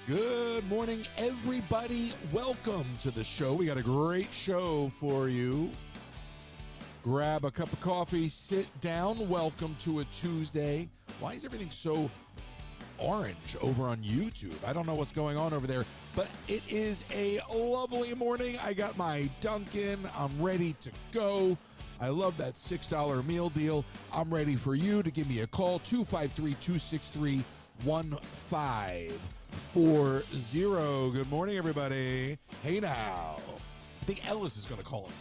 Good morning, everybody. Welcome to the show. We got a great show for you. Grab a cup of coffee, sit down. Welcome to a Tuesday. Why is everything so orange over on YouTube? I don't know what's going on over there, but it is a lovely morning. I got my Dunkin'. I'm ready to go. I love that $6 meal deal. I'm ready for you to give me a call, 253-263-1540. Good morning, everybody. Hey now. I think Ellis is going to call him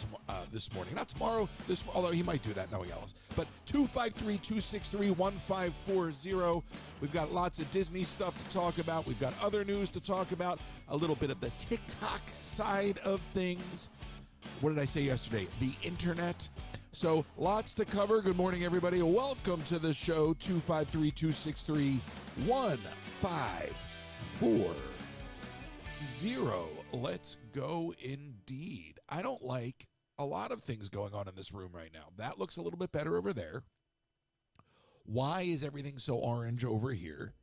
this morning. Not tomorrow, although he might do that knowing Ellis. But 253-263-1540. We've got lots of Disney stuff to talk about. We've got other news to talk about. A little bit of the TikTok side of things. What did I say yesterday? The internet. So lots to cover. Good morning, everybody. Welcome to the show. 253-263-1540. Let's go indeed. I don't like a lot of things going on in this room right now. That looks a little bit better over there. Why is everything so orange over here?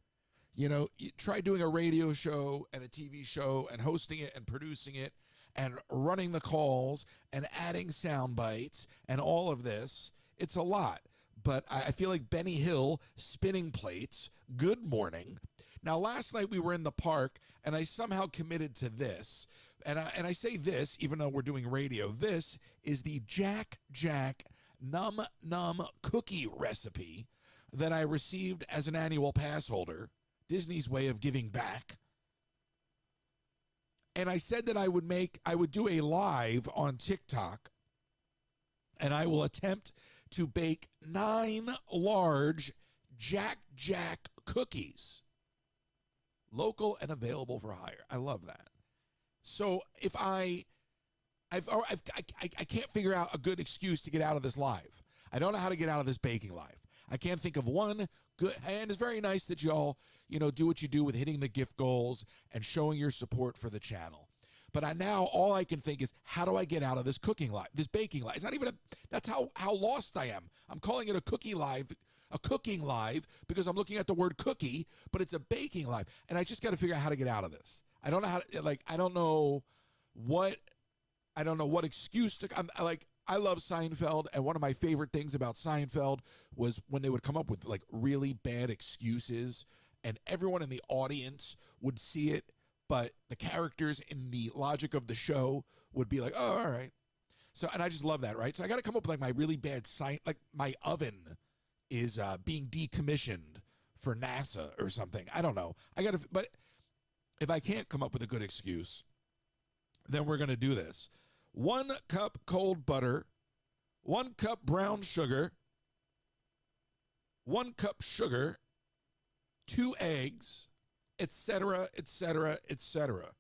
You know, you try doing a radio show and a TV show and hosting it and producing it and running the calls and adding sound bites and all of this. It's a lot. But I feel like Benny Hill spinning plates. Good morning. Now, last night we were in the park, and I somehow committed to this. And I say this, even though we're doing radio. This is the Jack Num Num cookie recipe that I received as an annual pass holder. Disney's way of giving back. And I said that I would do a live on TikTok, and I will attempt to bake 9 large Jack cookies. Local and available for hire. I love that. So if I can't figure out a good excuse to get out of this live. I don't know how to get out of this baking live. I can't think of one good, and it's very nice that y'all, do what you do with hitting the gift goals and showing your support for the channel. But all I can think is, how do I get out of this cooking live, this baking live? It's not even that's how lost I am. I'm calling it a cooking live because I'm looking at the word cookie, but it's a baking live. And I just got to figure out how to get out of this. I don't know how to, I don't know what excuse to, I love Seinfeld, and one of my favorite things about Seinfeld was when they would come up with really bad excuses, and everyone in the audience would see it, but the characters in the logic of the show would be like, oh, all right. So, and I just love that, right? So I got to come up with my really bad my oven is being decommissioned for NASA or something. I don't know. But if I can't come up with a good excuse, then we're going to do this. 1 cup cold butter, 1 cup brown sugar, 1 cup sugar, 2 eggs, etc., etc., etc.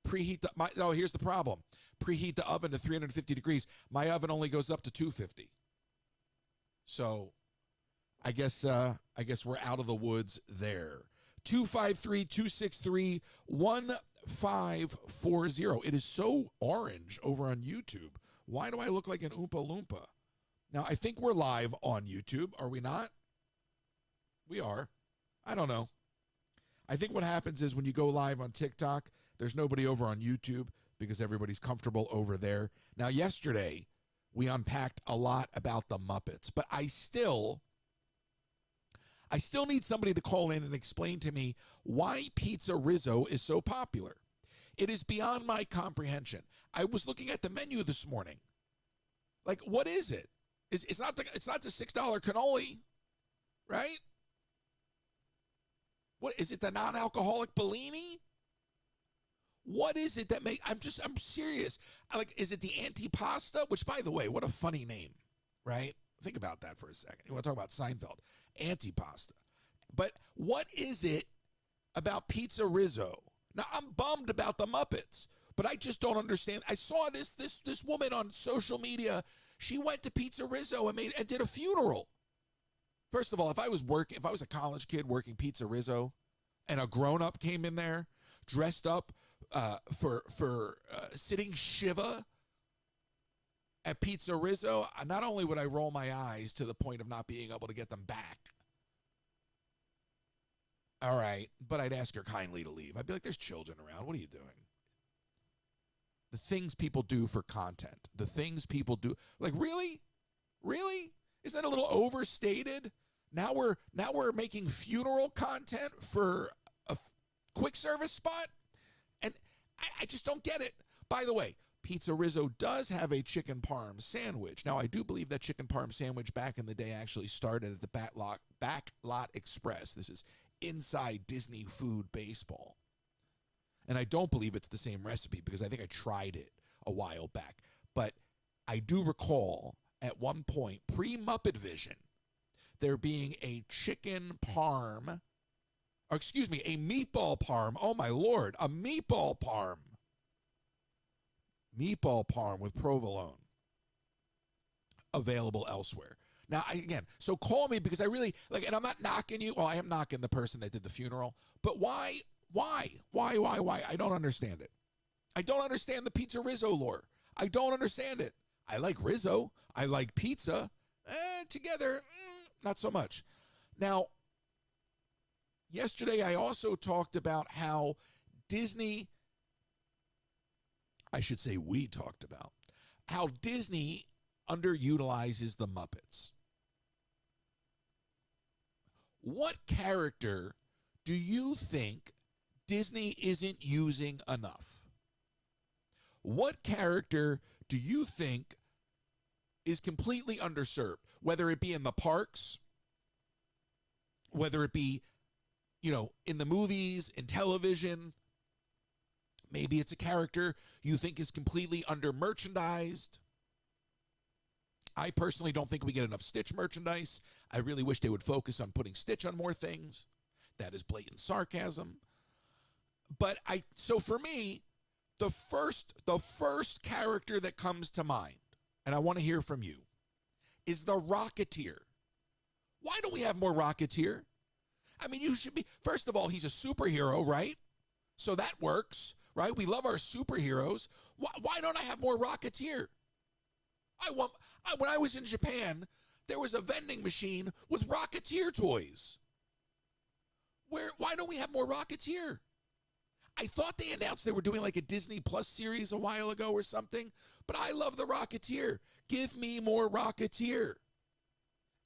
Here's the problem. Preheat the oven to 350 degrees. My oven only goes up to 250. So I guess we're out of the woods there. 253-263-1540. It is so orange over on YouTube. Why do I look like an Oompa Loompa? Now, I think we're live on YouTube. Are we not? We are. I don't know. I think what happens is when you go live on TikTok, there's nobody over on YouTube because everybody's comfortable over there. Now, yesterday, we unpacked a lot about the Muppets, but I still need somebody to call in and explain to me why Pizza Rizzo is so popular. It is beyond my comprehension. I was looking at the menu this morning. What is it? It's not the $6 cannoli, right? What is it? The non-alcoholic Bellini? What is it that I'm serious. Is it the antipasta? Which, by the way, what a funny name, right? Think about that for a second. You want to talk about Seinfeld. Antipasta. But what is it about Pizza Rizzo? Now, I'm bummed about the Muppets, but I just don't understand. I saw this woman on social media. She went to Pizza Rizzo and did a funeral. First of all, if I was a college kid working Pizza Rizzo and a grown-up came in there dressed up for sitting Shiva at Pizza Rizzo, not only would I roll my eyes to the point of not being able to get them back, All right, but I'd ask her kindly to leave. I'd be like, there's children around. What are you doing? The things people do for content. The things people do. Like, really? Really? Isn't that a little overstated? Now we're making funeral content for a quick service spot? And I just don't get it. By the way, Pizza Rizzo does have a chicken parm sandwich. Now, I do believe that chicken parm sandwich back in the day actually started at the Backlot Express. This is inside Disney Food Baseball. And I don't believe it's the same recipe because I think I tried it a while back. But I do recall at one point, pre-Muppet Vision, there being a chicken parm, or excuse me, a meatball parm. Oh, my Lord, a meatball parm. Meatball parm with provolone available elsewhere. Now, again, so call me because I really, like, and I'm not knocking you. Well, I am knocking the person that did the funeral. But why? I don't understand it. I don't understand the Pizza Rizzo lore. I don't understand it. I like Rizzo. I like pizza. Together, not so much. Now, yesterday I also talked about how Disney, I should say we talked about, how Disney underutilizes the Muppets. What character do you think Disney isn't using enough? What character do you think is completely underserved? Whether it be in the parks, whether it be, in the movies, in television. Maybe it's a character you think is completely under-merchandised. I personally don't think we get enough Stitch merchandise. I really wish they would focus on putting Stitch on more things. That is blatant sarcasm. But so for me, the first character that comes to mind, and I want to hear from you, is the Rocketeer. Why don't we have more Rocketeer? I mean, you should be, first of all, he's a superhero, right? So that works, right? We love our superheroes. Why don't I have more Rocketeer? When I was in Japan, there was a vending machine with Rocketeer toys. Why don't we have more Rocketeer? I thought they announced they were doing like a Disney Plus series a while ago or something, but I love the Rocketeer. Give me more Rocketeer.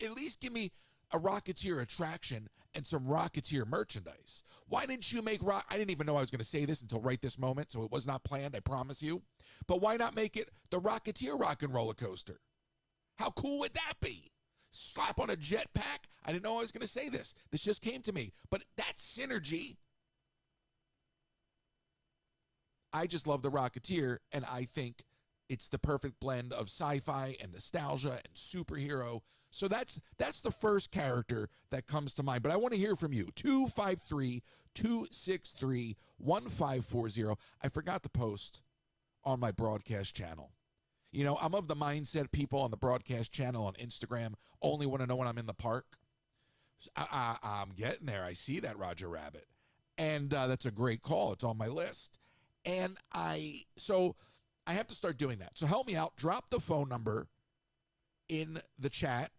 At least give me a Rocketeer attraction and some Rocketeer merchandise. Why didn't you make I didn't even know I was going to say this until right this moment, so it was not planned, I promise you. But why not make it the Rocketeer Rock and Roller Coaster? How cool would that be? Slap on a jetpack? I didn't know I was going to say this. This just came to me. But that synergy, I just love the Rocketeer, and I think it's the perfect blend of sci-fi and nostalgia and superhero. So that's the first character that comes to mind. But I want to hear from you. 253-263-1540. I forgot to post on my broadcast channel. I'm of the mindset people on the broadcast channel on Instagram only want to know when I'm in the park. I'm getting there. I see that, Roger Rabbit. And that's a great call. It's on my list. And so I have to start doing that. So help me out. Drop the phone number in the chat.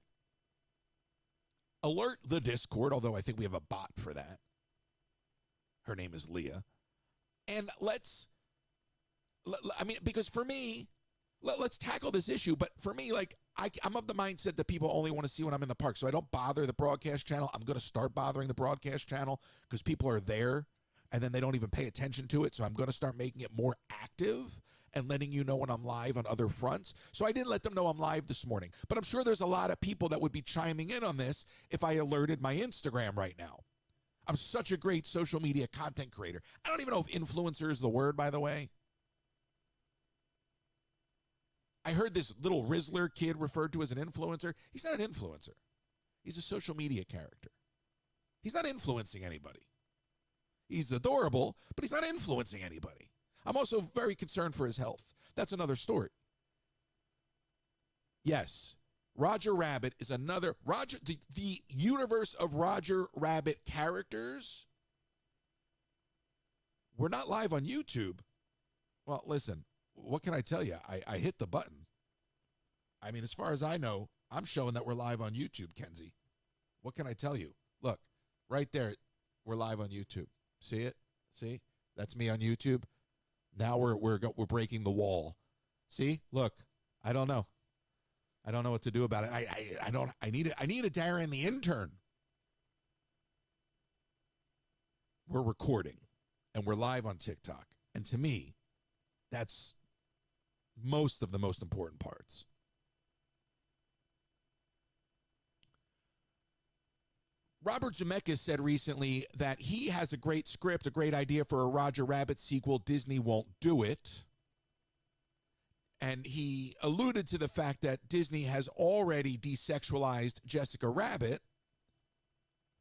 Alert the Discord, although I think we have a bot for that. Her name is Leah. And because for me, let's tackle this issue. But for me, I'm of the mindset that people only want to see when I'm in the park. So I don't bother the broadcast channel. I'm going to start bothering the broadcast channel because people are there and then they don't even pay attention to it. So I'm going to start making it more active and letting you know when I'm live on other fronts. So I didn't let them know I'm live this morning. But I'm sure there's a lot of people that would be chiming in on this if I alerted my Instagram right now. I'm such a great social media content creator. I don't even know if influencer is the word, by the way. I heard this little Rizzler kid referred to as an influencer. He's not an influencer. He's a social media character. He's not influencing anybody. He's adorable, but he's not influencing anybody. I'm also very concerned for his health. That's another story. Yes, Roger Rabbit is another. The universe of Roger Rabbit characters. We're not live on YouTube. Well, listen, what can I tell you? I hit the button. I mean, as far as I know, I'm showing that we're live on YouTube, Kenzie. What can I tell you? Look, right there. We're live on YouTube. See it? See? That's me on YouTube. Now we're breaking the wall. See? Look. I don't know. I don't know what to do about it. I need a Darren the intern. We're recording and we're live on TikTok. And to me, that's most of the most important parts. Robert Zemeckis said recently that he has a great script, a great idea for a Roger Rabbit sequel. Disney won't do it. And he alluded to the fact that Disney has already desexualized Jessica Rabbit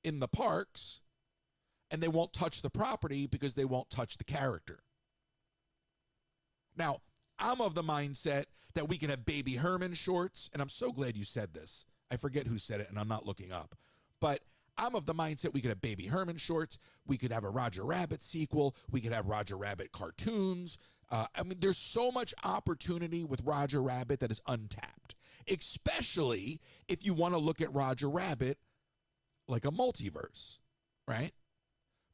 in the parks, and they won't touch the property because they won't touch the character. Now, I'm of the mindset that we can have Baby Herman shorts, and I'm so glad you said this. I forget who said it, and I'm not looking up. But I'm of the mindset we could have Baby Herman shorts. We could have a Roger Rabbit sequel. We could have Roger Rabbit cartoons. I mean, there's so much opportunity with Roger Rabbit that is untapped, especially if you want to look at Roger Rabbit like a multiverse, right?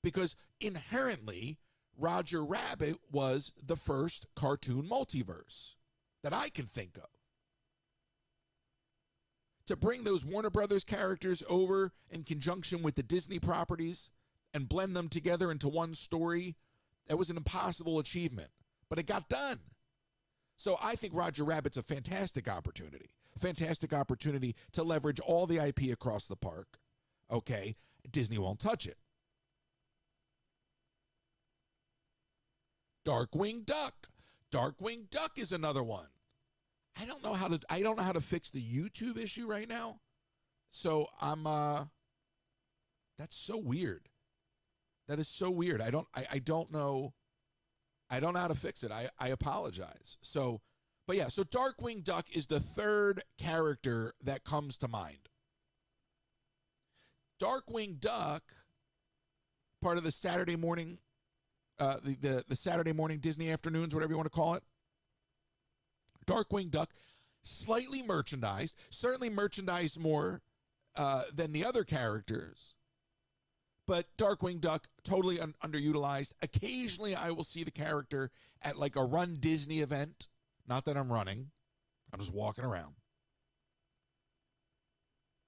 Because inherently, Roger Rabbit was the first cartoon multiverse that I can think of. To bring those Warner Brothers characters over in conjunction with the Disney properties and blend them together into one story, that was an impossible achievement, but it got done. So I think Roger Rabbit's a fantastic opportunity to leverage all the IP across the park. Okay, Disney won't touch it. Darkwing Duck. Darkwing Duck is another one. I don't know how to fix the YouTube issue right now. So that's so weird. That is so weird. I don't know how to fix it. I apologize. So Darkwing Duck is the third character that comes to mind. Darkwing Duck, part of the Saturday morning, the Saturday morning Disney afternoons, whatever you want to call it. Darkwing Duck, slightly merchandised, certainly merchandised more than the other characters. But Darkwing Duck, totally underutilized. Occasionally, I will see the character at like a Run Disney event. Not that I'm running. I'm just walking around.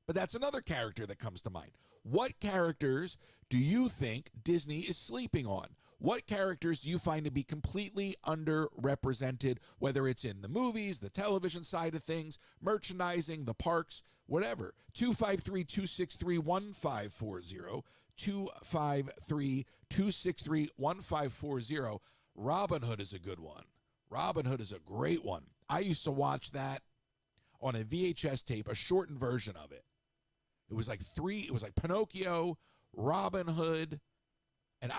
But that's another character that comes to mind. What characters do you think Disney is sleeping on? What characters do you find to be completely underrepresented, whether it's in the movies, the television side of things, merchandising, the parks, whatever? 253-263-1540. 253-263-1540. Robin Hood is a good one. Robin Hood is a great one. I used to watch that on a VHS tape, a shortened version of it. It was like Pinocchio, Robin Hood, and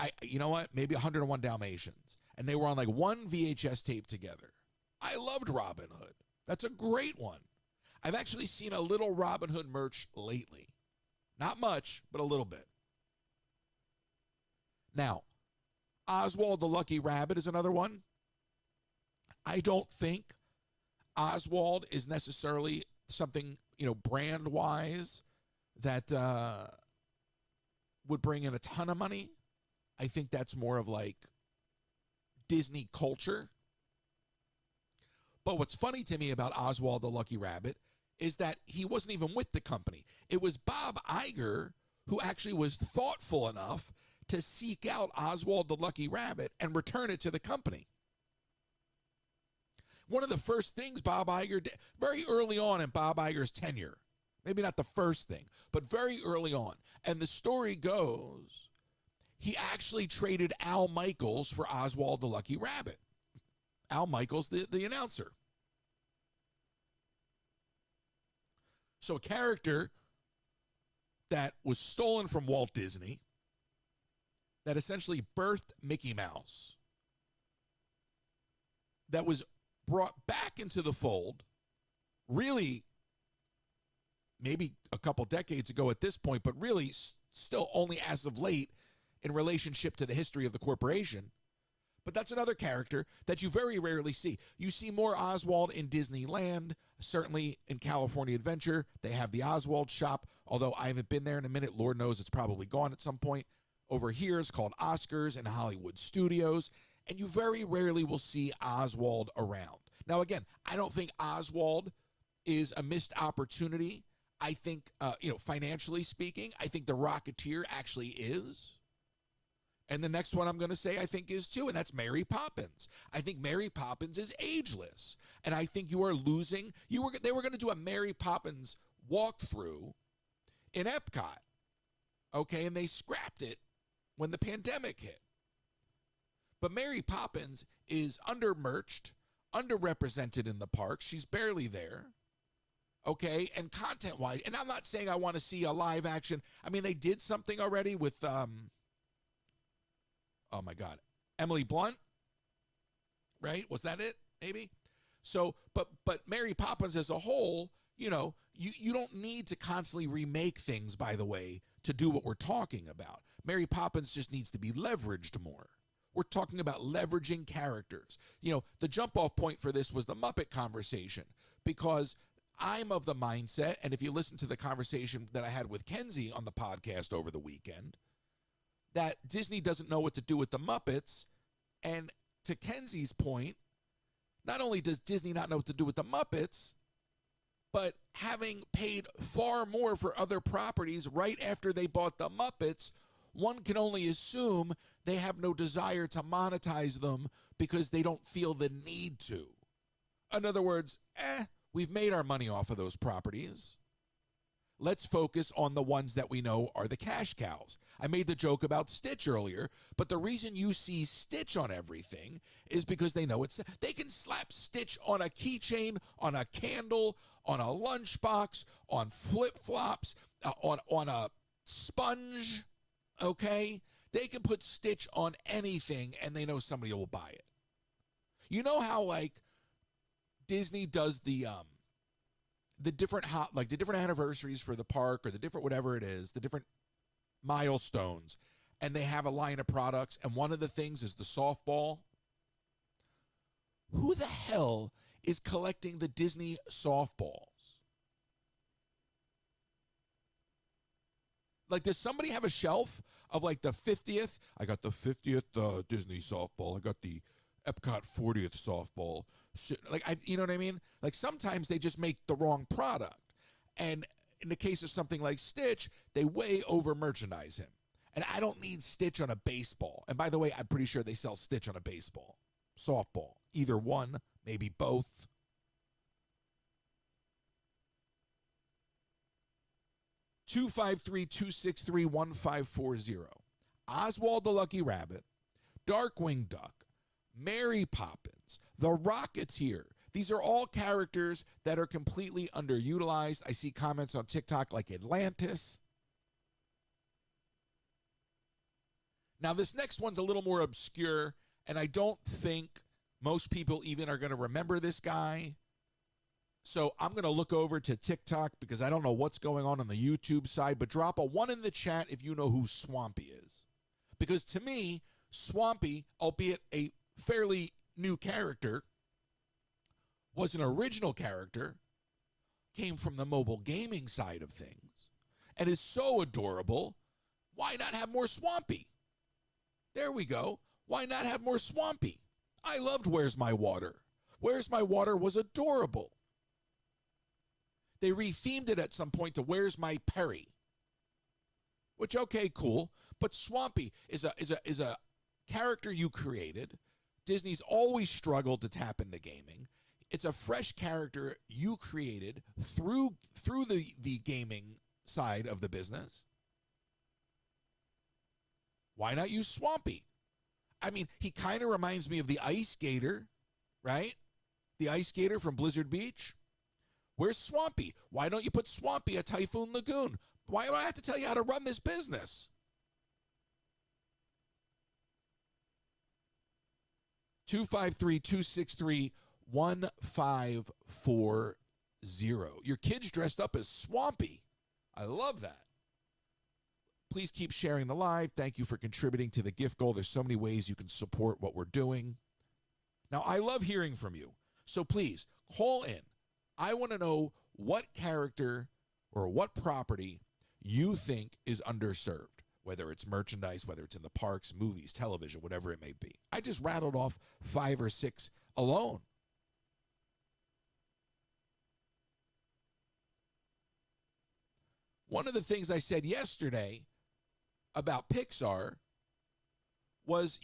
maybe 101 Dalmatians. And they were on like one VHS tape together. I loved Robin Hood. That's a great one. I've actually seen a little Robin Hood merch lately. Not much, but a little bit. Now, Oswald the Lucky Rabbit is another one. I don't think Oswald is necessarily something, brand-wise that would bring in a ton of money. I think that's more of like Disney culture. But what's funny to me about Oswald the Lucky Rabbit is that he wasn't even with the company. It was Bob Iger who actually was thoughtful enough to seek out Oswald the Lucky Rabbit and return it to the company. One of the first things Bob Iger did, very early on in Bob Iger's tenure, maybe not the first thing, but very early on, and the story goes, he actually traded Al Michaels for Oswald the Lucky Rabbit. Al Michaels, the announcer. So a character that was stolen from Walt Disney, that essentially birthed Mickey Mouse, that was brought back into the fold, really maybe a couple decades ago at this point, but really still only as of late in relationship to the history of the corporation. But that's another character that you very rarely see. You see more Oswald in Disneyland, certainly in California Adventure. They have the Oswald shop, although I haven't been there in a minute. Lord knows it's probably gone at some point. Over here, it's called Oscars and Hollywood Studios, and you very rarely will see Oswald around. Now, again, I don't think Oswald is a missed opportunity. I think, financially speaking, I think The Rocketeer actually is. And the next one I'm going to say I think is too, and that's Mary Poppins. I think Mary Poppins is ageless. And I think you are losing. They were going to do a Mary Poppins walkthrough in Epcot. Okay, and they scrapped it when the pandemic hit. But Mary Poppins is undermerched, underrepresented in the park. She's barely there. Okay, and content-wise, and I'm not saying I want to see a live action. I mean, they did something already with, oh my God, Emily Blunt, right? Was that it? Maybe. So, but Mary Poppins as a whole, you don't need to constantly remake things, by the way, to do what we're talking about. Mary Poppins just needs to be leveraged more. We're talking about leveraging characters. The jump-off point for this was the Muppet conversation, because I'm of the mindset, and if you listen to the conversation that I had with Kenzie on the podcast over the weekend, that Disney doesn't know what to do with the Muppets. And to Kenzie's point, not only does Disney not know what to do with the Muppets, but having paid far more for other properties right after they bought the Muppets, one can only assume they have no desire to monetize them because they don't feel the need to. In other words, we've made our money off of those properties. Let's focus on the ones that we know are the cash cows. I made the joke about Stitch earlier, but the reason you see Stitch on everything is because they know they can slap Stitch on a keychain, on a candle, on a lunchbox, on flip-flops, on a sponge, okay? They can put Stitch on anything and they know somebody will buy it. You know how, like, Disney does the different the different anniversaries for the park, or the different whatever it is, the different milestones, and they have a line of products, and one of the things is the softball. Who the hell is collecting the Disney softballs? Like, does somebody have a shelf of like the 50th? I got the 50th Disney softball. I got the Epcot 40th softball. Like, you know what I mean? Like, sometimes they just make the wrong product. And in the case of something like Stitch, they way over merchandise him. And I don't need Stitch on a baseball. And by the way, I'm pretty sure they sell Stitch on a baseball, softball, either one, maybe both. (253-263-1540). Oswald the Lucky Rabbit, Darkwing Duck, Mary Poppins, The Rocketeer. These are all characters that are completely underutilized. I see comments on TikTok like Atlantis. Now, this next one's a little more obscure, and I don't think most people even are going to remember this guy. So I'm going to look over to TikTok because I don't know what's going on the YouTube side, but drop a 1 in the chat if you know who Swampy is. Because to me, Swampy, albeit a fairly new character, was an original character, came from the mobile gaming side of things, and is so adorable. Why not have more Swampy? There we go. Why not have more Swampy? I loved Where's My Water. Where's My Water was adorable. They rethemed it at some point to Where's My Perry, which, okay, cool. But Swampy is a character you created. Disney's always struggled to tap into gaming. It's a fresh character you created through the gaming side of the business. Why not use Swampy? I mean, he kind of reminds me of the Ice Skater, right? The Ice Skater from Blizzard Beach. Where's Swampy? Why don't you put Swampy at Typhoon Lagoon? Why do I have to tell you how to run this business? (253-263-1540). Your kid's dressed up as Swampy. I love that. Please keep sharing the live. Thank you for contributing to the gift goal. There's so many ways you can support what we're doing. Now, I love hearing from you. So please, call in. I want to know what character or what property you think is underserved. whether it's merchandise, whether it's in the parks, movies, television, whatever it may be. I just rattled off 5 or 6 alone. One of the things I said yesterday about Pixar was,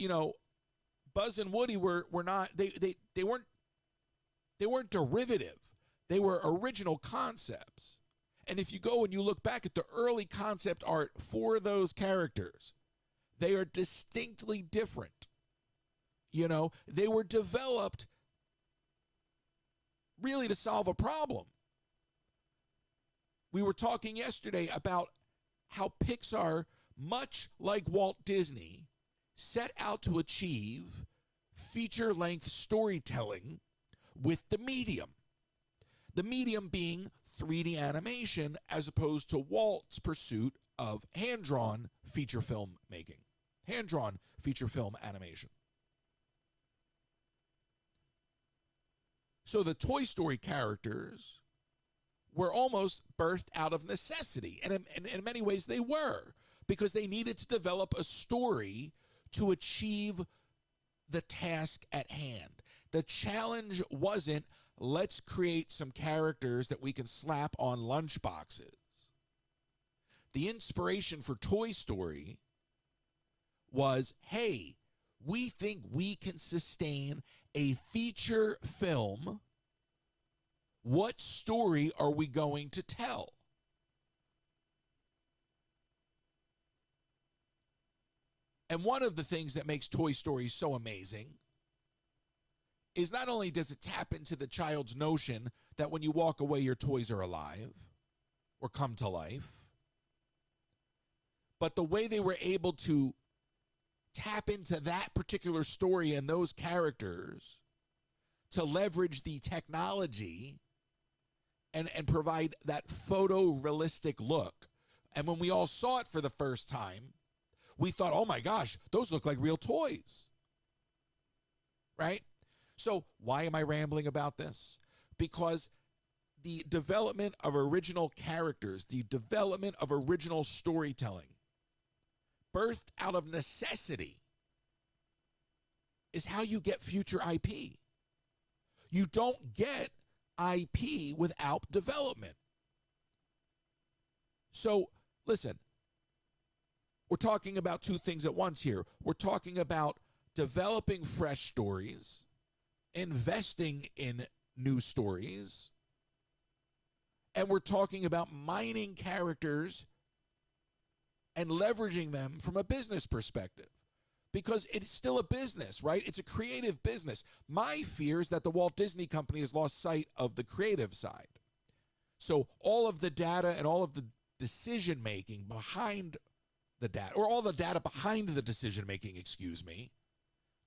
Buzz and Woody were not, they weren't derivative. They were original concepts. And if you go and you look back at the early concept art for those characters, they are distinctly different. They were developed really to solve a problem. We were talking yesterday about how Pixar, much like Walt Disney, set out to achieve feature-length storytelling with the medium. The medium being 3D animation as opposed to Walt's pursuit of hand-drawn feature film making, hand-drawn feature film animation. So the Toy Story characters were almost birthed out of necessity. And in many ways they were, because they needed to develop a story to achieve the task at hand. The challenge wasn't, let's create some characters that we can slap on lunchboxes. The inspiration for Toy Story was, hey, we think we can sustain a feature film. What story are we going to tell? And one of the things that makes Toy Story so amazing is not only does it tap into the child's notion that when you walk away, your toys are alive or come to life, but the way they were able to tap into that particular story and those characters to leverage the technology and provide that photorealistic look. And when we all saw it for the first time, we thought, oh my gosh, those look like real toys, right? So why am I rambling about this? Because the development of original characters, the development of original storytelling, birthed out of necessity, is how you get future IP. You don't get IP without development. So listen, we're talking about two things at once here. We're talking about developing fresh stories, investing in new stories, and we're talking about mining characters and leveraging them from a business perspective, because it's still a business, right? It's a creative business. My fear is that the Walt Disney Company has lost sight of the creative side. So all of the data and all of the decision-making behind the data, or all the data behind the decision-making,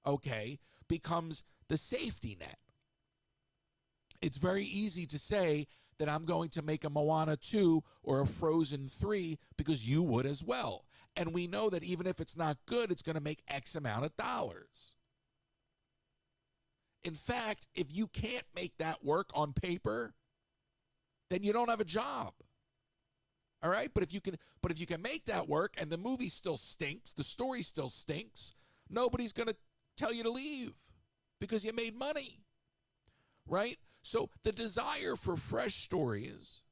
okay, becomes the safety net. It's very easy to say that I'm going to make a Moana 2 or a Frozen 3 because you would as well. And we know that even if it's not good, it's going to make X amount of dollars. In fact, if you can't make that work on paper, then you don't have a job. All right? But if you can make that work and the movie still stinks, the story still stinks, nobody's going to tell you to leave because you made money. Right? So the desire for fresh stories,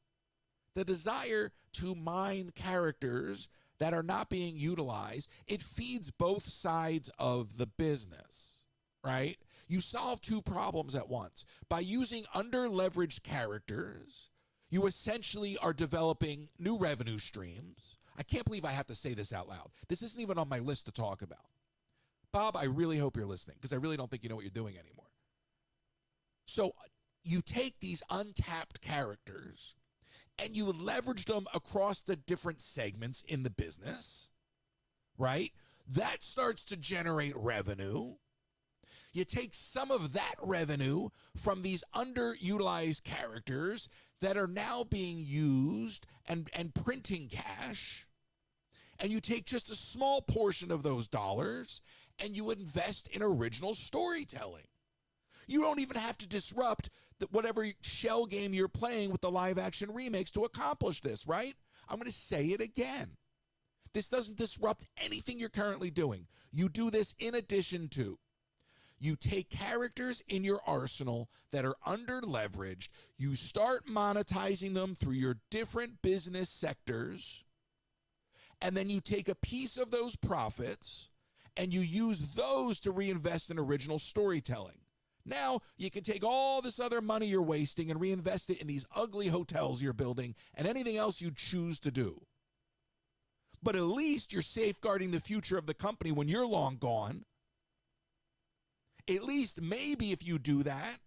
the desire to mine characters that are not being utilized, it feeds both sides of the business, right? You solve two problems at once. By using under-leveraged characters, you essentially are developing new revenue streams. I can't believe I have to say this out loud. This isn't even on my list to talk about. Bob, I really hope you're listening, because I really don't think you know what you're doing anymore. So you take these untapped characters and you leverage them across the different segments in the business, right? That starts to generate revenue. You take some of that revenue from these underutilized characters that are now being used and printing cash, and you take just a small portion of those dollars and you invest in original storytelling. You don't even have to disrupt whatever shell game you're playing with the live action remakes to accomplish this, right? I'm going to say it again. This doesn't disrupt anything you're currently doing. You do this in addition to. You take characters in your arsenal that are under leveraged. You start monetizing them through your different business sectors. And then you take a piece of those profits and you use those to reinvest in original storytelling. Now you can take all this other money you're wasting and reinvest it in these ugly hotels you're building and anything else you choose to do. But at least you're safeguarding the future of the company when you're long gone. At least maybe if you do that,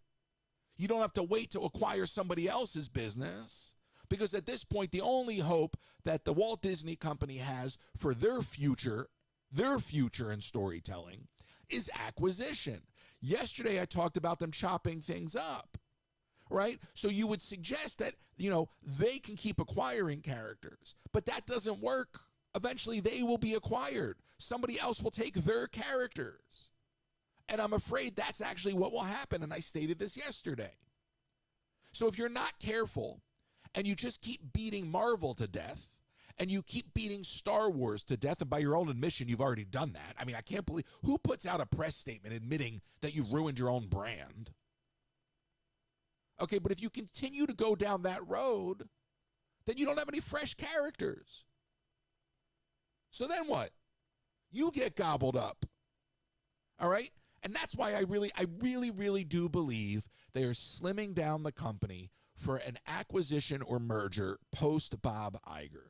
you don't have to wait to acquire somebody else's business, because at this point, the only hope that the Walt Disney Company has for their future in storytelling is acquisition. Yesterday, I talked about them chopping things up, right? So you would suggest that, they can keep acquiring characters, but that doesn't work. Eventually, they will be acquired. Somebody else will take their characters. And I'm afraid that's actually what will happen, and I stated this yesterday. So if you're not careful, and you just keep beating Marvel to death, and you keep beating Star Wars to death, and by your own admission, you've already done that. I mean, I can't believe, who puts out a press statement admitting that you've ruined your own brand? Okay, but if you continue to go down that road, then you don't have any fresh characters. So then what? You get gobbled up. All right? And that's why I really do believe they are slimming down the company for an acquisition or merger post Bob Iger.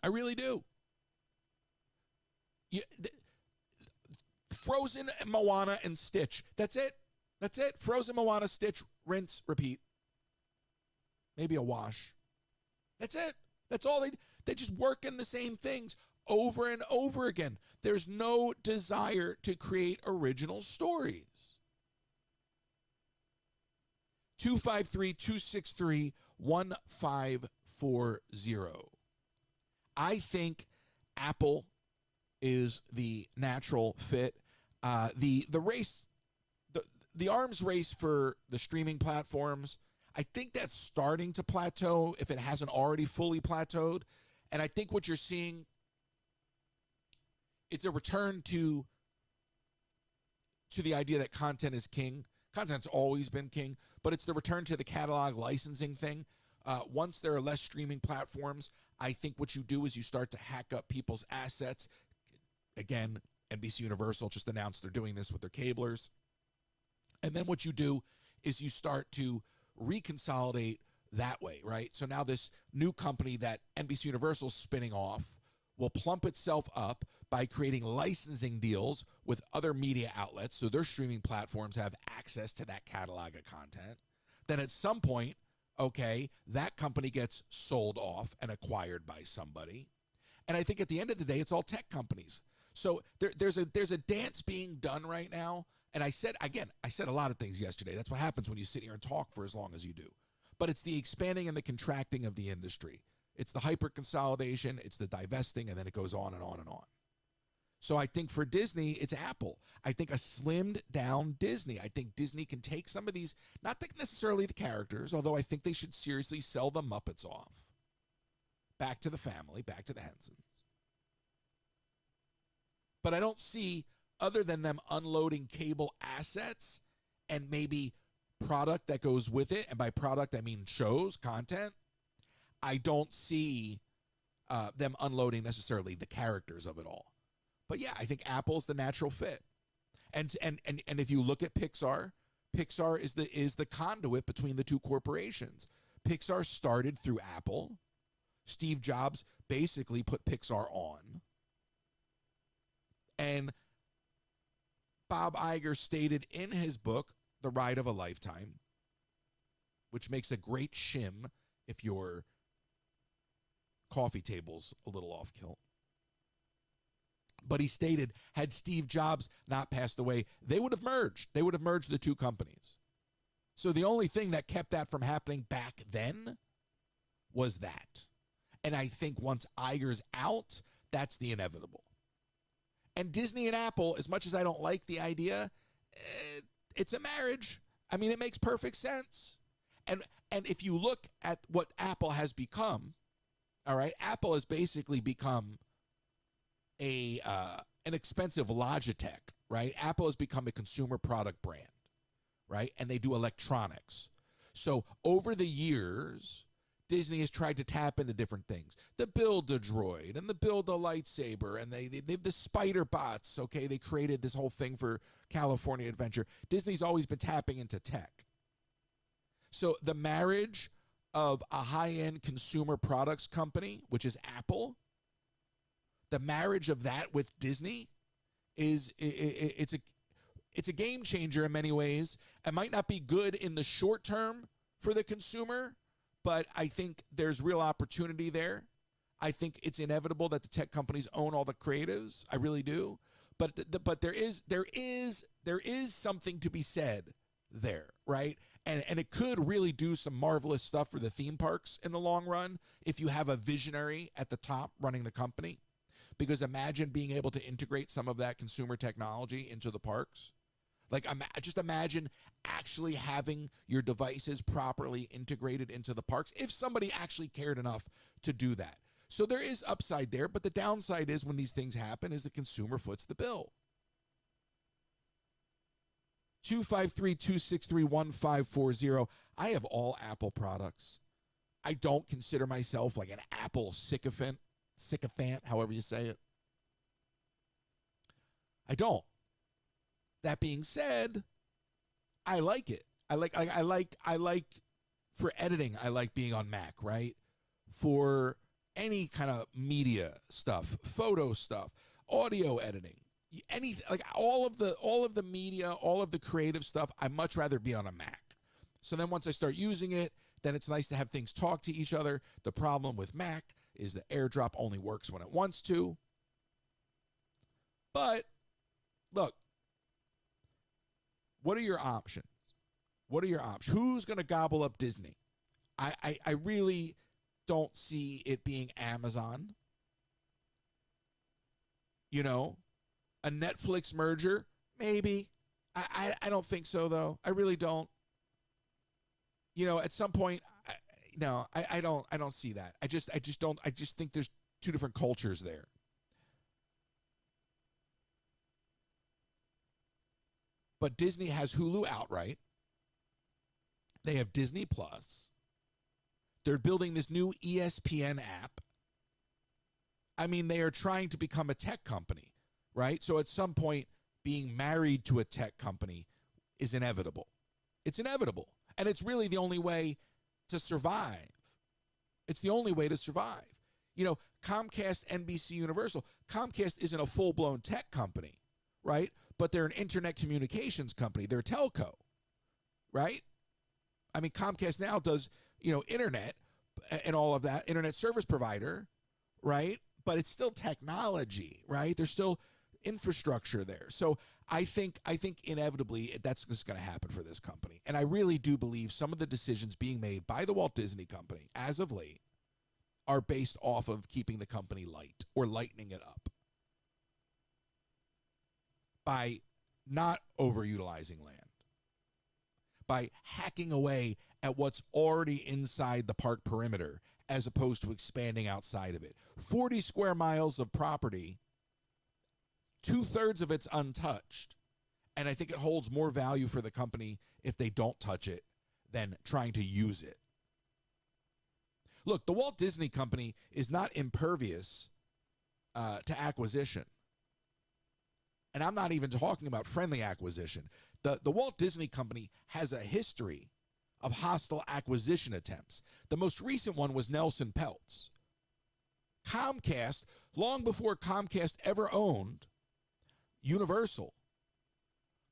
I really do. Frozen, Moana, and Stitch. That's it. That's it. Frozen, Moana, Stitch, rinse, repeat. Maybe a wash. That's it. That's all they just work in the same things over and over again. There's no desire to create original stories. 253-263-1540. I think Apple is the natural fit. The race, the arms race for the streaming platforms, I think that's starting to plateau if it hasn't already fully plateaued. And I think what you're seeing, it's a return to the idea that content is king. Content's always been king, but it's the return to the catalog licensing thing. Once there are less streaming platforms, I think what you do is you start to hack up people's assets. Again, NBC Universal just announced they're doing this with their cablers. And then what you do is you start to reconsolidate that way, right? So now this new company that NBC Universal is spinning off will plump itself up by creating licensing deals with other media outlets so their streaming platforms have access to that catalog of content. Then at some point, okay, that company gets sold off and acquired by somebody. And I think at the end of the day, it's all tech companies. So there's a dance being done right now. And I said a lot of things yesterday. That's what happens when you sit here and talk for as long as you do. But it's the expanding and the contracting of the industry. It's the hyper consolidation, it's the divesting, and then it goes on and on and on. So I think for Disney, it's Apple. I think a slimmed down Disney. I think Disney can take some of these, not necessarily the characters, although I think they should seriously sell the Muppets off. Back to the family, back to the Hensons. But I don't see, other than them unloading cable assets and maybe product that goes with it, and by product I mean shows, content, I don't see them unloading necessarily the characters of it all. But yeah, I think Apple's the natural fit. And if you look at Pixar is the conduit between the two corporations. Pixar started through Apple. Steve Jobs basically put Pixar on. And Bob Iger stated in his book, The Ride of a Lifetime, which makes a great shim if your coffee table's a little off kilt. But he stated, had Steve Jobs not passed away, they would have merged. They would have merged the two companies. So the only thing that kept that from happening back then was that. And I think once Iger's out, that's the inevitable. And Disney and Apple, as much as I don't like the idea, it's a marriage. I mean, it makes perfect sense. And if you look at what Apple has become, All right, Apple has basically become a an expensive Logitech, right? Apple has become a consumer product brand, right? And they do electronics. So over the years, Disney has tried to tap into different things. The Build-A-Droid and the Build-A-Lightsaber, and they have the Spider Bots, okay? They created this whole thing for California Adventure. Disney's always been tapping into tech. So the marriage of a high-end consumer products company, which is Apple, the marriage of that with Disney it's a game changer in many ways. It might not be good in the short term for the consumer, but I think there's real opportunity there. I think it's inevitable that the tech companies own all the creatives. I really do. But there is something to be said there, right? And it could really do some marvelous stuff for the theme parks in the long run if you have a visionary at the top running the company. Because imagine being able to integrate some of that consumer technology into the parks. Like, just imagine actually having your devices properly integrated into the parks if somebody actually cared enough to do that. So there is upside there, but the downside is when these things happen is the consumer foots the bill. 253-263-1540. I have all Apple products. I don't consider myself like an Apple sycophant, however you say it. I don't. That being said, I like it. I like for editing, I like being on Mac, right? For any kind of media stuff, photo stuff, audio editing, any like all of the media, all of the creative stuff, I much rather be on a Mac. So then once I start using it, then it's nice to have things talk to each other. The problem with Mac is the AirDrop only works when it wants to. But look, what are your options? What are your options? Who's going to gobble up Disney? I really don't see it being Amazon. You know, a Netflix merger, maybe. I don't think so, though. I really don't. You know, at some point, I don't see that. I just don't. I just think there's two different cultures there. But Disney has Hulu outright. They have Disney Plus. They're building this new ESPN app. I mean, they are trying to become a tech company, right? So at some point, being married to a tech company is inevitable. It's inevitable. And it's really the only way to survive. It's the only way to survive. You know, Comcast, NBC Universal. Comcast isn't a full-blown tech company, right? But they're an internet communications company. They're a telco, right? I mean, Comcast now does, internet and all of that, internet service provider, right? But it's still technology, right? There's still infrastructure there. So I think inevitably that's just going to happen for this company. And I really do believe some of the decisions being made by the Walt Disney Company as of late are based off of keeping the company light or lightening it up by not overutilizing land, by hacking away at what's already inside the park perimeter as opposed to expanding outside of it. 40 square miles of property, 2/3 of it's untouched. And I think it holds more value for the company if they don't touch it than trying to use it. Look, the Walt Disney Company is not impervious to acquisition. And I'm not even talking about friendly acquisition. The Walt Disney Company has a history of hostile acquisition attempts. The most recent one was Nelson Peltz. Comcast, long before Comcast ever owned Universal,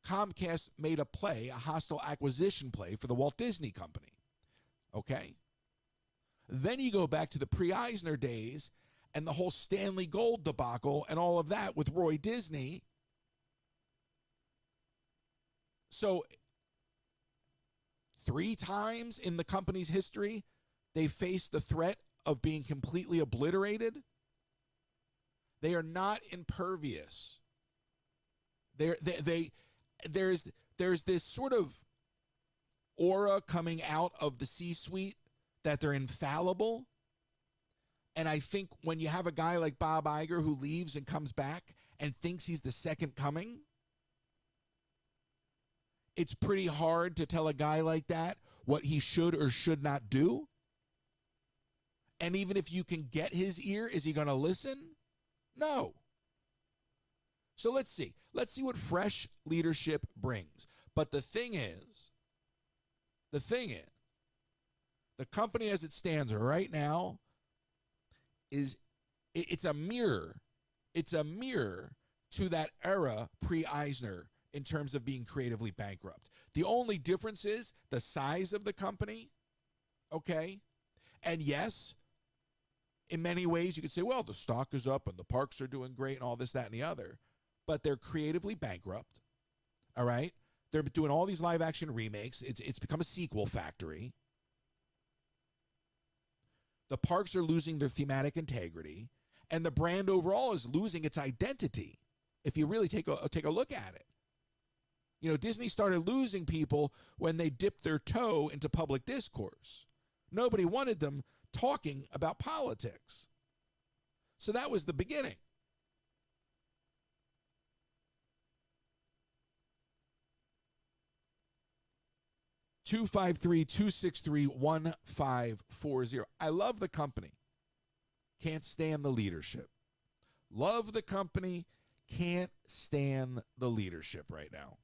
Comcast made a hostile acquisition play for the Walt Disney Company. Okay? Then you go back to the pre-Eisner days and the whole Stanley Gold debacle and all of that with Roy Disney. So 3 times in the company's history, they faced the threat of being completely obliterated. They are not impervious. There's this sort of aura coming out of the C-suite that they're infallible. And I think when you have a guy like Bob Iger who leaves and comes back and thinks he's the second coming, it's pretty hard to tell a guy like that what he should or should not do. And even if you can get his ear, is he going to listen? No. So let's see. Let's see what fresh leadership brings. But the thing is, the company as it stands right now it's a mirror. It's a mirror to that era pre-Eisner in terms of being creatively bankrupt. The only difference is the size of the company, okay? And yes, in many ways you could say, well, the stock is up and the parks are doing great and all this, that, and the other. But they're creatively bankrupt, all right? They're doing all these live action remakes. It's become a sequel factory. The parks are losing their thematic integrity, and the brand overall is losing its identity. If you really take a look at it, you know, Disney started losing people when they dipped their toe into public discourse. Nobody wanted them talking about politics. So that was the beginning. (253-263-1540). I love the company. Can't stand the leadership. Love the company. Can't stand the leadership right now.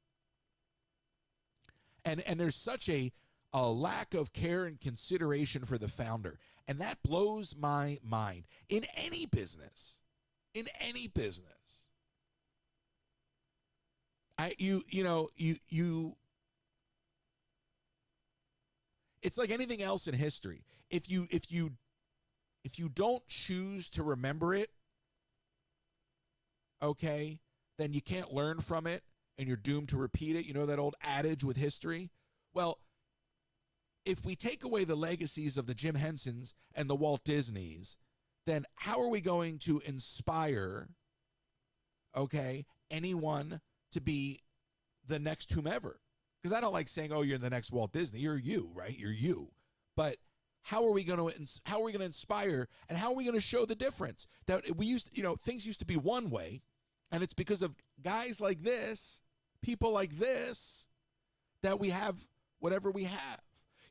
And there's such a lack of care and consideration for the founder. And that blows my mind. In any business. It's like anything else in history. If you don't choose to remember it, okay, then you can't learn from it and you're doomed to repeat it. You know that old adage with history? Well, if we take away the legacies of the Jim Hensons and the Walt Disneys, then how are we going to inspire, okay, anyone to be the next whomever? Because I don't like saying, "Oh, you're the next Walt Disney." You're you, right? You're you. But how are we going to inspire, and how are we going to show the difference? That things used to be one way, and it's because of guys like this, people like this, that we have whatever we have.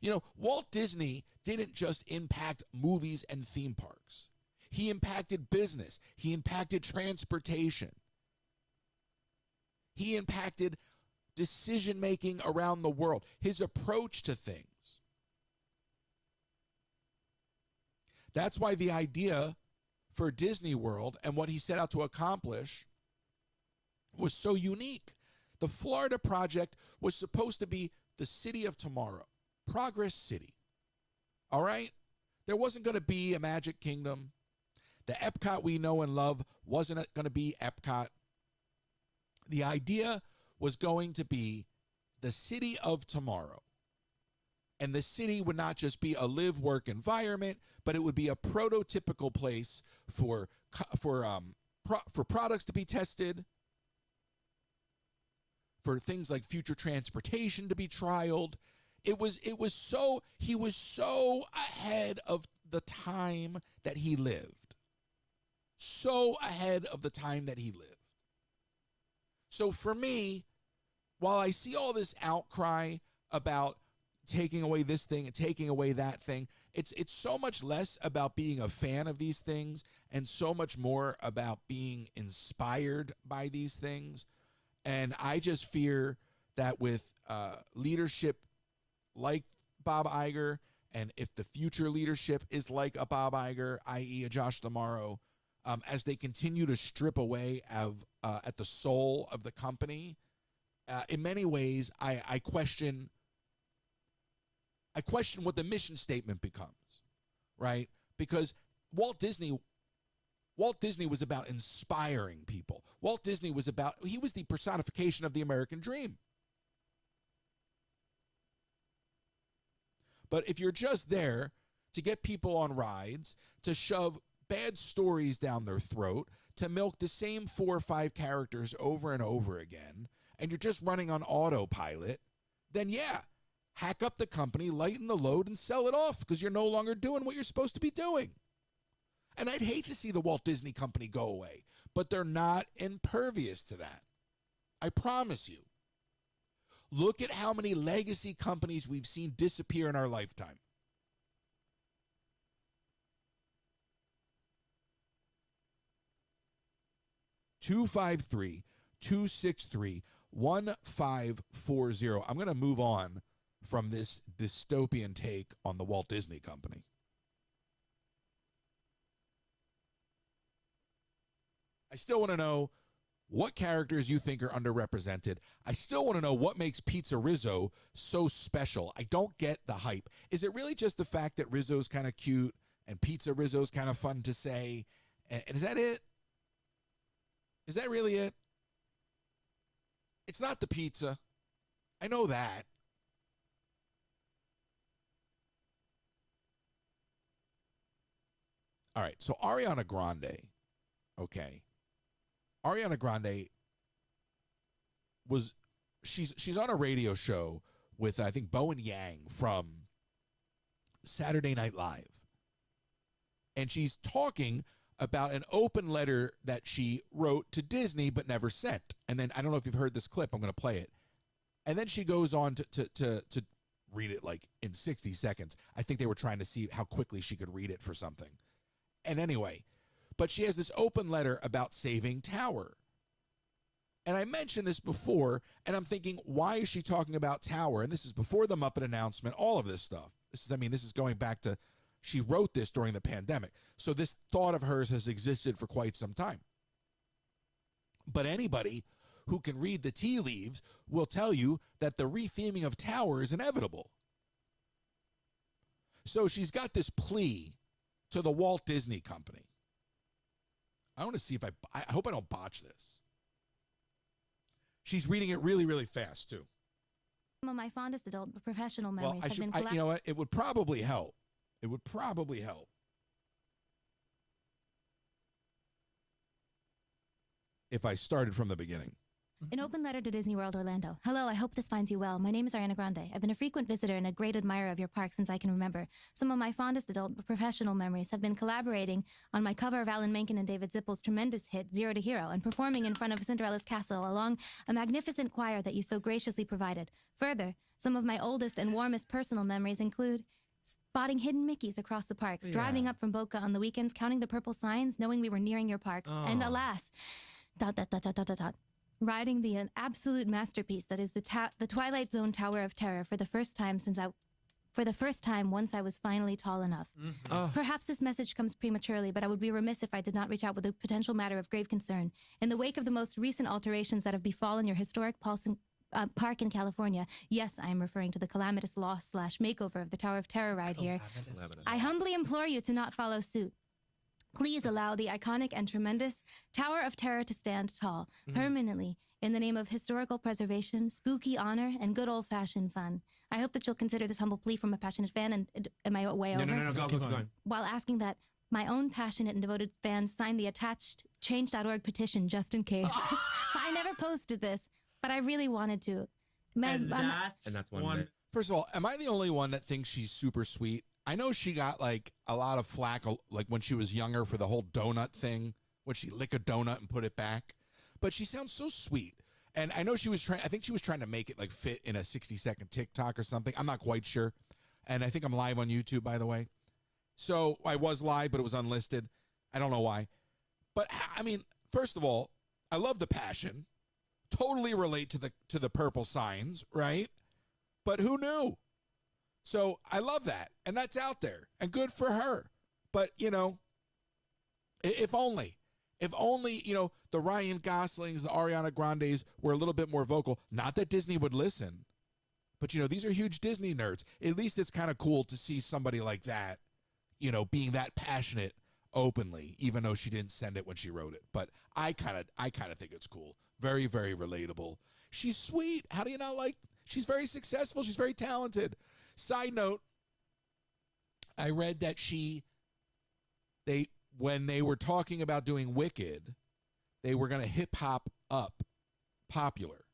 You know, Walt Disney didn't just impact movies and theme parks. He impacted business. He impacted transportation. He impacted decision-making around the world. His approach to things. That's why the idea for Disney World and what he set out to accomplish was so unique. The Florida project was supposed to be the city of tomorrow. Progress City. All right? There wasn't going to be a Magic Kingdom. The Epcot we know and love wasn't going to be Epcot. The idea was going to be the city of tomorrow. And the city would not just be a live-work environment, but it would be a prototypical place for products to be tested, for things like future transportation to be trialed. He was so ahead of the time that he lived. So ahead of the time that he lived. So for me, while I see all this outcry about taking away this thing and taking away that thing, it's so much less about being a fan of these things and so much more about being inspired by these things. And I just fear that with leadership like Bob Iger, and if the future leadership is like a Bob Iger, i.e. a Josh D'Amaro, as they continue to strip away at the soul of the company, in many ways, I question what the mission statement becomes, right? Because Walt Disney was about inspiring people. Walt Disney was the personification of the American dream. But if you're just there to get people on rides, to shove bad stories down their throat, to milk the same 4 or 5 characters over and over again, and you're just running on autopilot, then yeah, hack up the company, lighten the load, and sell it off because you're no longer doing what you're supposed to be doing. And I'd hate to see the Walt Disney Company go away, but they're not impervious to that. I promise you. Look at how many legacy companies we've seen disappear in our lifetime. (253-263-1540). I'm going to move on from this dystopian take on the Walt Disney Company. I still want to know what characters you think are underrepresented. I still want to know what makes Pizza Rizzo so special. I don't get the hype. Is it really just the fact that Rizzo's kind of cute and Pizza Rizzo's kind of fun to say? And is that it? Is that really it? It's not the pizza. I know that. All right, so Ariana Grande, okay. Ariana Grande she's on a radio show with, I think, Bowen Yang from Saturday Night Live. And she's talking about an open letter that she wrote to Disney but never sent. And then, I don't know if you've heard this clip, I'm going to play it. And then she goes on to read it like in 60 seconds. I think they were trying to see how quickly she could read it for something. And anyway, but she has this open letter about saving Tower. And I mentioned this before, and I'm thinking, why is she talking about Tower? And this is before the Muppet announcement, all of this stuff. This is going back to, she wrote this during the pandemic. So this thought of hers has existed for quite some time. But anybody who can read the tea leaves will tell you that the retheming of Tower is inevitable. So she's got this plea to the Walt Disney Company. I want to see if I hope I don't botch this. She's reading it really, really fast, too. Some of my fondest adult professional memories have been you know what? It would probably help. It would probably help if I started from the beginning. An open letter to Disney World Orlando. Hello, I hope this finds you well. My name is Ariana Grande. I've been a frequent visitor and a great admirer of your park since I can remember. Some of my fondest adult professional memories have been collaborating on my cover of Alan Menken and David Zippel's tremendous hit, Zero to Hero, and performing in front of Cinderella's castle along a magnificent choir that you so graciously provided. Further, some of my oldest and warmest personal memories include spotting hidden Mickeys across the parks, driving up from Boca on the weekends, counting the purple signs, knowing we were nearing your parks, and alas, ... riding the absolute masterpiece that is the Twilight Zone Tower of Terror for the first time once I was finally tall enough. Perhaps this message comes prematurely, but I would be remiss if I did not reach out with a potential matter of grave concern. In the wake of the most recent alterations that have befallen your historic park in California, yes, I am referring to the calamitous loss / makeover of the Tower of Terror ride here, I humbly implore you to not follow suit. Please allow the iconic and tremendous Tower of Terror to stand tall, permanently, in the name of historical preservation, spooky honor, and good old-fashioned fun. I hope that you'll consider this humble plea from a passionate fan, and am I way over? No, go on. While asking that my own passionate and devoted fans sign the attached Change.org petition just in case. I never posted this, but I really wanted to. And that's one minute. First of all, am I the only one that thinks she's super sweet? I know she got like a lot of flack like when she was younger for the whole donut thing, when she lick a donut and put it back. But she sounds so sweet. And I know she was I think she was trying to make it like fit in a 60-second TikTok or something. I'm not quite sure. And I think I'm live on YouTube, by the way. So I was live, but it was unlisted. I don't know why. But I mean, first of all, I love the passion. Totally relate to the purple signs, right? But who knew? So I love that. And that's out there. And good for her. But, you know, if only, you know, the Ryan Goslings, the Ariana Grandes were a little bit more vocal. Not that Disney would listen. But, you know, these are huge Disney nerds. At least it's kind of cool to see somebody like that, you know, being that passionate openly, even though she didn't send it when she wrote it. But I kind of think it's cool. Very, very relatable. She's sweet. How do you not like? She's very successful. She's very talented. Side note, I read that when they were talking about doing Wicked, they were going to hip hop up Popular.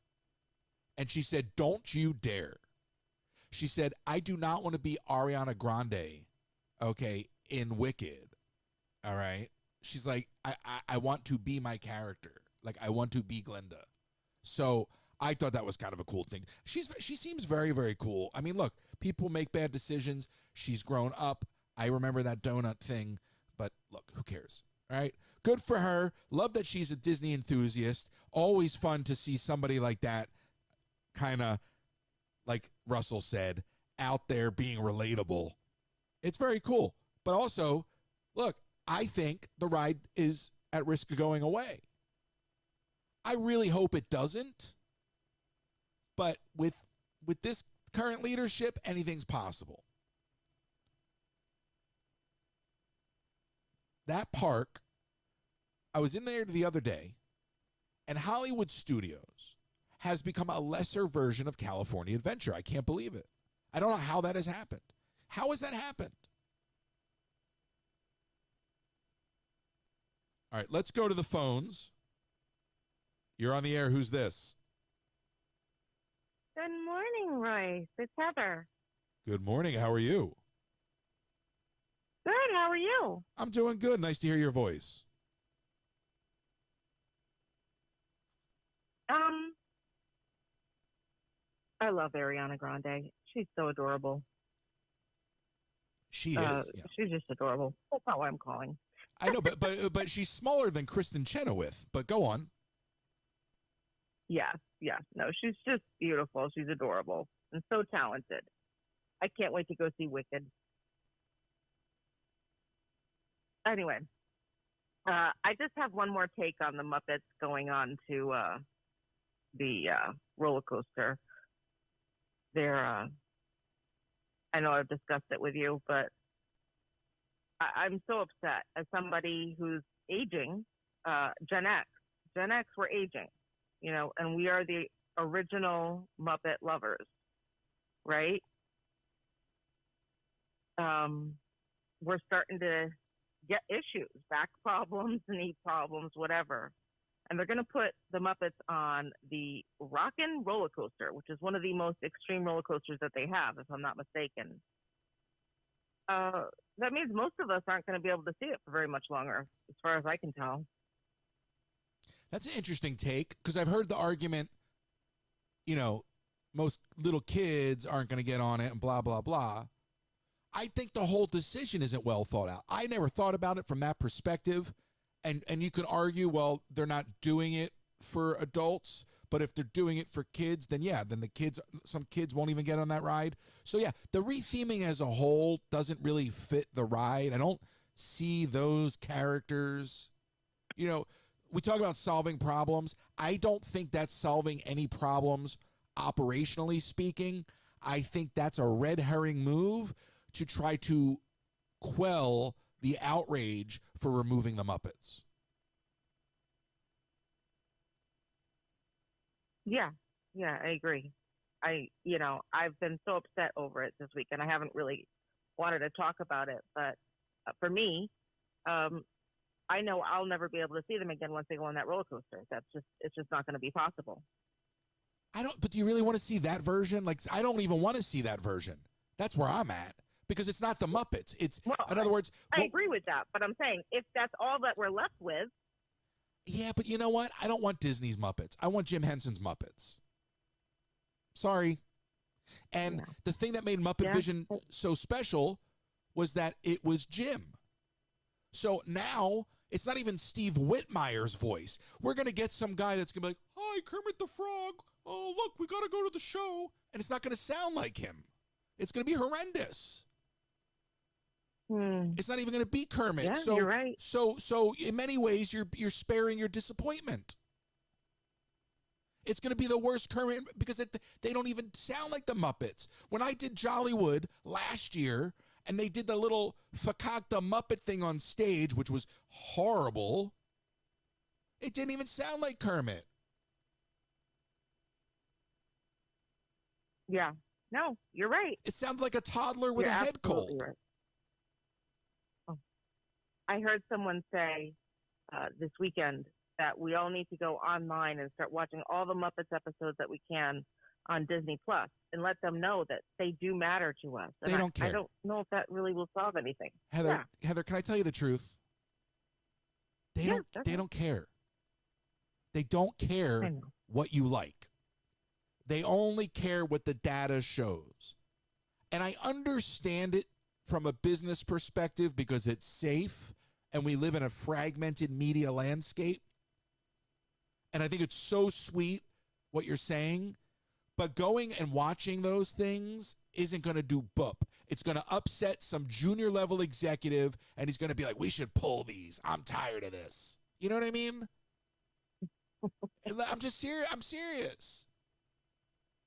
And she said, don't you dare. She said, I do not want to be Ariana Grande, okay, in Wicked, All right. She's like, I want to be my character. Like, I want to be Glinda. So I thought that was kind of a cool thing. She seems very, very cool. I mean, look, people make bad decisions. She's grown up. I remember that donut thing, but look, who cares? All right. Good for her. Love that she's a Disney enthusiast. Always fun to see somebody like that, kind of, like Russell said, out there being relatable. It's very cool. But also, look, I think the ride is at risk of going away. I really hope it doesn't. But with this current leadership, anything's possible. That park, I was in there the other day, and Hollywood Studios has become a lesser version of California Adventure. I can't believe it. I don't know how that has happened. How has that happened? All right, let's go to the phones. You're on the air. Who's this? Good morning, Royce. It's Heather. Good morning. How are you? Good. How are you? I'm doing good. Nice to hear your voice. I love Ariana Grande. She's so adorable. She is. Yeah. She's just adorable. That's not why I'm calling. I know, but she's smaller than Kristen Chenoweth. But go on. Yeah. No, she's just beautiful. She's adorable and so talented. I can't wait to go see Wicked. Anyway, I just have one more take on the Muppets going on to the roller coaster. I know I've discussed it with you, but I'm so upset as somebody who's aging, Gen X. Gen X, we're aging, and we are the original Muppet lovers, right? We're starting to get issues, back problems, knee problems, whatever. And they're going to put the Muppets on the Rockin' Roller Coaster, which is one of the most extreme roller coasters that they have, if I'm not mistaken. That means most of us aren't going to be able to see it for very much longer, as far as I can tell. That's an interesting take, because I've heard the argument, most little kids aren't going to get on it and blah, blah, blah. I think the whole decision isn't well thought out. I never thought about it from that perspective. And you could argue, well, they're not doing it for adults, but if they're doing it for kids, then some kids won't even get on that ride. So yeah, the retheming as a whole doesn't really fit the ride. I don't see those characters. We talk about solving problems. I don't think that's solving any problems operationally speaking. I think that's a red herring move to try to quell the outrage for removing the Muppets. Yeah, I agree. I've been so upset over it this week, and I haven't really wanted to talk about it. But for me, I know I'll never be able to see them again once they go on that roller coaster. It's just not going to be possible. But do you really want to see that version? Like, I don't even want to see that version. That's where I'm at. Because it's not the Muppets. In other words... I agree with that, but I'm saying if that's all that we're left with... Yeah, but you know what? I don't want Disney's Muppets. I want Jim Henson's Muppets. Sorry. And the thing that made Muppet Vision so special was that it was Jim. So now, it's not even Steve Whitmire's voice. We're going to get some guy that's going to be like, hi, Kermit the Frog. Oh, look, we got to go to the show. And it's not going to sound like him. It's going to be horrendous. It's not even going to be Kermit. Yeah, so you're right. So in many ways, you're sparing your disappointment. It's going to be the worst Kermit because they don't even sound like the Muppets. When I did Jollywood last year, and they did the little Fakakta Muppet thing on stage, which was horrible, it didn't even sound like Kermit. Yeah. No, you're right. It sounded like a toddler with a head cold. Right. I heard someone say this weekend that we all need to go online and start watching all the Muppets episodes that we can on Disney Plus and let them know that they do matter to us. And they don't care. I don't know if that really will solve anything. Heather, can I tell you the truth? They don't care. They don't care what you like. They only care what the data shows. And I understand it from a business perspective because it's safe and we live in a fragmented media landscape. And I think it's so sweet what you're saying. But going and watching those things isn't going to do boop. It's going to upset some junior level executive, and he's going to be like, we should pull these. I'm tired of this. You know what I mean? I'm just serious. I'm serious.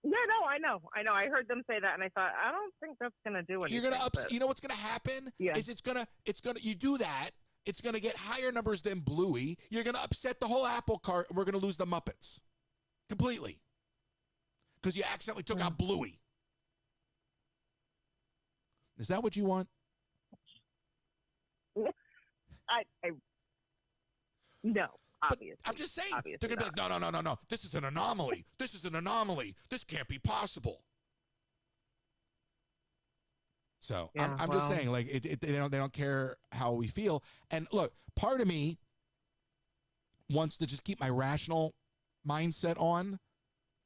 Yeah, no, I know. I heard them say that, and I thought, I don't think that's going to do anything. You're going to you know what's going to happen? Yeah. Is you do that, it's going to get higher numbers than Bluey. You're going to upset the whole apple cart, and we're going to lose the Muppets. Completely. Because you accidentally took out Bluey. Is that what you want? No, obviously. But I'm just saying, obviously they're going to be like, no. This is an anomaly. This is an anomaly. This can't be possible. So yeah, I'm just saying, like, they don't care how we feel. And look, part of me wants to just keep my rational mindset on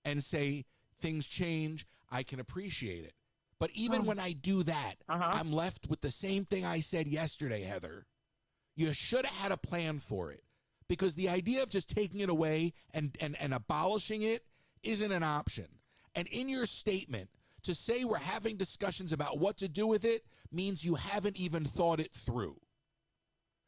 and say things change. I can appreciate it. But even when I do that, I'm left with the same thing I said yesterday, Heather. You should have had a plan for it. Because the idea of just taking it away and abolishing it isn't an option. And in your statement, to say we're having discussions about what to do with it means you haven't even thought it through.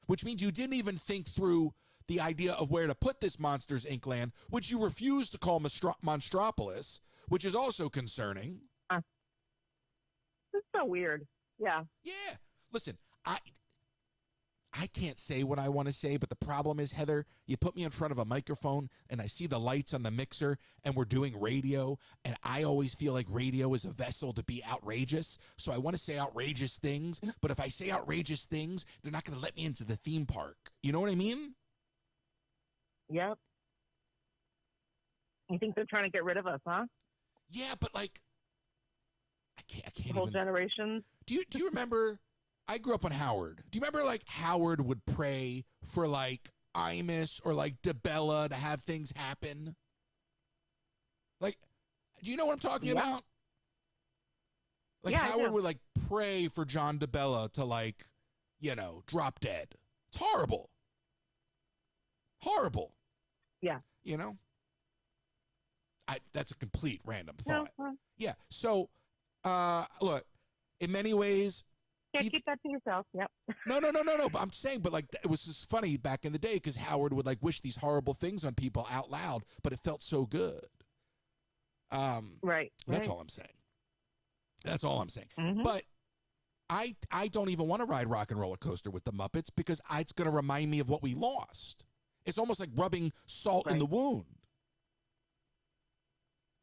Which means you didn't even think through the idea of where to put this Monsters, Inc. land, which you refuse to call Monstropolis, which is also concerning. It's so weird. Yeah. Yeah. Listen, I can't say what I want to say, but the problem is, Heather, you put me in front of a microphone and I see the lights on the mixer and we're doing radio, and I always feel like radio is a vessel to be outrageous. So I want to say outrageous things, but if I say outrageous things, they're not going to let me into the theme park. You know what I mean? Yep. You think they're trying to get rid of us, huh? Yeah, but like, I can't whole even. Generations. Do you remember? I grew up on Howard. Do you remember like Howard would pray for like Imus or like DeBella to have things happen? Like, do you know what I'm talking about? Like yeah, Howard would like pray for John DeBella to like, drop dead. It's horrible. Horrible. Yeah. You know? That's a complete random thought. Yeah. So, look, in many ways. Can't keep that to yourself. Yep. No. But I'm saying, like, it was just funny back in the day because Howard would like wish these horrible things on people out loud, but it felt so good. Right. That's all I'm saying. That's all I'm saying. Mm-hmm. But I don't even want to ride Rock and Roller Coaster with the Muppets because it's going to remind me of what we lost. It's almost like rubbing salt in the wound.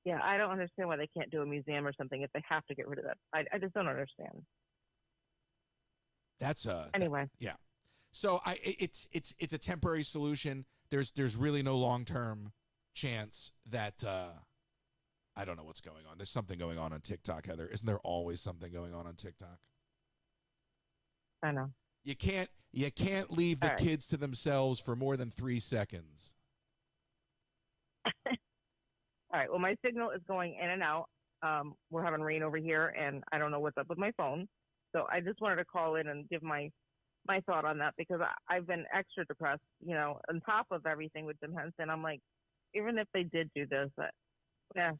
Yeah, I don't understand why they can't do a museum or something if they have to get rid of that. I just don't understand. That's anyway. Yeah. So it's a temporary solution. There's really no long-term chance that I don't know what's going on. There's something going on TikTok, Heather. Isn't there always something going on TikTok? I know. You can't leave the kids to themselves for more than 3 seconds. All right. Well, my signal is going in and out. We're having rain over here, and I don't know what's up with my phone. So I just wanted to call in and give my thought on that because I've been extra depressed, on top of everything with Jim Henson. I'm like, even if they did do this, there's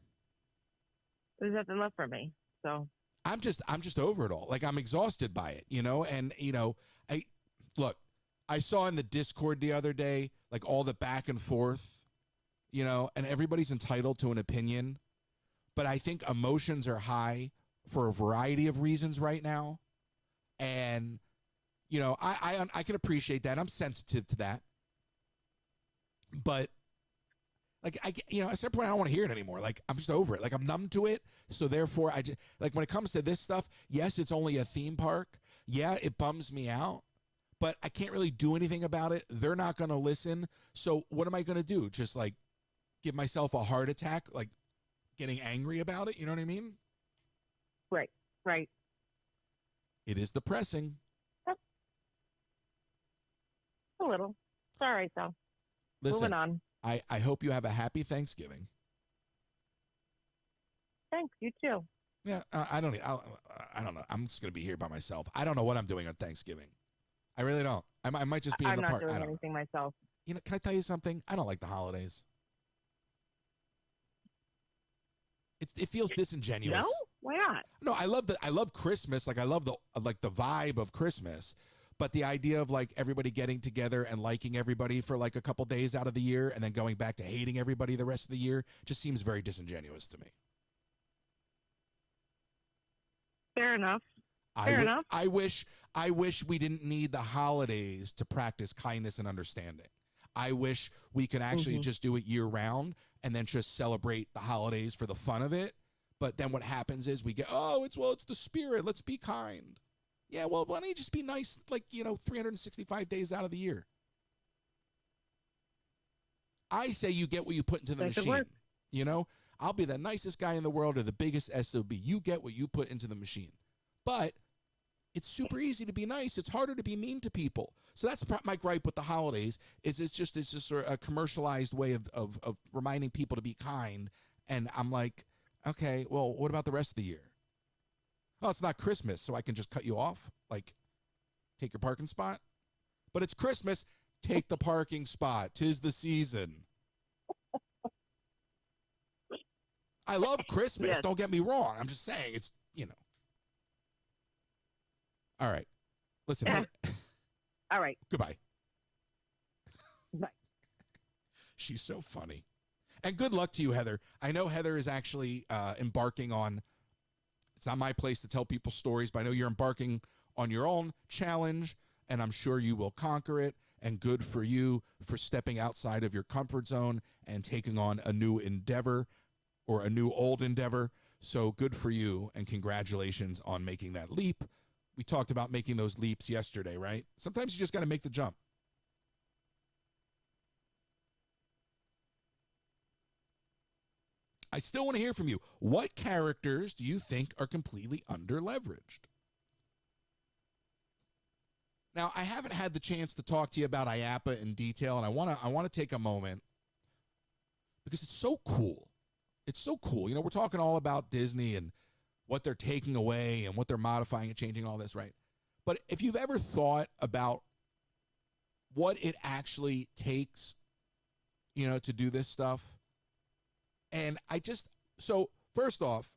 nothing left for me. So I'm just over it all. Like, I'm exhausted by it, and I saw in the Discord the other day, like all the back and forth, and everybody's entitled to an opinion, but I think emotions are high for a variety of reasons right now. And, I can appreciate that. I'm sensitive to that. But like, at a certain point, I don't want to hear it anymore. Like, I'm just over it. Like, I'm numb to it. So therefore I just, like, when it comes to this stuff, yes, it's only a theme park. Yeah, it bums me out, but I can't really do anything about it. They're not going to listen. So what am I going to do? Just like give myself a heart attack, like getting angry about it. You know what I mean? Right. It is depressing. A little. all right, though. Listen, Moving on. I hope you have a happy Thanksgiving. Thanks. You too. Yeah, I don't know. I'm just gonna be here by myself. I don't know what I'm doing on Thanksgiving. I really don't. I might just be in the park. I'm not doing anything myself. You know, can I tell you something? I don't like the holidays. It feels disingenuous. No, why not? No, I love Christmas. Like I love the vibe of Christmas, but the idea of like everybody getting together and liking everybody for like a couple days out of the year and then going back to hating everybody the rest of the year just seems very disingenuous to me. Fair enough. Fair enough. I wish we didn't need the holidays to practice kindness and understanding. I wish we could actually just do it year round and then just celebrate the holidays for the fun of it. But then what happens is we get, it's the spirit. Let's be kind. Yeah, well, why don't you just be nice, 365 days out of the year? I say you get what you put into the machine. You know, I'll be the nicest guy in the world or the biggest SOB. You get what you put into the machine. But it's super easy to be nice. It's harder to be mean to people. So that's my gripe with the holidays. It's just sort of a commercialized way of reminding people to be kind. And I'm like, okay, well, what about the rest of the year? Oh, it's not Christmas, so I can just cut you off, like take your parking spot. But it's Christmas. Take the parking spot. 'Tis the season. I love Christmas. Yes. Don't get me wrong. I'm just saying it's, All right. Listen. All right. Goodbye. Bye. She's so funny. And good luck to you, Heather. I know Heather is actually embarking on, it's not my place to tell people stories, but I know you're embarking on your own challenge, and I'm sure you will conquer it. And good for you for stepping outside of your comfort zone and taking on a new endeavor or a new old endeavor. So good for you, and congratulations on making that leap. We talked about making those leaps yesterday, right? Sometimes you just got to make the jump. I still want to hear from you. What characters do you think are completely under-leveraged? Now, I haven't had the chance to talk to you about IAPA in detail, and I want to take a moment because it's so cool. It's so cool. We're talking all about Disney and what they're taking away and what they're modifying and changing, all this, right? But if you've ever thought about what it actually takes, to do this stuff, and so first off,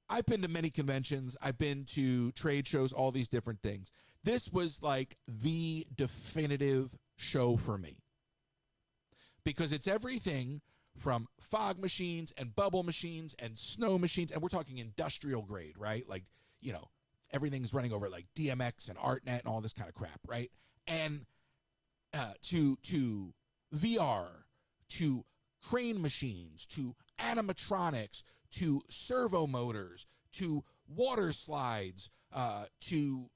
I've been to many conventions. I've been to trade shows, all these different things. This was like the definitive show for me because it's everything from fog machines and bubble machines and snow machines. And we're talking industrial grade, right? Like, everything's running over like DMX and ArtNet and all this kind of crap, right? And to VR, to crane machines, to animatronics, to servo motors, to water slides, to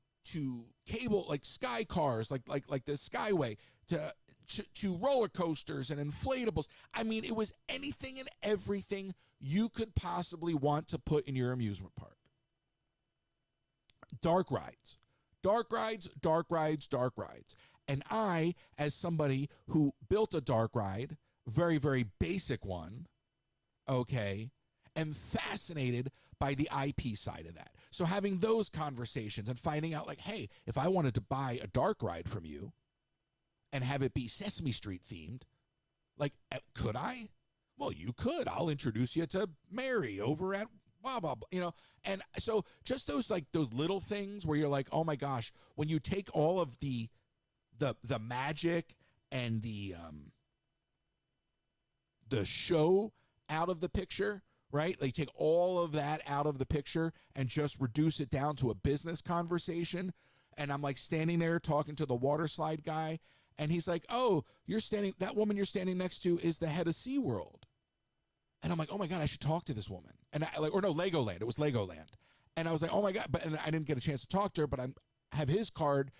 cable, like sky cars, like the Skyway, to roller coasters and inflatables. I mean, it was anything and everything you could possibly want to put in your amusement park. Dark rides. And I, as somebody who built a dark ride, very, very basic one, okay, am fascinated by the IP side of that. So having those conversations and finding out like, hey, if I wanted to buy a dark ride from you and have it be Sesame Street themed, like, could I? Well, you could. I'll introduce you to Mary over at blah, blah, blah, And so just those little things where you're like, oh my gosh, when you take all of the magic and the show out of the picture, right? Like take all of that out of the picture and just reduce it down to a business conversation. And I'm like standing there talking to the water slide guy. And he's like, oh, that woman you're standing next to is the head of SeaWorld. And I'm like, oh my God, I should talk to this woman. And Legoland. It was Legoland. And I was like, oh my God. And I didn't get a chance to talk to her, but I have his card.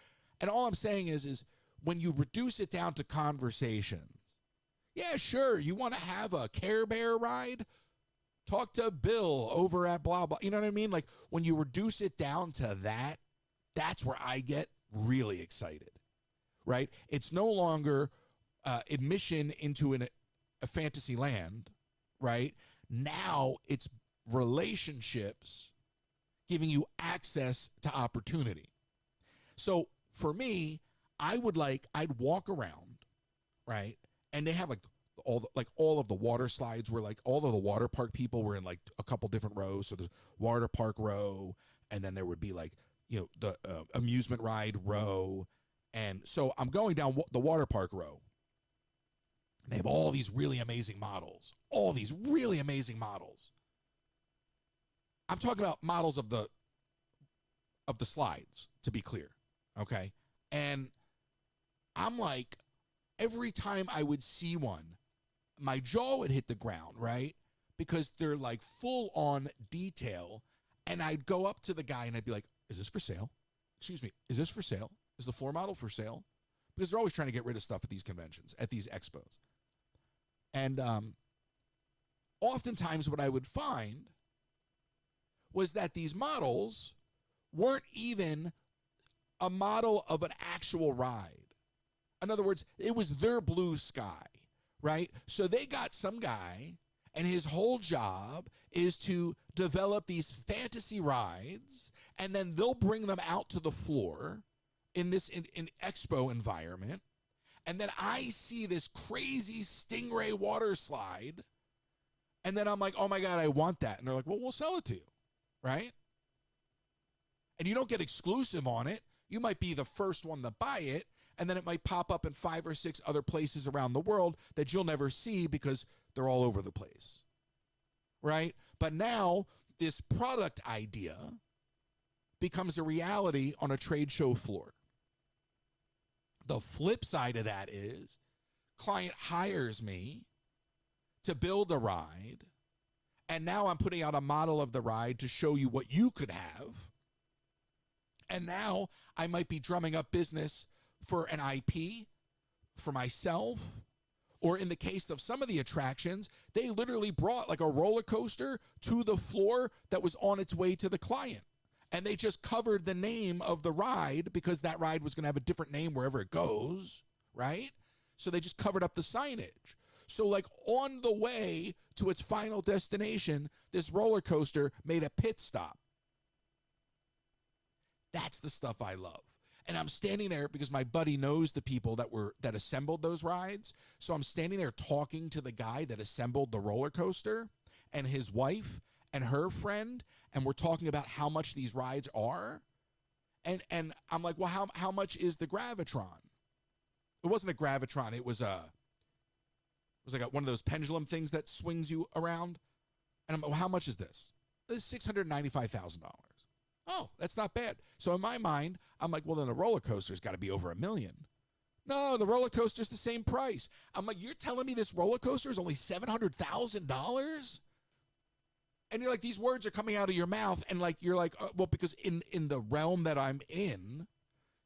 And all I'm saying is when you reduce it down to conversations, yeah, sure, you want to have a Care Bear ride? Talk to Bill over at blah, blah. You know what I mean? Like when you reduce it down to that, that's where I get really excited. right? It's no longer admission into a fantasy land, right? Now it's relationships giving you access to opportunity. So for me, I'd walk around, right? And they have like all of the water slides where like all of the water park people were in like a couple different rows. So there's water park row, and then there would be like, the amusement ride row. And so I'm going down the water park row. They have all these really amazing models. I'm talking about models of the slides, to be clear. Okay. And I'm like, every time I would see one, my jaw would hit the ground, right? Because they're like full on detail. And I'd go up to the guy and I'd be like, is this for sale? Excuse me, is this for sale? Is the floor model for sale? Because they're always trying to get rid of stuff at these conventions, at these expos. And oftentimes what I would find was that these models weren't even a model of an actual ride. In other words, it was their blue sky, right? So they got some guy, and his whole job is to develop these fantasy rides, and then they'll bring them out to the floor in this in expo environment. And then I see this crazy stingray water slide, and then I'm like, oh my God, I want that. And they're like, well, we'll sell it to you, right? And you don't get exclusive on it. You might be the first one to buy it, and then it might pop up in 5 or 6 other places around the world that you'll never see because they're all over the place, right? But now this product idea becomes a reality on a trade show floor. The flip side of that is client hires me to build a ride, and now I'm putting out a model of the ride to show you what you could have. And now I might be drumming up business for an IP for myself, or in the case of some of the attractions, they literally brought like a roller coaster to the floor that was on its way to the client. And they just covered the name of the ride because that ride was going to have a different name wherever it goes, right? So they just covered up the signage. So like on the way to its final destination, this roller coaster made a pit stop. That's the stuff I love. And I'm standing there because my buddy knows the people that assembled those rides. So I'm standing there talking to the guy that assembled the roller coaster and his wife and her friend, and we're talking about how much these rides are. And I'm like, well, how much is the Gravitron? It wasn't a Gravitron. It was like one of those pendulum things that swings you around. And I'm like, well, how much is this? This is $695,000. Oh, that's not bad. So in my mind, I'm like, well, then the roller coaster's got to be over $1 million. No, the roller coaster's the same price. I'm like, you're telling me this roller coaster is only $700,000? And you're like, these words are coming out of your mouth, and like you're like, well, because in the realm that I'm in,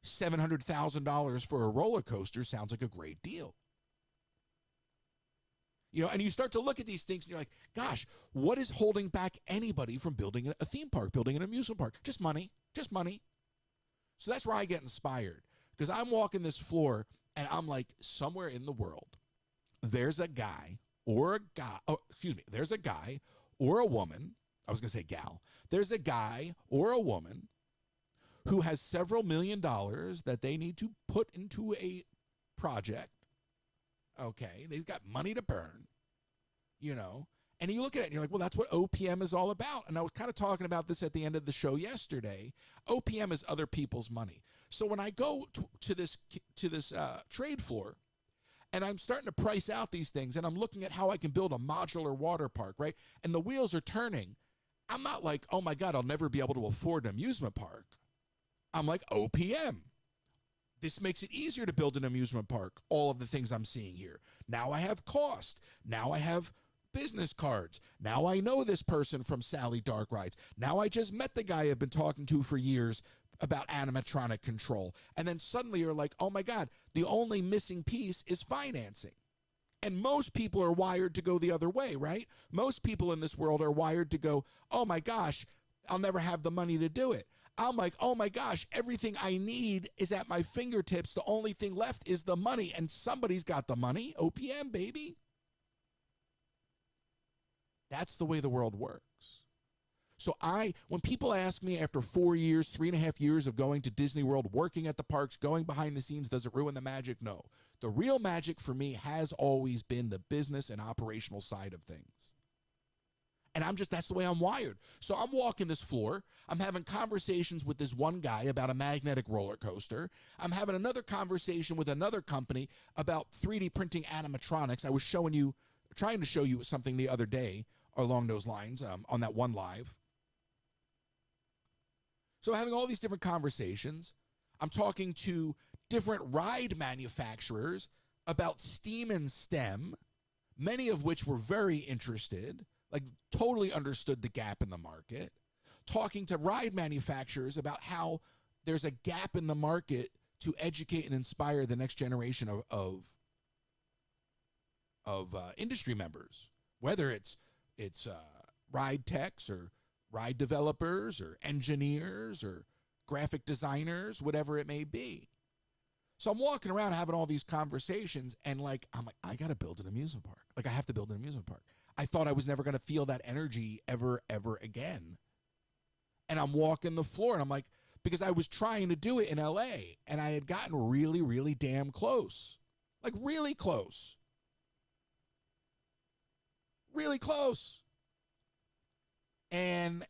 $700,000 for a roller coaster sounds like a great deal. And you start to look at these things and you're like, gosh, what is holding back anybody from building a theme park, building an amusement park? Just money, just money. So that's where I get inspired, because I'm walking this floor and I'm like, somewhere in the world, there's a guy or a woman. I was going to say gal. There's a guy or a woman who has several $1 million that they need to put into a project. Okay, they've got money to burn, and you look at it and you're like, well, that's what OPM is all about. And I was kind of talking about this at the end of the show yesterday. OPM is other people's money. So when I go to this trade floor, and I'm starting to price out these things, and I'm looking at how I can build a modular water park, right? And the wheels are turning. I'm not like, oh my God, I'll never be able to afford an amusement park. I'm like, OPM. This makes it easier to build an amusement park, all of the things I'm seeing here. Now I have cost. Now I have business cards. Now I know this person from Sally Dark Rides. Now I just met the guy I've been talking to for years about animatronic control. And then suddenly you're like, oh my God, the only missing piece is financing. And most people are wired to go the other way, right? Most people in this world are wired to go, oh my gosh, I'll never have the money to do it. I'm like, oh my gosh, everything I need is at my fingertips. The only thing left is the money, and somebody's got the money. OPM, baby. That's the way the world works. So when people ask me after 4 years, 3.5 years of going to Disney World, working at the parks, going behind the scenes, does it ruin the magic? No. The real magic for me has always been the business and operational side of things. And that's the way I'm wired. So I'm walking this floor. I'm having conversations with this one guy about a magnetic roller coaster. I'm having another conversation with another company about 3D printing animatronics. I was trying to show you something the other day along those lines on that one live. So having all these different conversations, I'm talking to different ride manufacturers about steam and STEM, many of which were very interested, like totally understood the gap in the market, talking to ride manufacturers about how there's a gap in the market to educate and inspire the next generation of industry members, whether it's ride techs or ride developers or engineers or graphic designers, whatever it may be. So I'm walking around having all these conversations, and I'm like, I got to build an amusement park. Like, I have to build an amusement park. I thought I was never going to feel that energy ever again. And I'm walking the floor, and I'm like, because I was trying to do it in LA, and I had gotten really, really damn close. Like, really close. Really close. And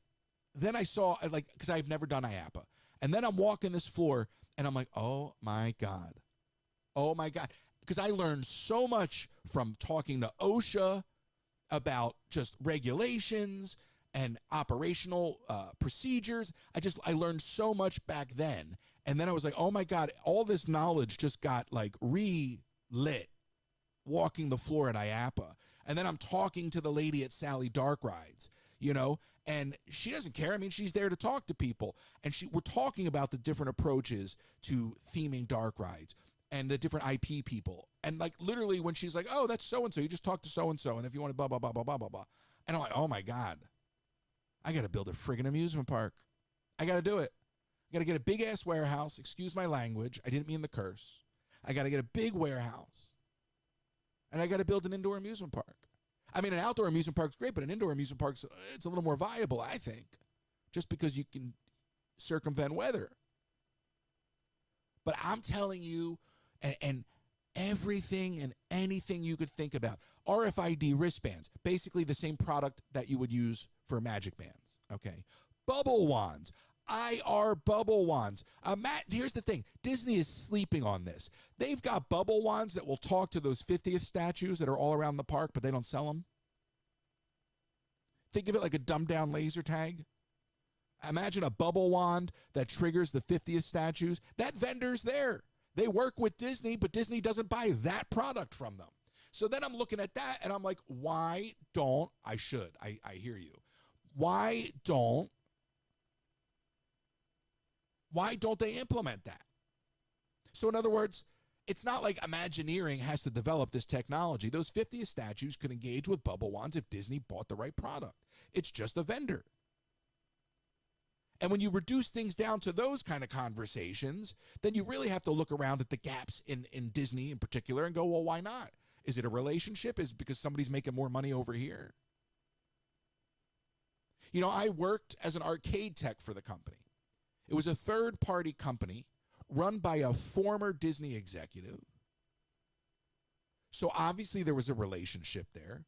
then I saw, because I've never done IAPA. And then I'm walking this floor, and I'm like, oh, my God. Oh, my God. Because I learned so much from talking to OSHA about just regulations and operational procedures. I learned so much back then. And then I was like, oh, my God, all this knowledge just got, relit walking the floor at IAPA. And then I'm talking to the lady at Sally Dark Rides, and she doesn't care. I mean, she's there to talk to people. And we're talking about the different approaches to theming dark rides and the different IP people. And literally when she's like, oh, that's so-and-so, you just talk to so-and-so. And if you want to blah, blah, blah, blah, blah, blah, blah. And I'm like, oh my God, I got to build a friggin' amusement park. I got to do it. I got to get a big ass warehouse. Excuse my language. I didn't mean the curse. I got to get a big warehouse. And I got to build an indoor amusement park. I mean, an outdoor amusement park's great, but an indoor amusement park's it's a little more viable, I think, just because you can circumvent weather. But I'm telling you, and everything and anything you could think about, RFID wristbands, basically the same product that you would use for magic bands, okay? Bubble wands. IR bubble wands. Matt, here's the thing. Disney is sleeping on this. They've got bubble wands that will talk to those 50th statues that are all around the park, but they don't sell them. Think of it like a dumbed-down laser tag. Imagine a bubble wand that triggers the 50th statues. That vendor's there. They work with Disney, but Disney doesn't buy that product from them. So then I'm looking at that, and I'm like, why don't I hear you. Why don't they implement that? So in other words, it's not like Imagineering has to develop this technology. Those 50th statues could engage with bubble wands if Disney bought the right product. It's just a vendor. And when you reduce things down to those kind of conversations, then you really have to look around at the gaps in Disney in particular and go, well, why not? Is it a relationship? Is it because somebody's making more money over here? I worked as an arcade tech for the company. It was a third-party company run by a former Disney executive. So obviously there was a relationship there.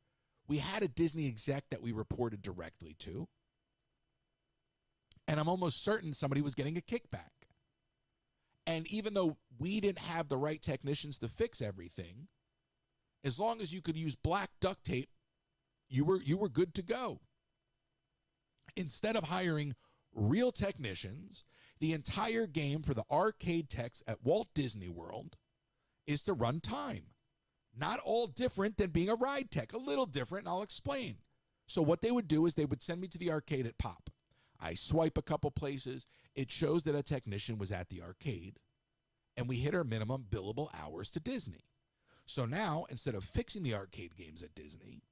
We had a Disney exec that we reported directly to. And I'm almost certain somebody was getting a kickback. And even though we didn't have the right technicians to fix everything, as long as you could use black duct tape, you were good to go. Instead of hiring real technicians, the entire game for the arcade techs at Walt Disney World is to run time. Not all different than being a ride tech, a little different, and I'll explain. So what they would do is they would send me to the arcade at Pop. I swipe a couple places. It shows that a technician was at the arcade, and we hit our minimum billable hours to Disney. So now, instead of fixing the arcade games at Disney,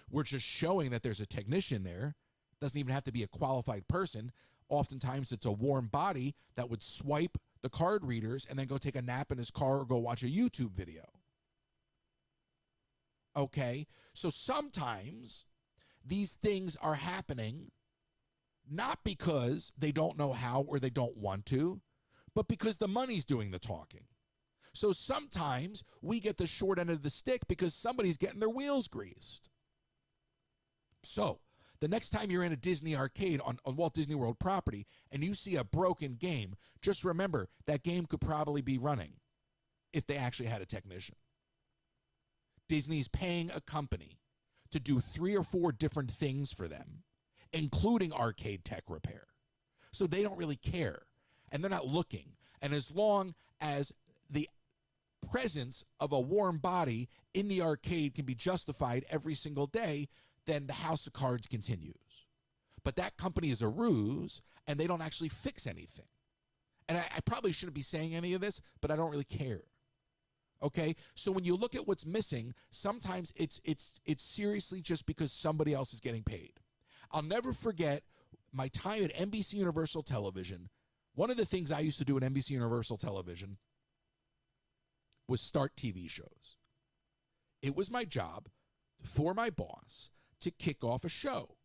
we're just showing that there's a technician there. Doesn't even have to be a qualified person. oftentimes it's a warm body that would swipe the card readers and then go take a nap in his car or go watch a YouTube video. Okay, so sometimes these things are happening not because they don't know how or they don't want to, but because the money's doing the talking. So sometimes we get the short end of the stick because somebody's getting their wheels greased. So the next time you're in a Disney arcade on Walt Disney World property and you see a broken game, just remember that game could probably be running if they actually had a technician. Disney's paying a company to do 3 or 4 different things for them, including arcade tech repair. So they don't really care, and they're not looking. And as long as the presence of a warm body in the arcade can be justified every single day, then the house of cards continues. But that company is a ruse, and they don't actually fix anything. And I probably shouldn't be saying any of this, but I don't really care. Okay, so when you look at what's missing, sometimes it's seriously just because somebody else is getting paid. I'll never forget my time at NBC Universal Television. One of the things I used to do at NBC Universal Television was start TV shows. It was my job for my boss to kick off a show.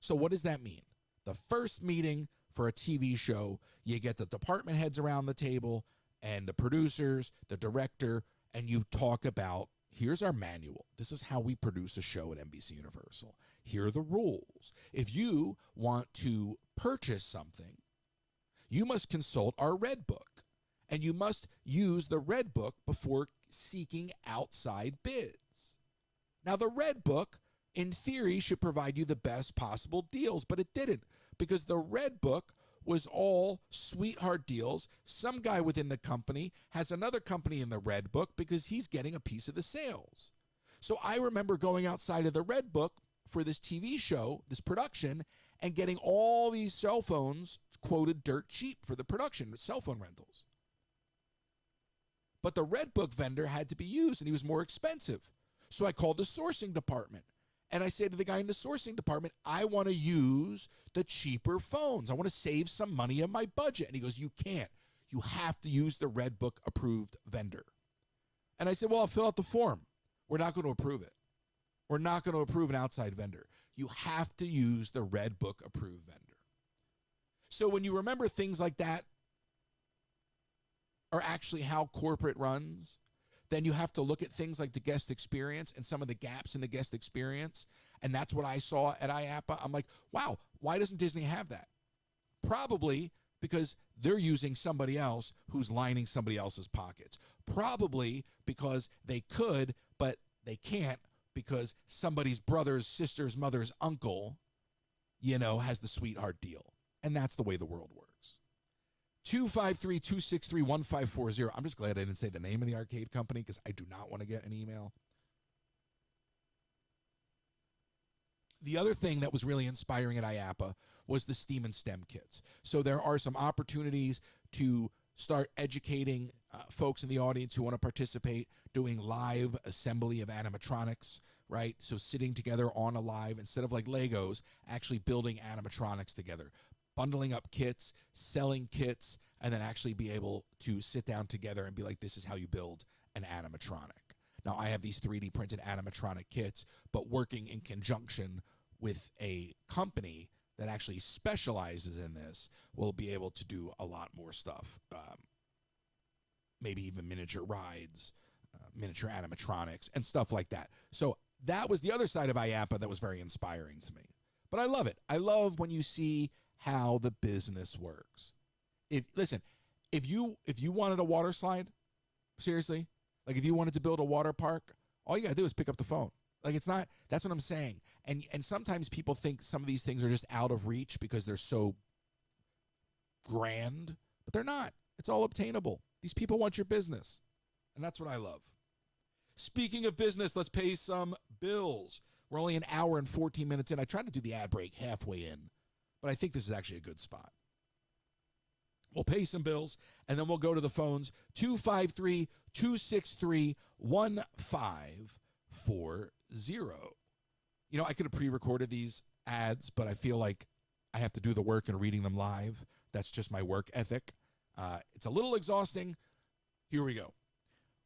So what does that mean? The first meeting for a TV show, you get the department heads around the table and the producers, the director, and you talk about, here's our manual. This is how we produce a show at NBC Universal. Here are the rules. If you want to purchase something, you must consult our Red Book, and you must use the Red Book before seeking outside bids. Now, the Red Book, in theory, should provide you the best possible deals, but it didn't, because the Red Book was all sweetheart deals. Some guy within the company has another company in the Red Book because he's getting a piece of the sales. So I remember going outside of the Red Book for this TV show, this production, and getting all these cell phones quoted dirt cheap for the production, cell phone rentals. But the Red Book vendor had to be used, and he was more expensive. So I called the sourcing department. And I said to the guy in the sourcing department, I want to use the cheaper phones. I want to save some money on my budget. And he goes, you can't. You have to use the Red Book approved vendor. And I said, well, I'll fill out the form. We're not going to approve it. We're not going to approve an outside vendor. You have to use the Red Book approved vendor. So when you remember things like that are actually how corporate runs, then you have to look at things like the guest experience and some of the gaps in the guest experience. And that's what I saw at IAPA. I'm like, wow, why doesn't Disney have that? Probably because they're using somebody else who's lining somebody else's pockets. Probably because they could, but they can't because somebody's brother's, sister's, mother's uncle, has the sweetheart deal. And that's the way the world works. 253-263-1540. I'm just glad I didn't say the name of the arcade company because I do not want to get an email. The other thing that was really inspiring at IAPA was the STEAM and STEM kits. So there are some opportunities to start educating folks in the audience who want to participate, doing live assembly of animatronics, right? So sitting together on a live, instead of like Legos, actually building animatronics together. Bundling up kits, selling kits, and then actually be able to sit down together and be like, this is how you build an animatronic. Now, I have these 3D printed animatronic kits, but working in conjunction with a company that actually specializes in this will be able to do a lot more stuff. Maybe even miniature rides, miniature animatronics, and stuff like that. So that was the other side of IAPA that was very inspiring to me. But I love it. I love when you see how the business works. If you wanted a water slide, seriously, like if you wanted to build a water park, all you gotta do is pick up the phone. Like it's not, that's what I'm saying. And sometimes people think some of these things are just out of reach because they're so grand, but they're not. It's all obtainable. These people want your business. And that's what I love. Speaking of business, let's pay some bills. We're only an hour and 14 minutes in. I tried to do the ad break halfway in, but I think this is actually a good spot. We'll pay some bills, and then we'll go to the phones, 253-263-1540. I could have pre-recorded these ads, but I feel like I have to do the work and reading them live. That's just my work ethic. It's a little exhausting. Here we go.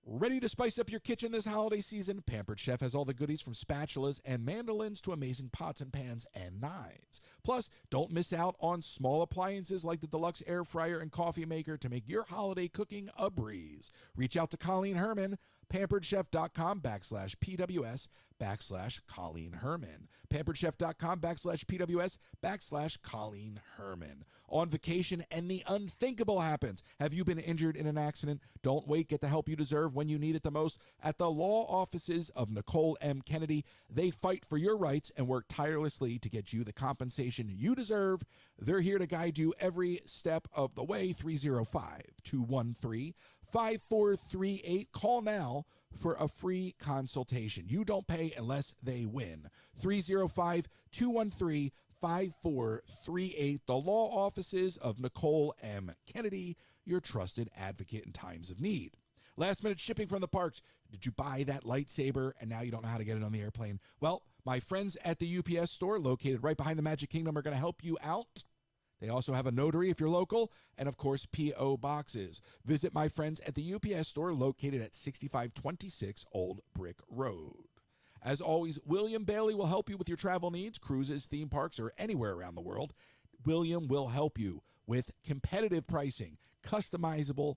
Ready to spice up your kitchen this holiday season? Pampered Chef has all the goodies from spatulas and mandolins to amazing pots and pans and knives. Plus, don't miss out on small appliances like the deluxe air fryer and coffee maker to make your holiday cooking a breeze. Reach out to Colleen Herman, pamperedchef.com/PWS/Colleen Herman. pamperedchef.com/PWS/Colleen Herman. On vacation and the unthinkable happens. Have you been injured in an accident? Don't wait. Get the help you deserve when you need it the most at the law offices of Nicole M. Kennedy. They fight for your rights and work tirelessly to get you the compensation you deserve. They're here to guide you every step of the way. 305-213-5438. Call now for a free consultation. You don't pay unless they win. 305-213-5438. The law offices of Nicole M. Kennedy, your trusted advocate in times of need. Last minute shipping from the parks. Did you buy that lightsaber and now you don't know how to get it on the airplane? Well, my friends at the UPS store located right behind the Magic Kingdom are going to help you out. They also have a notary if you're local, and of course, P.O. boxes. Visit my friends at the UPS store located at 6526 Old Brick Road. As always, William.bailey will help you with your travel needs, cruises, theme parks, or anywhere around the world. William will help you with competitive pricing, customizable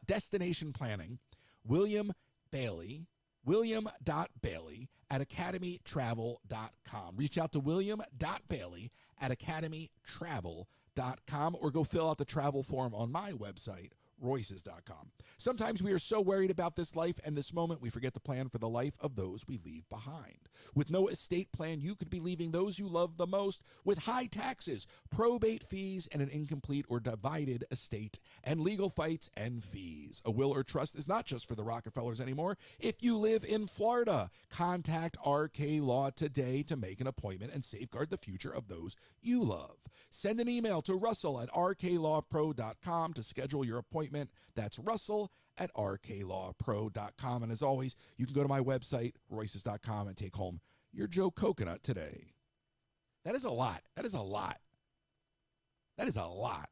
destination planning. William.bailey, William.bailey at academytravel.com. Reach out to William.bailey at academytravel.com or go fill out the travel form on my website, Royces.com. Sometimes we are so worried about this life and this moment, we forget to plan for the life of those we leave behind. With no estate plan, you could be leaving those you love the most with high taxes, probate fees, and an incomplete or divided estate, and legal fights and fees. A will or trust is not just for the Rockefellers anymore. If you live in Florida, contact RK Law today to make an appointment and safeguard the future of those you love. Send an email to Russell at rklawpro.com to schedule your appointment. That's Russell at rklawpro.com. And as always, you can go to my website, Royces.com, and take home your Joe Coconut today. That is a lot. That is a lot. That is a lot.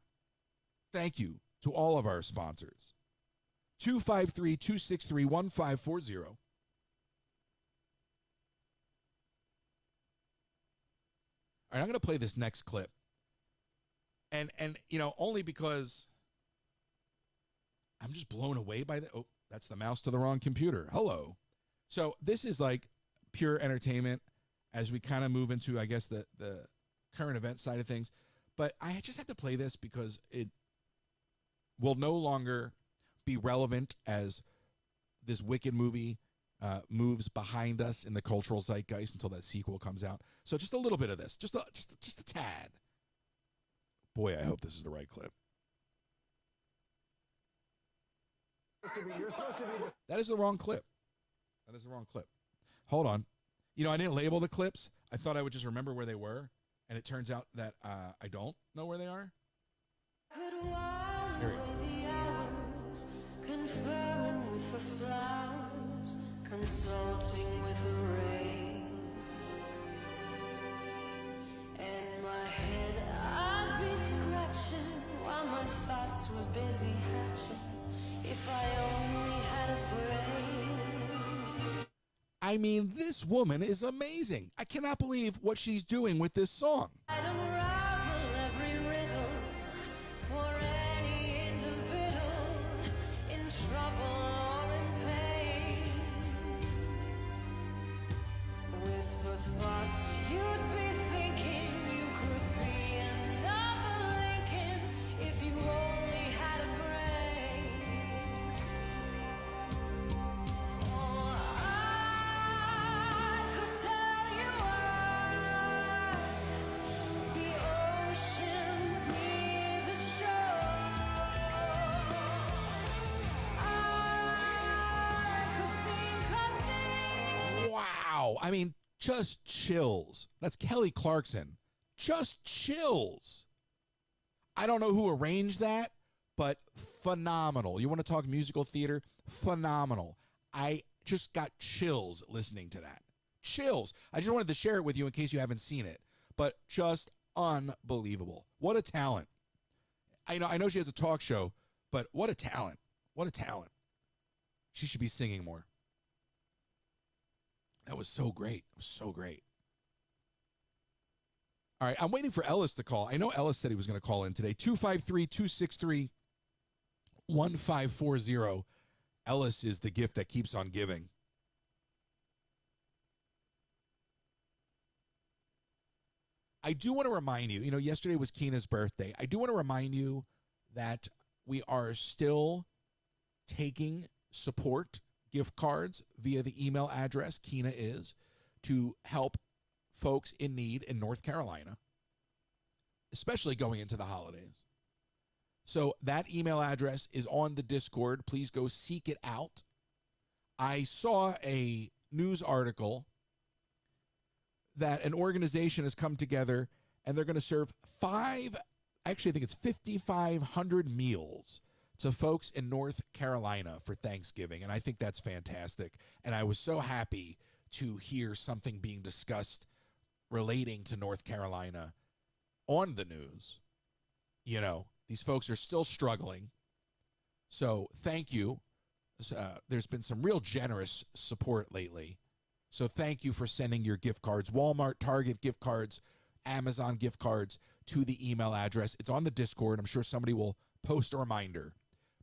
Thank you to all of our sponsors. 253-263-1540. All right, I'm going to play this next clip. And you know, only because I'm just blown away by that. Oh, that's the mouse to the wrong computer. Hello. So this is like pure entertainment as we kind of move into, I guess, the current event side of things. But I just have to play this because it will no longer be relevant as this Wicked movie moves behind us in the cultural zeitgeist until that sequel comes out. So just a little bit of this, just a tad. Boy, I hope this is the right clip. That is the wrong clip. That is the wrong clip. Hold on. You know, I didn't label the clips. I thought I would just remember where they were, and it turns out that I don't know where they are. Here we go. Conferring with the flowers, consulting with the rain. And my head, I'd be scratching while my thoughts were busy hatching. If I only had a brain. I mean, this woman is amazing. I cannot believe what she's doing with this song. I'd unravel every riddle for any individual in trouble or in pain. With the thoughts you'd be thinking you could be another Lincoln if you only had a brain. Wow. I mean, just chills. That's Kelly Clarkson. Just chills. I don't know who arranged that, but phenomenal. You want to talk musical theater? Phenomenal. I just got chills listening to that. Chills. I just wanted to share it with you in case you haven't seen it, but just unbelievable. What a talent. I know she has a talk show, but what a talent. What a talent. She should be singing more. That was so great. It was so great. All right, I'm waiting for Ellis to call. I know Ellis said he was going to call in today. 253-263-1540. Ellis is the gift that keeps on giving. I do want to remind you, yesterday was Keena's birthday. I do want to remind you that we are still taking support gift cards via the email address Keena is to help folks in need in North Carolina, especially going into the holidays. So that email address is on the Discord. Please go seek it out. I saw a news article that an organization has come together and they're going to serve I think it's 5,500 meals to folks in North Carolina for Thanksgiving. And I think that's fantastic. And I was so happy to hear something being discussed relating to North Carolina on the news. These folks are still struggling. So thank you. There's been some real generous support lately. So thank you for sending your gift cards, Walmart, Target gift cards, Amazon gift cards to the email address. It's on the Discord. I'm sure somebody will post a reminder.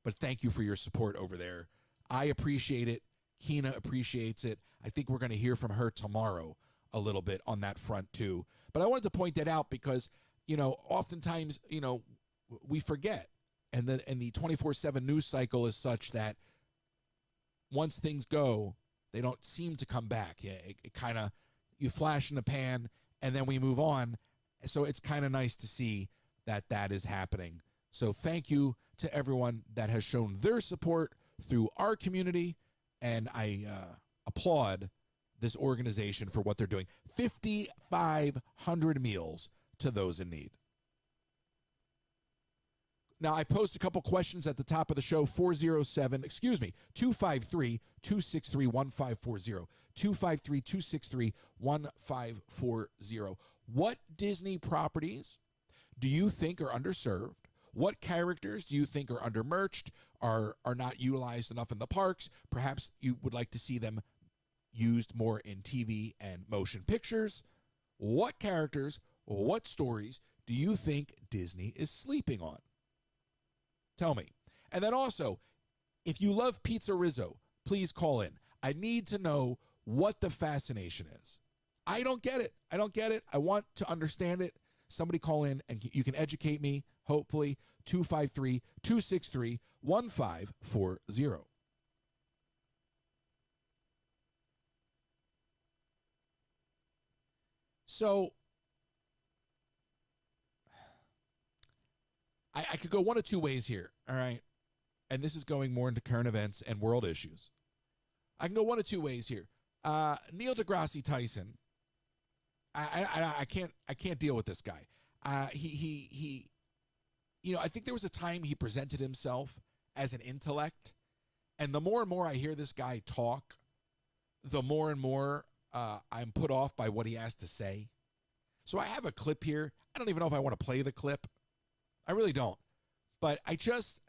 But thank you for your support over there. I appreciate it. Keena appreciates it. I think we're going to hear from her tomorrow a little bit on that front too. But I wanted to point that out because, oftentimes, we forget. And the 24/7 news cycle is such that once things go, they don't seem to come back. Yeah, it kind of, you flash in the pan and then we move on. So it's kind of nice to see that is happening. So thank you to everyone that has shown their support through our community. And I applaud this organization for what they're doing. 5,500 meals to those in need. Now, I posed a couple questions at the top of the show, 253-263-1540, 253-263-1540. What Disney properties do you think are underserved? What characters do you think are undermerched, are not utilized enough in the parks? Perhaps you would like to see them used more in TV and motion pictures. What characters, what stories do you think Disney is sleeping on? Tell me. And then also, if you love Pizza Rizzo, please call in. I need to know what the fascination is. I don't get it. I want to understand it. Somebody call in and you can educate me, hopefully. 253-263-1540. So I could go one of two ways here, all right? And this is going more into current events and world issues. I can go one of two ways here. Neil deGrasse Tyson, I can't deal with this guy. He I think there was a time he presented himself as an intellect, and the more and more I hear this guy talk, the more and more I'm put off by what he has to say. So I have a clip here. I don't even know if I want to play the clip. I really don't. But I just,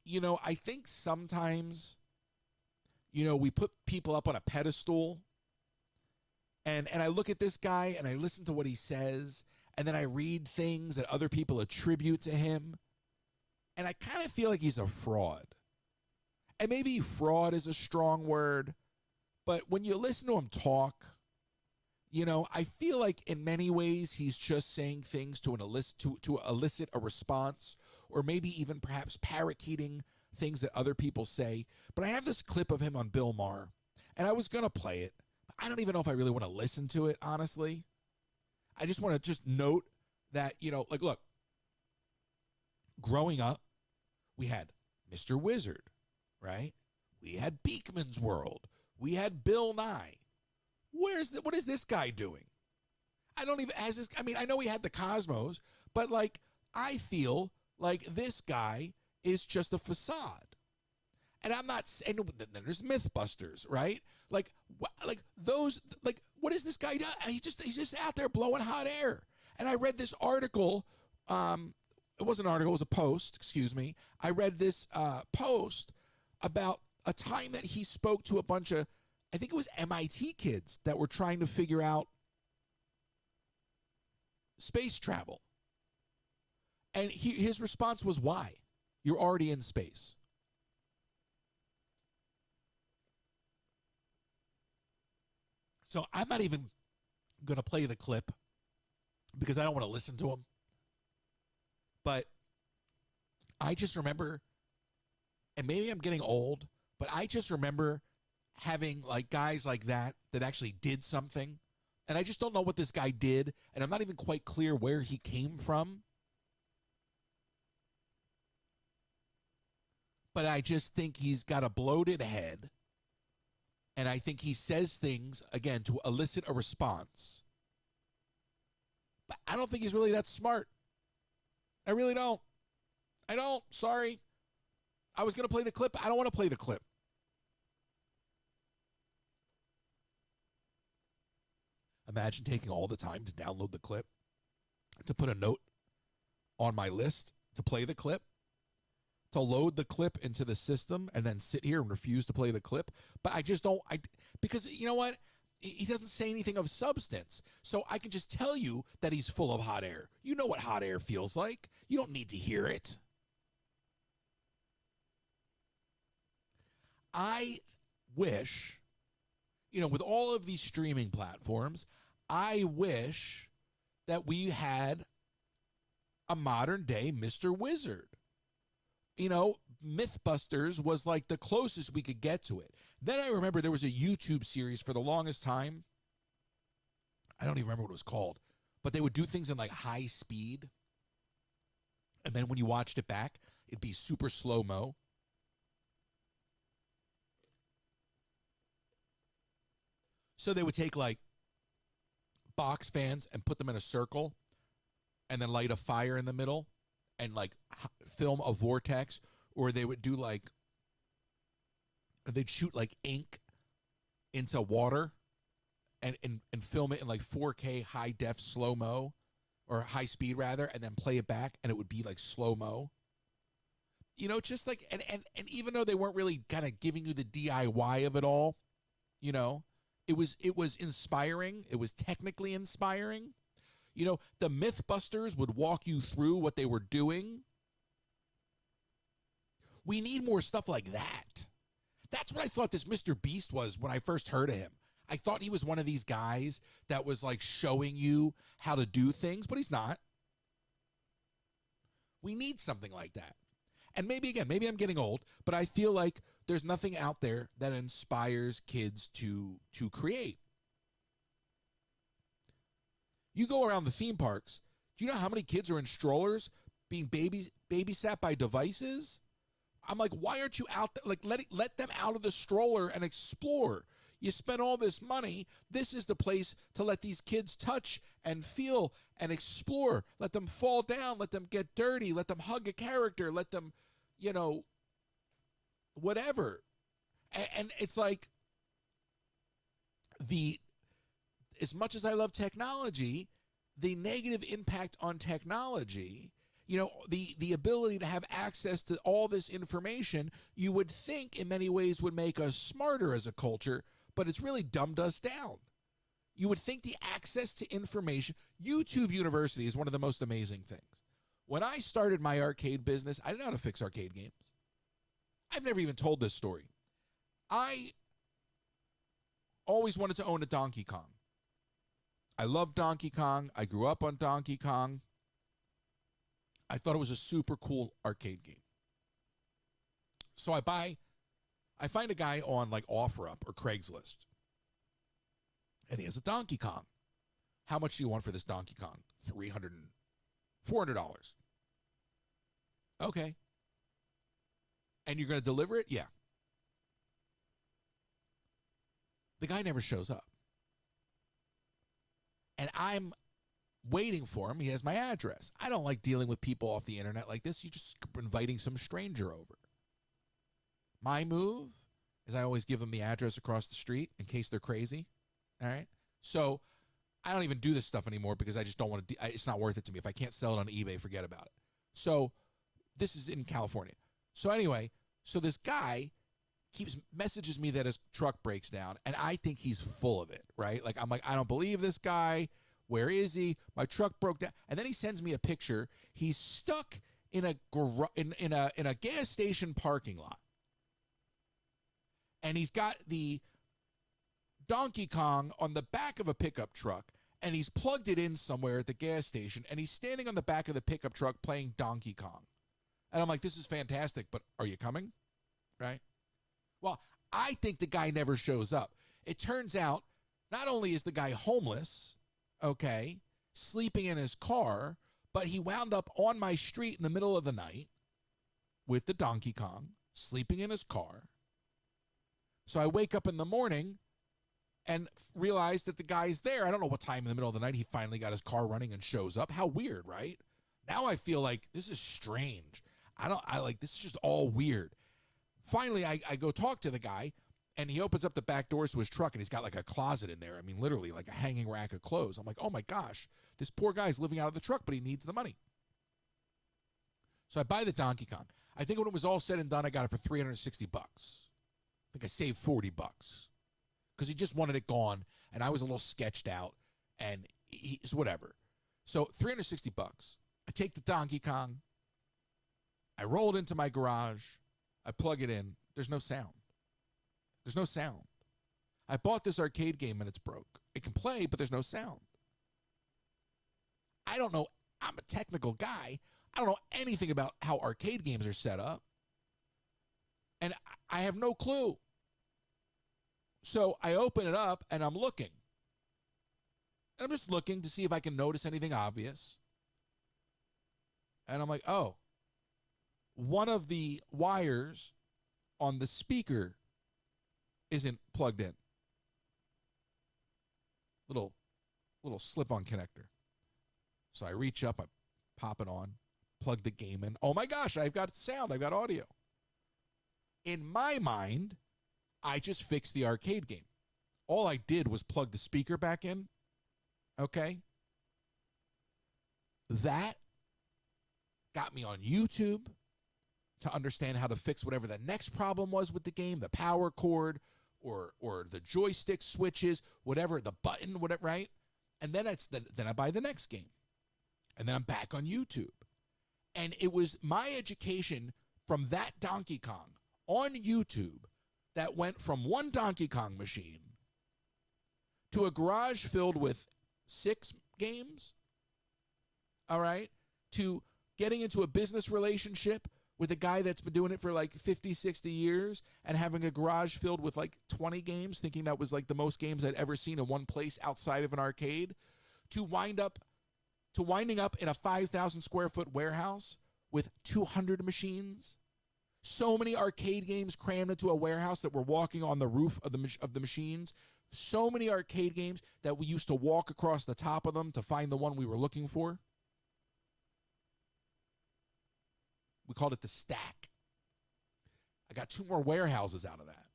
I think sometimes, we put people up on a pedestal. And I look at this guy and I listen to what he says. And then I read things that other people attribute to him. And I kind of feel like he's a fraud. And maybe fraud is a strong word. But when you listen to him talk, I feel like in many ways he's just saying things to elicit a response, or maybe even perhaps parakeeting things that other people say. But I have this clip of him on Bill Maher, and I was going to play it. I don't even know if I really want to listen to it, honestly. I just want to note that, look, growing up, we had Mr. Wizard, right? We had Beekman's World. We had Bill Nye. What is this guy doing? I know he had the Cosmos, but I feel like this guy is just a facade. And I'm not saying, then there's Mythbusters, right? What is this guy doing? He's just out there blowing hot air. And I read this article. It wasn't an article, it was a post, excuse me. I read this post about a time that he spoke to a bunch of, I think it was MIT kids that were trying to figure out space travel. And his response was, why? You're already in space. So I'm not even going to play the clip because I don't want to listen to him. But I just remember, and maybe I'm getting old, but I just remember having like guys like that actually did something. And I just don't know what this guy did. And I'm not even quite clear where he came from. But I just think he's got a bloated head. And I think he says things, again, to elicit a response. But I don't think he's really that smart. I really don't. I don't. Sorry. I was going to play the clip. I don't want to play the clip. Imagine taking all the time to download the clip, to put a note on my list to play the clip, to load the clip into the system, and then sit here and refuse to play the clip. But I just don't. Because you know what? He doesn't say anything of substance. So I can just tell you that he's full of hot air. You know what hot air feels like. You don't need to hear it. I wish, with all of these streaming platforms, I wish that we had a modern day Mr. Wizard. Mythbusters was like the closest we could get to it. Then I remember there was a YouTube series for the longest time. I don't even remember what it was called, but they would do things in like high speed. And then when you watched it back, it'd be super slow-mo. So they would take like box fans and put them in a circle and then light a fire in the middle and like film a vortex, or they would do like, they'd shoot like ink into water and film it in like 4K high def slow-mo, or high speed rather, and then play it back and it would be like slow-mo. Just like, and even though they weren't really kind of giving you the DIY of it all, it was inspiring. It was technically inspiring. The Mythbusters would walk you through what they were doing. We need more stuff like that. That's what I thought this Mr. Beast was when I first heard of him. I thought he was one of these guys that was like showing you how to do things, but he's not. We need something like that. And maybe I'm getting old, but I feel like there's nothing out there that inspires kids to create. You go around the theme parks, do you know how many kids are in strollers being babysat by devices? I'm like, why aren't you out there? Like, let them out of the stroller and explore. You spend all this money. This is the place to let these kids touch and feel and explore. Let them fall down. Let them get dirty. Let them hug a character. Let them, whatever. And it's like, as much as I love technology, the negative impact on technology, the ability to have access to all this information, you would think in many ways would make us smarter as a culture, but it's really dumbed us down. You would think the access to information, YouTube University is one of the most amazing things. When I started my arcade business, I didn't know how to fix arcade games. I've never even told this story. I always wanted to own a Donkey Kong. I love Donkey Kong. I grew up on Donkey Kong. I thought it was a super cool arcade game. So I find a guy on like OfferUp or Craigslist. And he has a Donkey Kong. How much do you want for this Donkey Kong? $400. Okay. And you're going to deliver it? Yeah. The guy never shows up. And I'm waiting for him. He has my address. I don't like dealing with people off the internet like this. You're just inviting some stranger over. My move is I always give them the address across the street in case they're crazy. All right. So I don't even do this stuff anymore because I just don't want to. It's not worth it to me. If I can't sell it on eBay, forget about it. So this is in California. So anyway, so this guy messages me that his truck breaks down, and I think he's full of it, right? Like, I'm like, I don't believe this guy. Where is he? My truck broke down. And then he sends me a picture. He's stuck in a gas station parking lot. And he's got the Donkey Kong on the back of a pickup truck, and he's plugged it in somewhere at the gas station, and he's standing on the back of the pickup truck playing Donkey Kong. And I'm like, this is fantastic, but are you coming? Right? Well, I think the guy never shows up. It turns out, not only is the guy homeless, okay, sleeping in his car, but he wound up on my street in the middle of the night with the Donkey Kong, sleeping in his car. So I wake up in the morning and realize that the guy's there. I don't know what time in the middle of the night he finally got his car running and shows up. How weird, right? Now I feel like this is strange. This is just all weird. Finally, I go talk to the guy, and he opens up the back doors to his truck, and he's got like a closet in there. I mean, literally like a hanging rack of clothes. I'm like, oh my gosh, this poor guy's living out of the truck, but he needs the money. So I buy the Donkey Kong. I think when it was all said and done, I got it for $360. I think I saved $40 because he just wanted it gone, and I was a little sketched out, and he's whatever. So $360. I take the Donkey Kong. I roll it into my garage. I plug it in. There's no sound. There's no sound. I bought this arcade game and it's broke. It can play, but there's no sound. I don't know. I'm a technical guy. I don't know anything about how arcade games are set up. And I have no clue. So I open it up and I'm looking. I'm just looking to see if I can notice anything obvious. And I'm like, oh, one of the wires on the speaker isn't plugged in. Little slip-on connector. So I reach up, I pop it on, plug the game in. Oh my gosh, I've got sound, I've got audio. In my mind, I just fixed the arcade game. All I did was plug the speaker back in. Okay? That got me on YouTube to understand how to fix whatever the next problem was with the game, the power cord or the joystick switches, whatever, the button, whatever, right? And then then I buy the next game. And then I'm back on YouTube. And it was my education from that Donkey Kong on YouTube that went from one Donkey Kong machine to a garage filled with 6 games, all right, to getting into a business relationship with a guy that's been doing it for like 50, 60 years and having a garage filled with like 20 games, thinking that was like the most games I'd ever seen in one place outside of an arcade, to winding up in a 5,000 square foot warehouse with 200 machines. So many arcade games crammed into a warehouse that we're walking on the roof of the machines. So many arcade games that we used to walk across the top of them to find the one we were looking for. We called it the stack. I got 2 more warehouses out of that.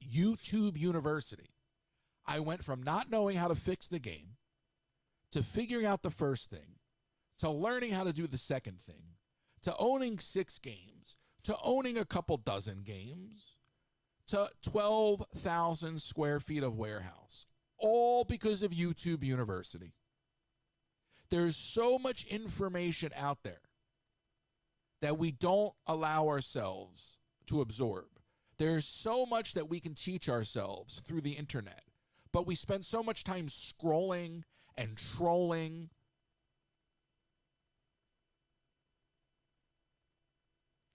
YouTube University. I went from not knowing how to fix the game to figuring out the first thing, to learning how to do the second thing, to owning 6 games, to owning a couple dozen games, to 12,000 square feet of warehouse, all because of YouTube University. There's so much information out there that we don't allow ourselves to absorb. There's so much that we can teach ourselves through the internet, but we spend so much time scrolling and trolling.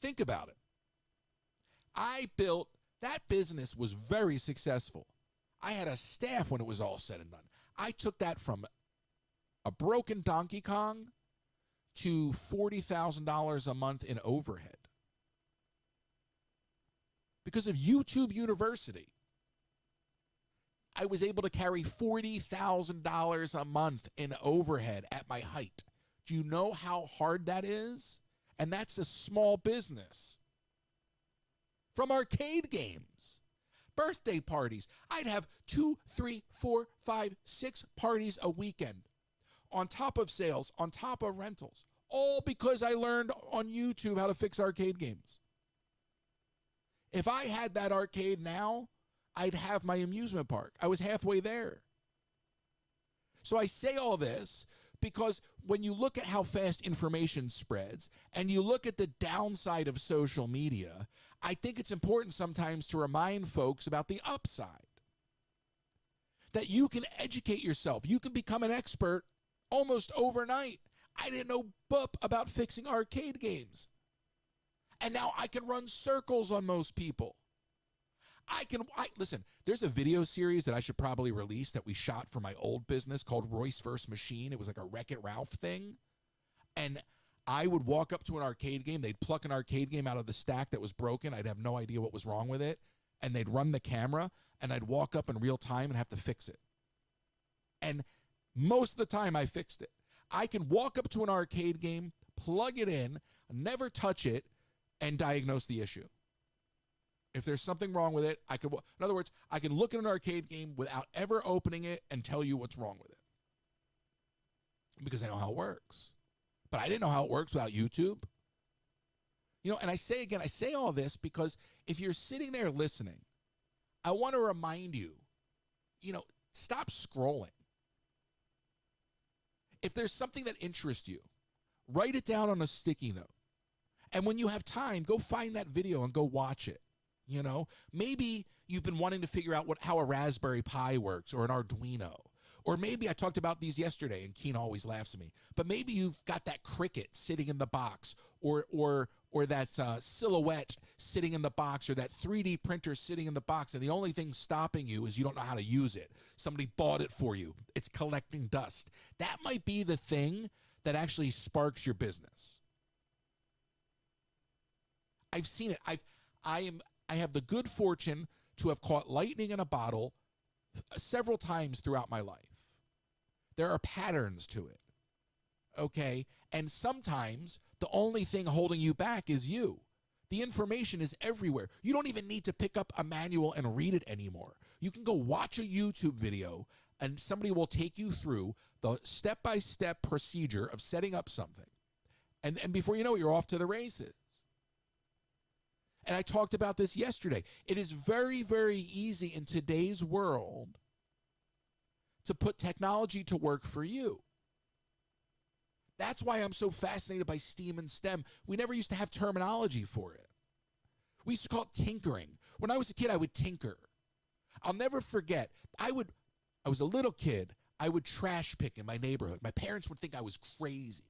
Think about it. That business was very successful. I had a staff when it was all said and done. I took that from a broken Donkey Kong to $40,000 a month in overhead. Because of YouTube University, I was able to carry $40,000 a month in overhead at my height. Do you know how hard that is? And that's a small business. From arcade games. birthday parties. I'd have 2, 3, 4, 5, 6 parties a weekend on top of sales, on top of rentals, all because I learned on YouTube how to fix arcade games. If I had that arcade now, I'd have my amusement park. I was halfway there. So I say all this because when you look at how fast information spreads and you look at the downside of social media, I think it's important sometimes to remind folks about the upside. That you can educate yourself. You can become an expert almost overnight. I didn't know boop about fixing arcade games. And now I can run circles on most people. Listen, there's a video series that I should probably release that we shot for my old business called Royce vs. Machine. It was like a Wreck-It Ralph thing. And I would walk up to an arcade game. They'd pluck an arcade game out of the stack that was broken. I'd have no idea what was wrong with it. And they'd run the camera, and I'd walk up in real time and have to fix it. And most of the time, I fixed it. I can walk up to an arcade game, plug it in, never touch it, and diagnose the issue. If there's something wrong with it, in other words, I can look at an arcade game without ever opening it and tell you what's wrong with it. Because I know how it works. But I didn't know how it works without YouTube. And I say all this because if you're sitting there listening, I want to remind you, stop scrolling. If there's something that interests you, write it down on a sticky note. And when you have time, go find that video and go watch it. Maybe you've been wanting to figure out how a Raspberry Pi works or an Arduino. Or maybe I talked about these yesterday, and Keen always laughs at me. But maybe you've got that Cricut sitting in the box, or that Silhouette sitting in the box, or that 3D printer sitting in the box, and the only thing stopping you is you don't know how to use it. Somebody bought it for you. It's collecting dust. That might be the thing that actually sparks your business. I've seen it. I have the good fortune to have caught lightning in a bottle several times throughout my life. There are patterns to it, okay? And sometimes the only thing holding you back is you. The information is everywhere. You don't even need to pick up a manual and read it anymore. You can go watch a YouTube video, and somebody will take you through the step-by-step procedure of setting up something. And before you know it, you're off to the races. And I talked about this yesterday. It is very, very easy in today's world to put technology to work for you. That's why I'm so fascinated by STEAM and STEM. We never used to have terminology for it. We used to call it tinkering. When I was a kid, I would tinker. I'll never forget. I was a little kid. I would trash pick in my neighborhood. My parents would think I was crazy.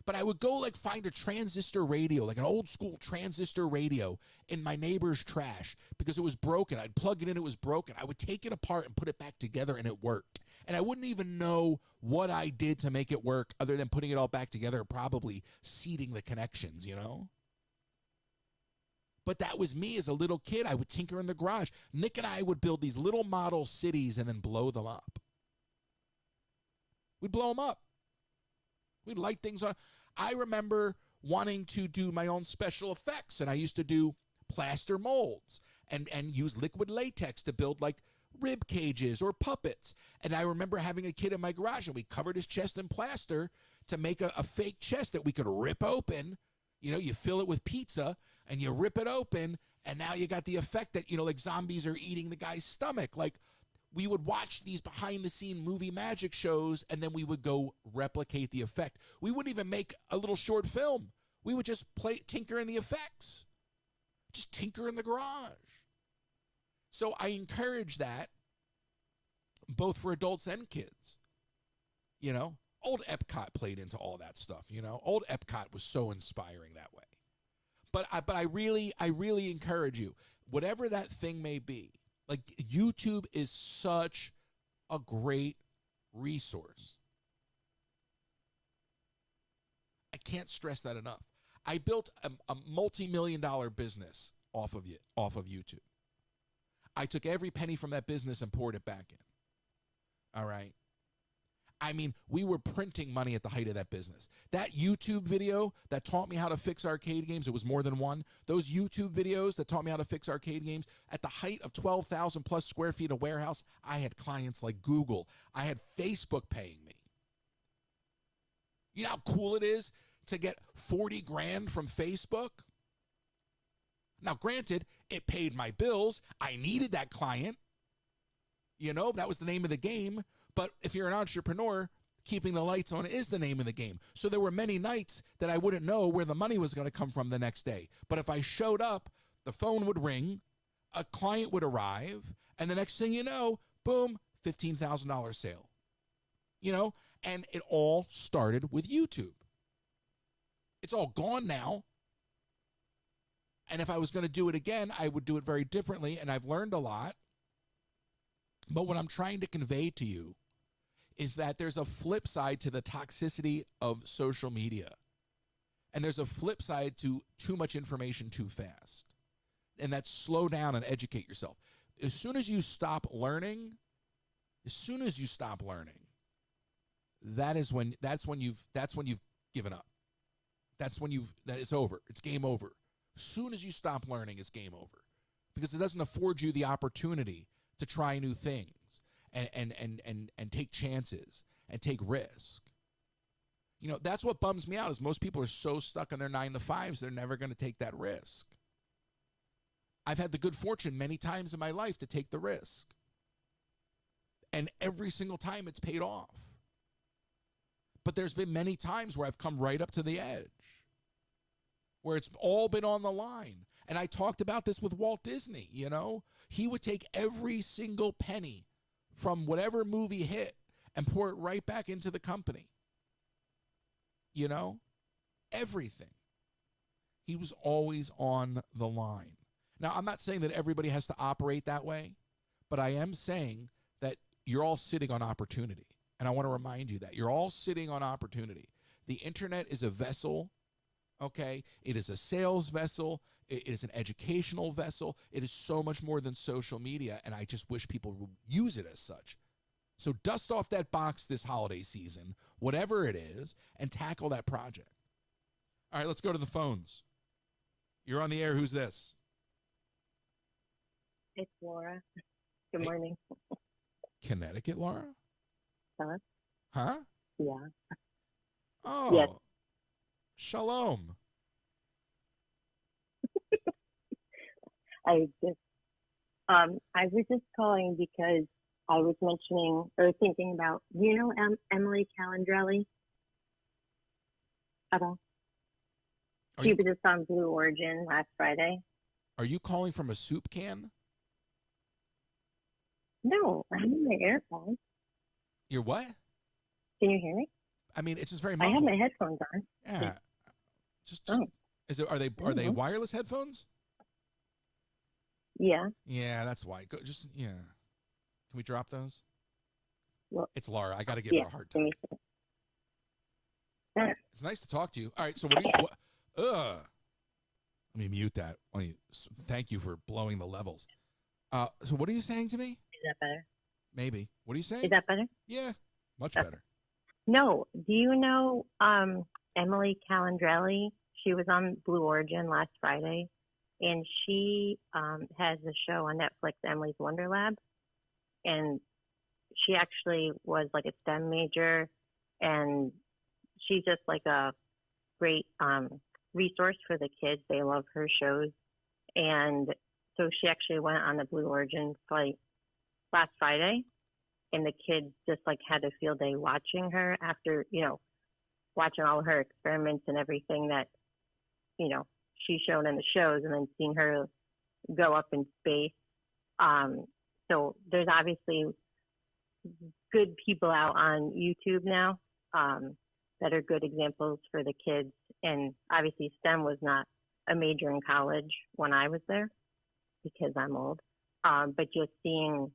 But I would go find a transistor radio, like an old school transistor radio in my neighbor's trash because it was broken. I'd plug it in, it was broken. I would take it apart and put it back together, and it worked. And I wouldn't even know what I did to make it work other than putting it all back together and probably seeding the connections, But that was me as a little kid. I would tinker in the garage. Nick and I would build these little model cities and then blow them up. We'd blow them up. We'd light things on. I remember wanting to do my own special effects, and I used to do plaster molds and use liquid latex to build rib cages or puppets. And I remember having a kid in my garage, and we covered his chest in plaster to make a fake chest that we could rip open. You fill it with pizza, and you rip it open, and now you got the effect that, like zombies are eating the guy's stomach. We would watch these behind-the-scene movie magic shows, and then we would go replicate the effect. We wouldn't even make a little short film. We would just tinker in the effects. Just tinker in the garage. So I encourage that, both for adults and kids. Old Epcot played into all that stuff, Old Epcot was so inspiring that way. But I really encourage you, whatever that thing may be, YouTube is such a great resource. I can't stress that enough. I built a multi-million-dollar business off of YouTube. I took every penny from that business and poured it back in. All right. I mean, we were printing money at the height of that business. That YouTube video that taught me how to fix arcade games, it was more than one. Those YouTube videos that taught me how to fix arcade games, at the height of 12,000 plus square feet of warehouse, I had clients like Google. I had Facebook paying me. You know how cool it is to get 40 grand from Facebook? Now, granted, it paid my bills. I needed that client. You know, that was the name of the game. But if you're an entrepreneur, keeping the lights on is the name of the game. So there were many nights that I wouldn't know where the money was going to come from the next day. But if I showed up, the phone would ring, a client would arrive, and the next thing you know, boom, $15,000 sale. You know, and it all started with YouTube. It's all gone now. And if I was going to do it again, I would do it very differently, and I've learned a lot. But what I'm trying to convey to you is that there's a flip side to the toxicity of social media. And there's a flip side to too much information too fast. And that's slow down and educate yourself. As soon as you stop learning, that's when you've given up. That is over. It's game over. As soon as you stop learning, it's game over. Because it doesn't afford you the opportunity to try new things and take chances and take risk. You know, that's what bums me out is most people are so stuck in their 9-to-5s, they're never going to take that risk. I've had the good fortune many times in my life to take the risk. And every single time it's paid off. But there's been many times where I've come right up to the edge, where it's all been on the line. And I talked about this with Walt Disney, you know. He would take every single penny from whatever movie hit and pour it right back into the company. You know? Everything. He was always on the line. Now, I'm not saying that everybody has to operate that way, but I am saying that you're all sitting on opportunity. And I want to remind you that you're all sitting on opportunity. The internet is a vessel, okay? It is a sales vessel. It is an educational vessel. It is so much more than social media, and I just wish people would use it as such. So dust off that box this holiday season, whatever it is, and tackle that project. All right, let's go to the phones. You're on the air. Who's this? It's Laura. Good morning. Connecticut, Laura? Huh? Huh? Yeah. Oh. Yes. Shalom. I was just calling because I was mentioning or thinking about, you know, Emily Calandrelli at all? She was just on Blue Origin last Friday. Are you calling from a soup can? No, I'm in my AirPods. You're what? Can you hear me? I mean, it's just very muffled. I have my headphones on. Yeah. Just oh. Are they wireless headphones? Yeah. Yeah, that's why. Yeah. Can we drop those? Well, it's Laura. I got to give her a hard time. It's nice to talk to you. All right, so what do you let me mute that. Thank you for blowing the levels. So what are you saying to me? Is that better? Maybe. What are you saying? Is that better? Yeah, much better. No. Do you know Emily Calandrelli? She was on Blue Origin last Friday, and she has a show on Netflix, Emily's Wonder Lab, and she actually was like a STEM major, and she's just like a great resource for the kids. They love her shows, and so she actually went on the Blue Origin flight last Friday, and the kids just like had a field day watching her after, you know, watching all her experiments and everything that, you know, she's shown in the shows, and then seeing her go up in space. So there's obviously good people out on YouTube now that are good examples for the kids. And obviously STEM was not a major in college when I was there because I'm old. But just seeing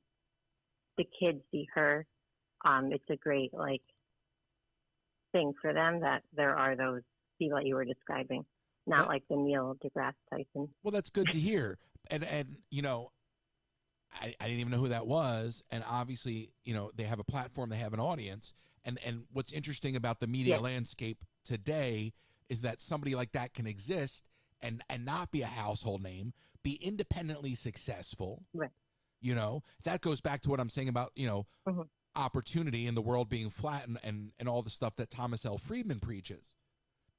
the kids see her, it's a great like thing for them that there are those people that you were describing, not like the Neil deGrasse Tyson. Well, that's good to hear. And you know, I didn't even know who that was. And obviously, you know, they have a platform, they have an audience, And what's interesting about the media landscape today is that somebody like that can exist and not be a household name, be independently successful. Right. You know, that goes back to what I'm saying about, you know, opportunity in the world being flat and all the stuff that Thomas L. Friedman preaches,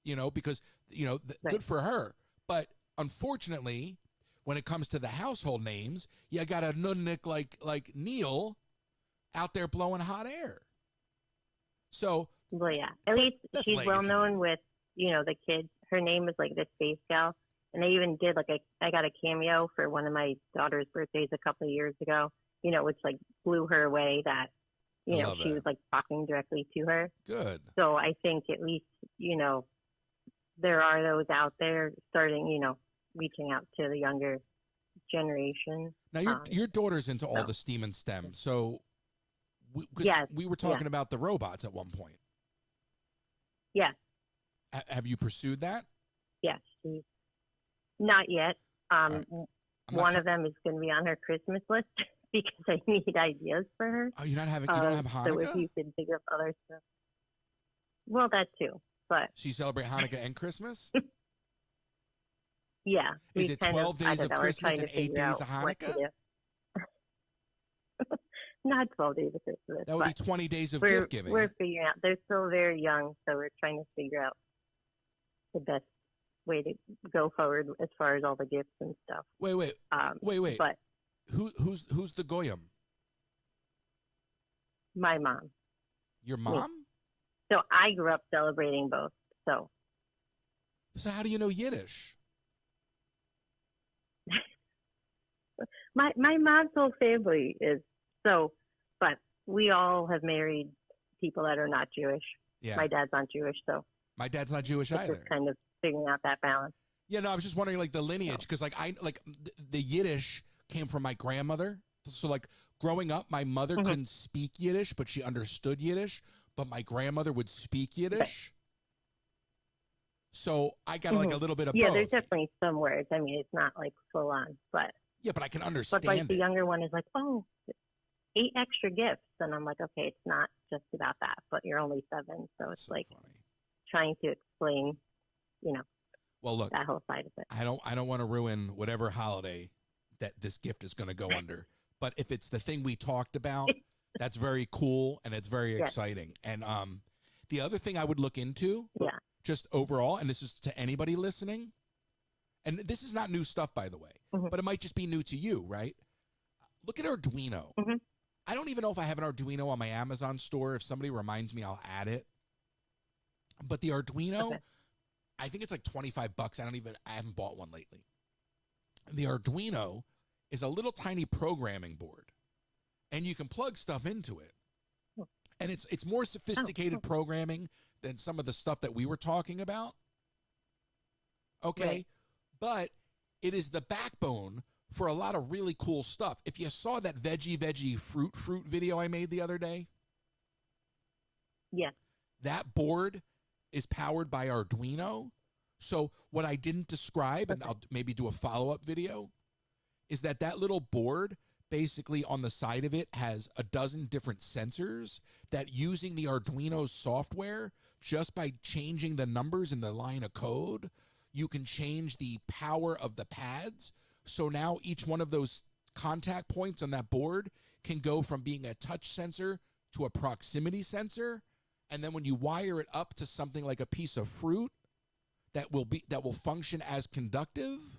you know, because, you know, good for her. But unfortunately, when it comes to the household names, you got a nudnik like Neil out there blowing hot air. So, well, yeah, at least she's well known with, you know, the kids. Her name is like the Space Gal. And they even did I got a cameo for one of my daughter's birthdays a couple of years ago, you know, which like blew her away that, you know, she was like talking directly to her. Good. So I think at least, you know, there are those out there starting, you know, reaching out to the younger generation. Now your daughter's into all the STEAM and STEM. So we were talking about the robots at one point. Yes. Have you pursued that? Yes. Not yet. One of them is going to be on her Christmas list because I need ideas for her. Oh, you don't have Hanukkah? So if you could dig up other stuff. Well, that too. But so you celebrate Hanukkah and Christmas? Yeah. Is it 12 days of Christmas and 8 days of Hanukkah? Not 12 days of Christmas. That would be 20 days of gift giving. We're figuring out. They're still very young, so we're trying to figure out the best way to go forward as far as all the gifts and stuff. Wait. But who's the goyim? My mom. Your mom? Me. So I grew up celebrating both. So how do you know Yiddish? my mom's whole family is so, but we all have married people that are not Jewish. Yeah. My dad's not Jewish, so my dad's not Jewish either. Just kind of figuring out that balance. Yeah, no, I was just wondering like the lineage because like the Yiddish came from my grandmother. So like growing up, my mother couldn't speak Yiddish, but she understood Yiddish. But my grandmother would speak Yiddish. Okay. So I got like a little bit of both. Yeah, there's definitely some words. I mean, it's not like full on, but yeah, but I can understand. But like the younger one is like, 8 extra gifts, and I'm like, okay, it's not just about that. But you're only 7, so it's so like funny. Trying to explain, you know. Well, look, that whole side of it. I don't want to ruin whatever holiday that this gift is going to go under. But if it's the thing we talked about, that's very cool and it's very exciting. And the other thing I would look into, just overall, and this is to anybody listening, and this is not new stuff, by the way, but it might just be new to you, right? Look at Arduino. I don't even know if I have an Arduino on my Amazon store. If somebody reminds me, I'll add it. But the Arduino, I think it's like $25. I haven't bought one lately. The Arduino is a little tiny programming board, and you can plug stuff into it. And it's more sophisticated programming than some of the stuff that we were talking about. Okay. Right. But it is the backbone for a lot of really cool stuff. If you saw that veggie fruit video I made the other day. Yeah. That board is powered by Arduino. So what I didn't describe, and I'll maybe do a follow-up video, is that little board basically on the side of it has a dozen different sensors that using the Arduino software, just by changing the numbers in the line of code, you can change the power of the pads. So now each one of those contact points on that board can go from being a touch sensor to a proximity sensor. And then when you wire it up to something like a piece of fruit that will function as conductive,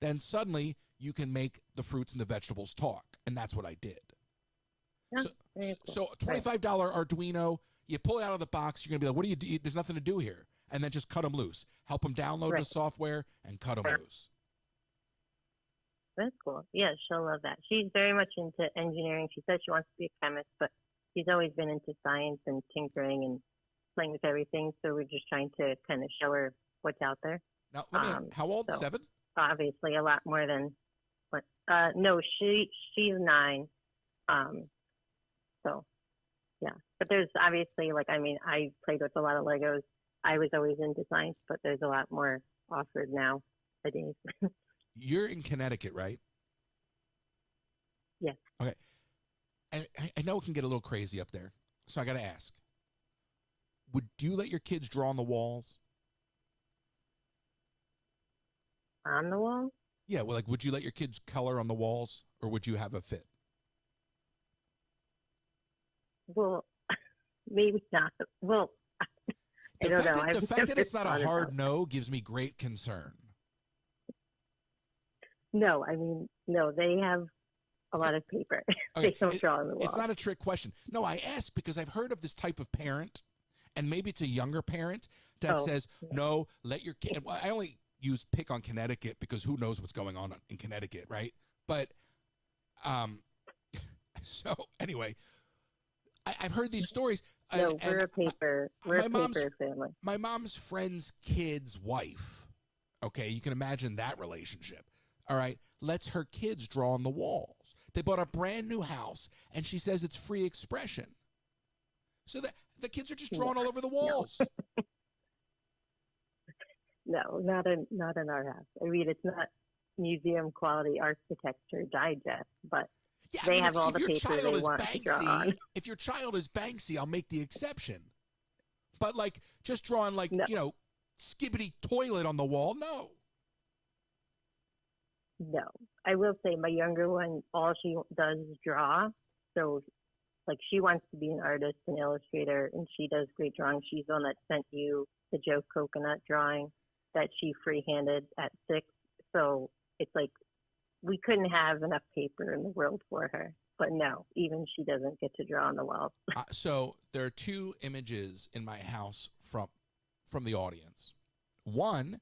then suddenly you can make the fruits and the vegetables talk. And that's what I did. Yeah, so $25 Arduino, you pull it out of the box, you're going to be like, what do you do? There's nothing to do here. And then just cut them loose. Help them download the software and cut them loose. That's cool. Yeah, she'll love that. She's very much into engineering. She says she wants to be a chemist, but she's always been into science and tinkering and playing with everything. So we're just trying to kind of show her what's out there. Now, let me ask, how old? 7? Obviously, a lot more than. No, she's 9. So, yeah. But there's obviously, I played with a lot of Legos. I was always into science, but there's a lot more offered nowadays. You're in Connecticut, right? Yes. Okay. And I know it can get a little crazy up there, so I got to ask. would you let your kids draw on the walls? On the wall? Yeah, well, like, would you let your kids color on the walls, or would you have a fit? Well, maybe not. Well, I don't know. The fact that it's not a hard no gives me great concern. No, I mean, no, they have a lot of paper. Okay, they don't draw on the wall. It's not a trick question. No, I ask because I've heard of this type of parent, and maybe it's a younger parent that says, no, let your kid. I only pick on Connecticut because who knows what's going on in Connecticut, right? But, so anyway, I've heard these stories. No, we're a paper family. My mom's friend's kid's wife, okay, you can imagine that relationship, all right, lets her kids draw on the walls. They bought a brand new house, and she says it's free expression. So the kids are just drawing all over the walls. No, not in our house. I mean, it's not museum quality architecture digest, but they have all the paper they want to draw on. If your child is Banksy, I'll make the exception. But like just drawing skibbity toilet on the wall, no. No. I will say my younger one, all she does is draw. So like she wants to be an artist, an illustrator, and she does great drawing. She's the one that sent you the Joe Coconut drawing that she free-handed at 6. So it's like we couldn't have enough paper in the world for her. But no, even she doesn't get to draw on the walls. So there are 2 images in my house from the audience. One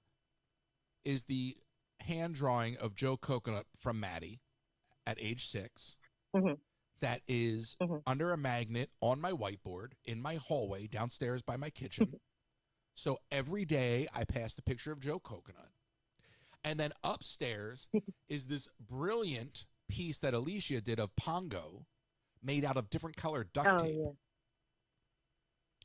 is the hand drawing of Joe Coconut from Maddie at age 6. Mm-hmm. That is under a magnet on my whiteboard in my hallway downstairs by my kitchen. So every day I pass the picture of Joe Coconut. And then upstairs is this brilliant piece that Alicia did of Pongo made out of different colored duct tape. Yeah.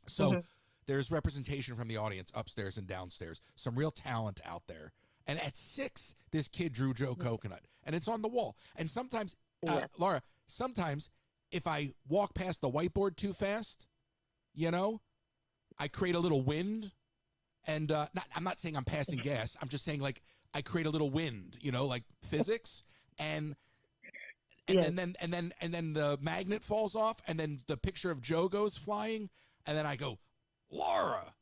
So there's representation from the audience upstairs and downstairs. Some real talent out there. And at 6, this kid drew Joe Coconut. And it's on the wall. And sometimes, Laura, sometimes if I walk past the whiteboard too fast, I create a little wind. And I'm not saying I'm passing gas. I'm just saying, like, I create a little wind, like physics. And then the magnet falls off, and then the picture of Joe goes flying, and then I go, Laura.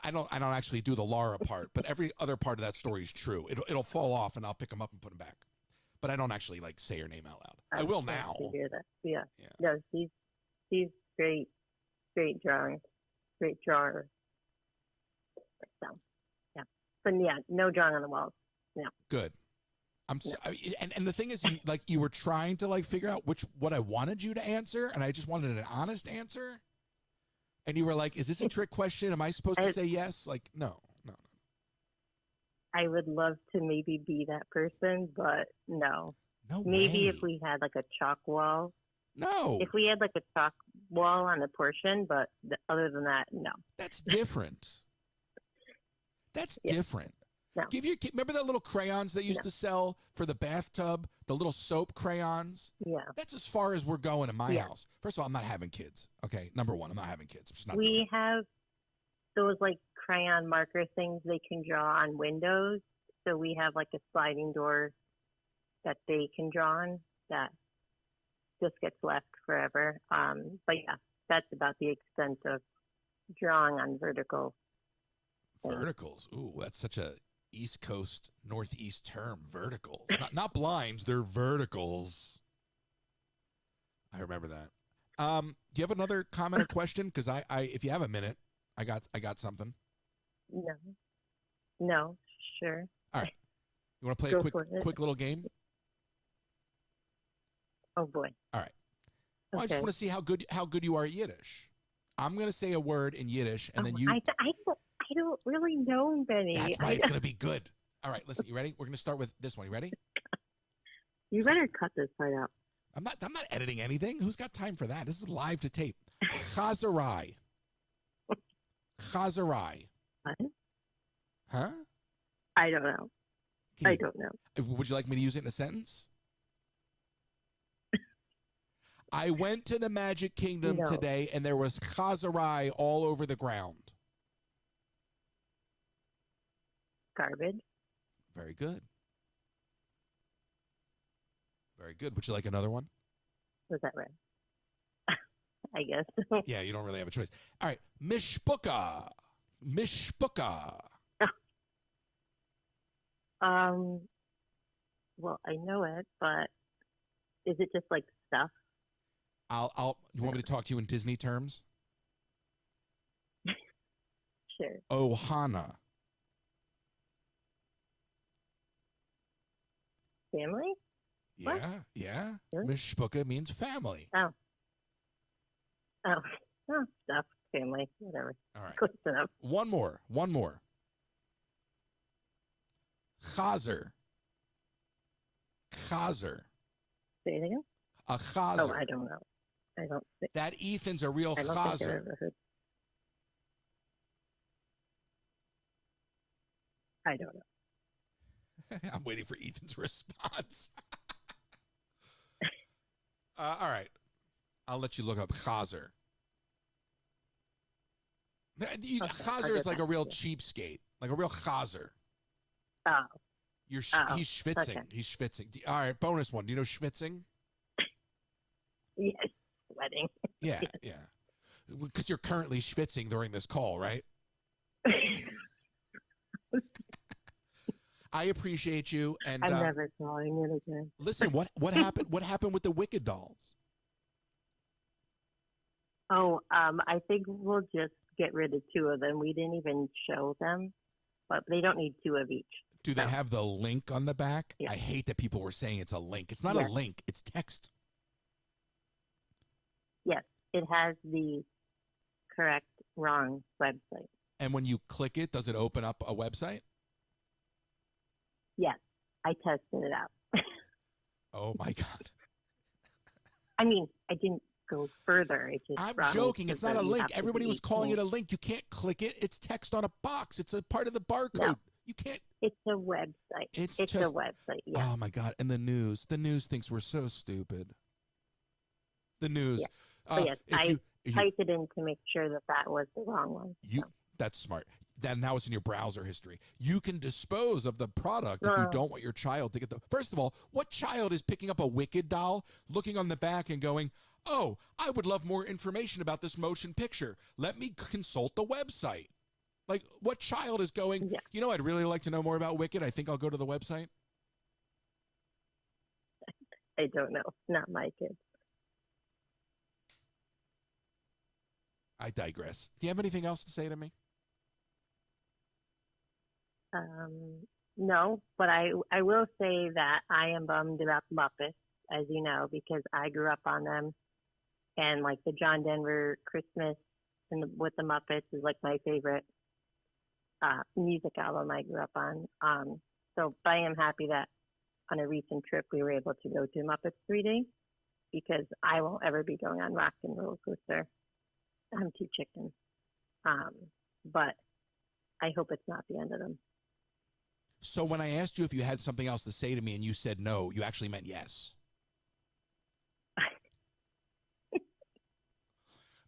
I don't actually do the Laura part, but every other part of that story is true. It'll fall off, and I'll pick them up and put them back. But I don't actually like say her name out loud. I will now. Hear that. Yeah. No, she's great drawing, great drawer. So, yeah, but yeah, no drawing on the walls. No. Good. And the thing is, you were trying to figure out what I wanted you to answer, and I just wanted an honest answer. And you were like, "Is this a trick question? Am I supposed to say yes?" Like, no. I would love to maybe be that person, but no. No maybe way. If we had like a chalk wall. No. If we had like a chalk wall on a portion, but other than that, no. That's different. That's different. No. Give your kid, remember the little crayons they used to sell for the bathtub, the little soap crayons? Yeah. That's as far as we're going in my house. First of all, I'm not having kids. Okay, number one, I'm not having kids. I'm just not doing it. have those like crayon marker things they can draw on windows. So we have like a sliding door that they can draw on that just gets left forever. But yeah, that's about the extent of drawing on vertical. Verticals. Ooh, that's such a East Coast, Northeast term. Verticals. Not blinds, they're verticals. I remember that. Do you have another comment or question? Because I if you have a minute, I got something. No, sure. All right. You want to play a quick little game? Oh boy. All right. Well, I just want to see how good you are at Yiddish. I'm going to say a word in Yiddish, and then you. I don't really know, Benny. That's why it's going to be good. All right, listen. You ready? We're going to start with this one. You ready? You better cut this part out. I'm not editing anything. Who's got time for that? This is live to tape. Chazarai. Chazarai. What? Huh? I don't know. I don't know. Would you like me to use it in a sentence? I went to the Magic Kingdom today, and there was chazarai all over the ground. Garbage. Very good. Very good. Would you like another one? Was that right? I guess. Yeah, you don't really have a choice. All right. Mishpuka. Mishpuka. Well, I know it, but is it just like stuff? You want me to talk to you in Disney terms? Sure. Ohana. Family? Yeah, What? yeah. Really? Mishpuka means family. Oh, stuff, family, whatever. All right. Close enough. One more. Chazer. Say it again? A chazer. Oh, I don't know. I don't think. That Ethan's a real I don't think I've chazer. ever heard. I don't know. I'm waiting for Ethan's response. All right. I'll let you look up chazer. Chazer is like a real cheapskate, like a real chazer. Oh. He's schwitzing. Okay. He's schwitzing. All right, bonus one. Do you know schwitzing? Yes, sweating. Yeah, yeah. Because you're currently schwitzing during this call, right? I appreciate you, and I'm never calling it again. listen, what happened? What happened with the Wicked dolls? Oh, I think we'll just get rid of 2 of them. We didn't even show them, but they don't need 2 of each. Do they have the link on the back? Yeah. I hate that people were saying it's a link. It's not a link. It's text. Yes, it has the correct wrong website. And when you click it, does it open up a website? Yes, I tested it out. Oh my God. I mean, I didn't go further. It just I'm brought me joking. to It's not where a you link. have to Everybody be was calling it in- a link. You can't click it. It's text on a box. It's a part of the barcode. No. You can't. It's a website. It's a just- website, yeah. Oh my God. And the news thinks we're so stupid. The news. Yeah. But yes, if I you- typed it in to make sure that was the wrong one. You so. That's smart. Then now it's in your browser history. You can dispose of the product if you don't want your child to get the. First of all, what child is picking up a Wicked doll, looking on the back and going, "Oh, I would love more information about this motion picture. Let me consult the website." Like, what child is going? Yeah. You know, I'd really like to know more about Wicked. I think I'll go to the website. I don't know. Not my kids. I digress. Do you have anything else to say to me? No, but I will say that I am bummed about the Muppets, as you know, because I grew up on them, and like the John Denver Christmas with the Muppets is like my favorite music album I grew up on. So I am happy that on a recent trip we were able to go to Muppets 3D, because I won't ever be going on Rock and Roller Coaster. I'm too chicken. But I hope it's not the end of them. So when I asked you if you had something else to say to me and you said no, you actually meant yes.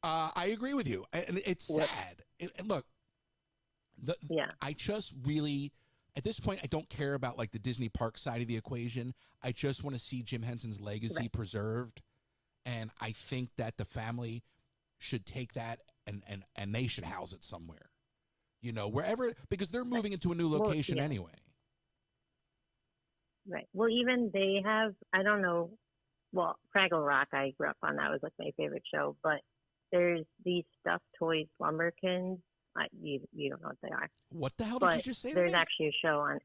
I agree with you. And it's sad. Look, I just really, at this point, I don't care about like the Disney park side of the equation. I just want to see Jim Henson's legacy preserved. And I think that the family should take that and they should house it somewhere. You know, wherever, because they're moving into a new location anyway. Right. Well, even they have, I don't know, well, Fraggle Rock, I grew up on. That was like my favorite show. But there's these stuffed toy Slumberkins. You don't know what they are. What the hell did you just say to me? There's actually a show on.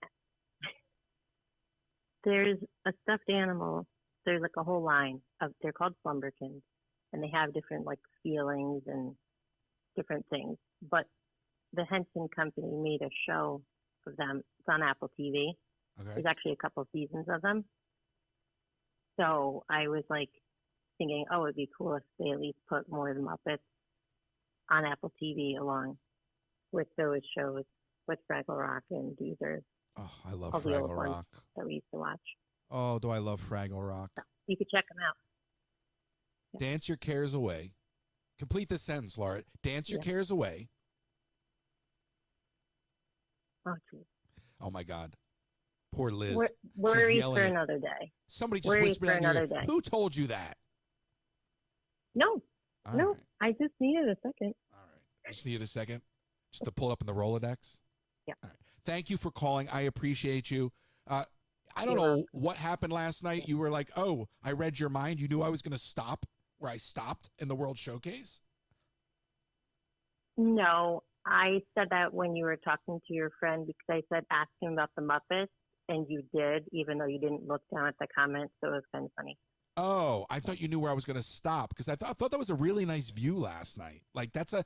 There's a stuffed animal. There's like a whole line of, they're called Slumberkins. And they have different like feelings and different things. But the Henson Company made a show of them. It's on Apple TV. Okay. There's actually a couple seasons of them. So I was like thinking, oh, it'd be cool if they at least put more of the Muppets on Apple TV along with those shows with Fraggle Rock and Doozers. Oh, I love all the old Fraggle ones Rock. that we used to watch. Oh, do I love Fraggle Rock? So you could check them out. Dance your cares away. Complete the sentence, Laura. Dance your cares away. Oh, geez. Oh, my God. Poor Liz. Worries for another day. Somebody just whispered in your ear. Who told you that? No. Right. I just needed a second. All right. Just needed a second? Just to pull it up in the Rolodex? Yeah. All right. Thank you for calling. I appreciate you. I don't know what happened last night. You were like, oh, I read your mind. You knew I was going to stop where I stopped in the World Showcase? No, I said that when you were talking to your friend because I said ask him about the Muppets, and you did, even though you didn't look down at the comments, so it was kind of funny. Oh, I thought you knew where I was going to stop because I thought that was a really nice view last night. Like that's a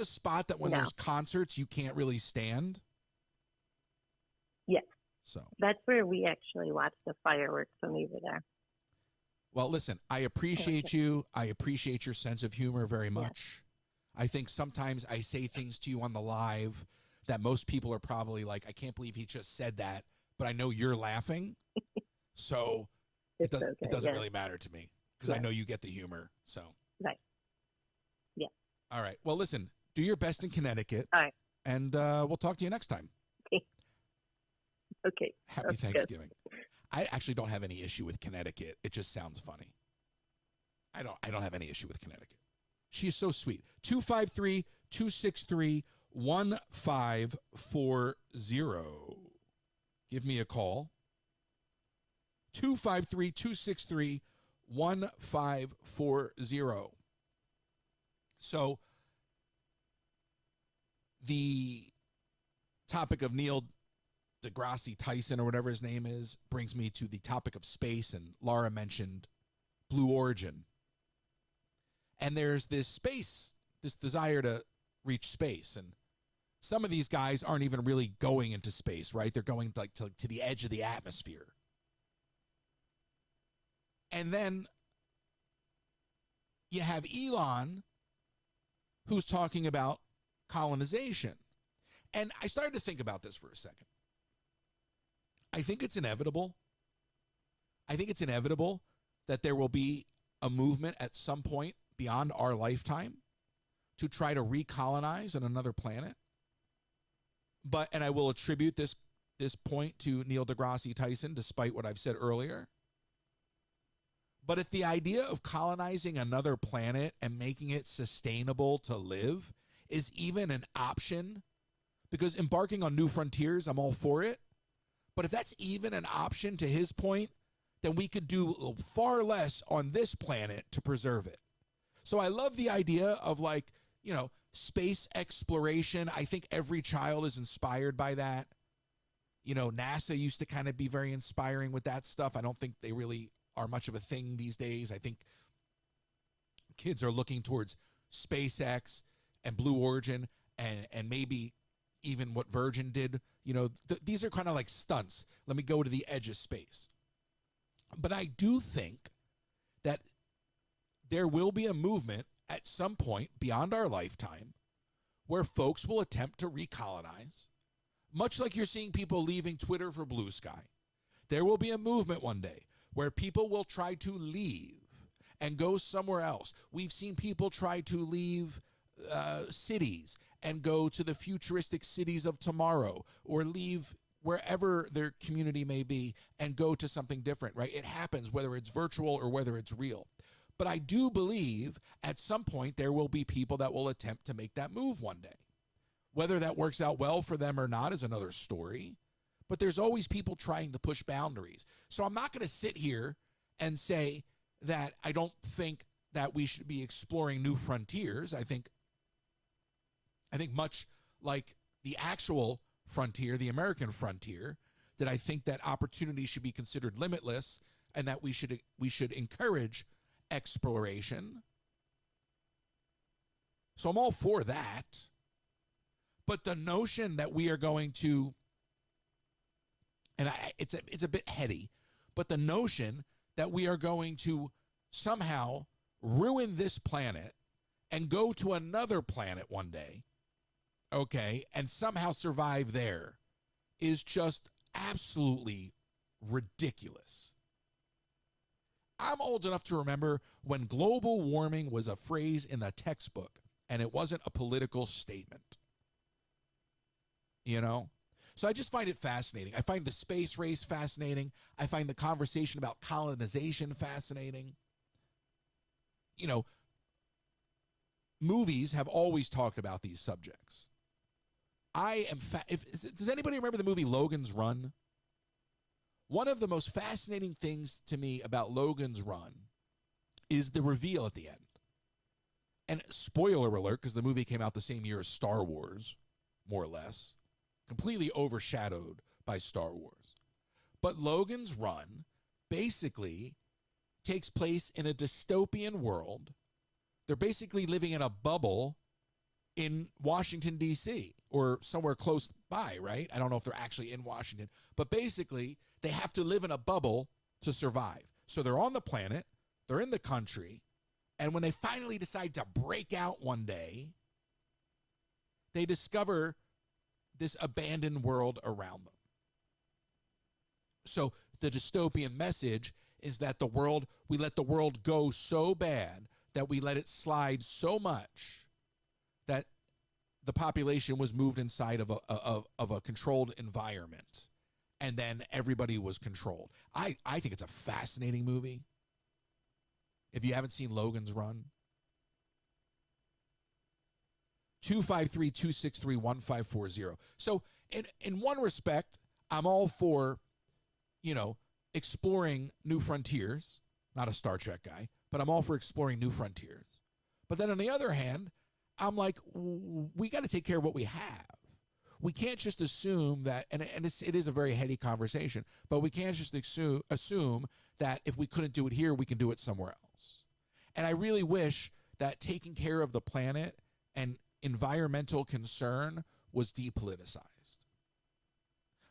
spot that when there's concerts you can't really stand. Yes. So that's where we actually watched the fireworks when we were there. Well, listen, I appreciate you. I appreciate your sense of humor very much. I think sometimes I say things to you on the live that most people are probably like, I can't believe he just said that, but I know you're laughing. So it doesn't really matter to me because I know you get the humor. So. Right. Yeah. All right. Well, listen, do your best in Connecticut. All right. And we'll talk to you next time. Okay. Happy Thanksgiving. Good. I actually don't have any issue with Connecticut. It just sounds funny. I don't have any issue with Connecticut. She's so sweet. 253-263-1540. Give me a call. 253-263-1540. So the topic of Neil deGrasse Tyson or whatever his name is brings me to the topic of space, and Laura mentioned Blue Origin. And there's this desire to reach space, and some of these guys aren't even really going into space, right? They're going to the edge of the atmosphere. And then you have Elon, who's talking about colonization. And I started to think about this for a second. I think it's inevitable. I think it's inevitable that there will be a movement at some point beyond our lifetime to try to recolonize on another planet. And I will attribute this point to Neil deGrasse Tyson, despite what I've said earlier. But if the idea of colonizing another planet and making it sustainable to live is even an option, because embarking on new frontiers, I'm all for it. But if that's even an option to his point, then we could do far less on this planet to preserve it. So I love the idea of space exploration. I think every child is inspired by that. NASA used to kind of be very inspiring with that stuff. I don't think they really are much of a thing these days. I think kids are looking towards SpaceX and Blue Origin and maybe even what Virgin did. These are kind of like stunts. Let me go to the edge of space. But I do think that there will be a movement at some point beyond our lifetime where folks will attempt to recolonize, much like you're seeing people leaving Twitter for Blue Sky. There will be a movement one day where people will try to leave and go somewhere else. We've seen people try to leave cities and go to the futuristic cities of tomorrow, or leave wherever their community may be and go to something different, right? It happens whether it's virtual or whether it's real. But I do believe at some point there will be people that will attempt to make that move one day. Whether that works out well for them or not is another story. But there's always people trying to push boundaries. So I'm not going to sit here and say that I don't think that we should be exploring new frontiers. I think much like the actual frontier, the American frontier, that I think that opportunity should be considered limitless and that we should encourage exploration. So I'm all for that. But the notion that we are going to, and it's a bit heady, but the notion that we are going to somehow ruin this planet and go to another planet one day, okay, and somehow survive there is just absolutely ridiculous. I'm old enough to remember when global warming was a phrase in the textbook and it wasn't a political statement. You know? So I just find it fascinating. I find the space race fascinating. I find the conversation about colonization fascinating. You know, movies have always talked about these subjects. Does anybody remember the movie Logan's Run? One of the most fascinating things to me about Logan's Run is the reveal at the end. And spoiler alert, because the movie came out the same year as Star Wars, more or less, completely overshadowed by Star Wars. But Logan's Run basically takes place in a dystopian world. They're basically living in a bubble in Washington, D.C., or somewhere close by, right? I don't know if they're actually in Washington. But basically, they have to live in a bubble to survive. So they're on the planet, they're in the country, and when they finally decide to break out one day, they discover this abandoned world around them. So the dystopian message is that we let the world go so bad that we let it slide so much that the population was moved inside of a controlled environment, and then everybody was controlled. I think it's a fascinating movie. If you haven't seen Logan's Run, 253-263-1540. So in one respect, I'm all for, exploring new frontiers. Not a Star Trek guy, but I'm all for exploring new frontiers. But then on the other hand, I'm like, we got to take care of what we have. We can't just assume that, and it is a very heady conversation, but we can't just assume that if we couldn't do it here, we can do it somewhere else. And I really wish that taking care of the planet and environmental concern was depoliticized.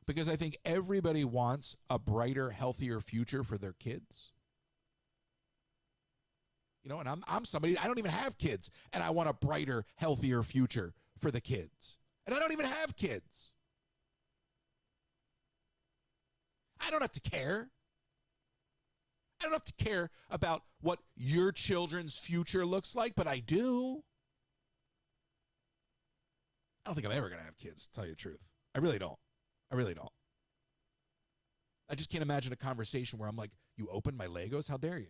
Because I think everybody wants a brighter, healthier future for their kids. And I'm somebody, I don't even have kids, and I want a brighter, healthier future for the kids. And I don't even have kids. I don't have to care. I don't have to care about what your children's future looks like, but I do. I don't think I'm ever going to have kids, to tell you the truth. I really don't. I just can't imagine a conversation where I'm like, you opened my Legos? How dare you?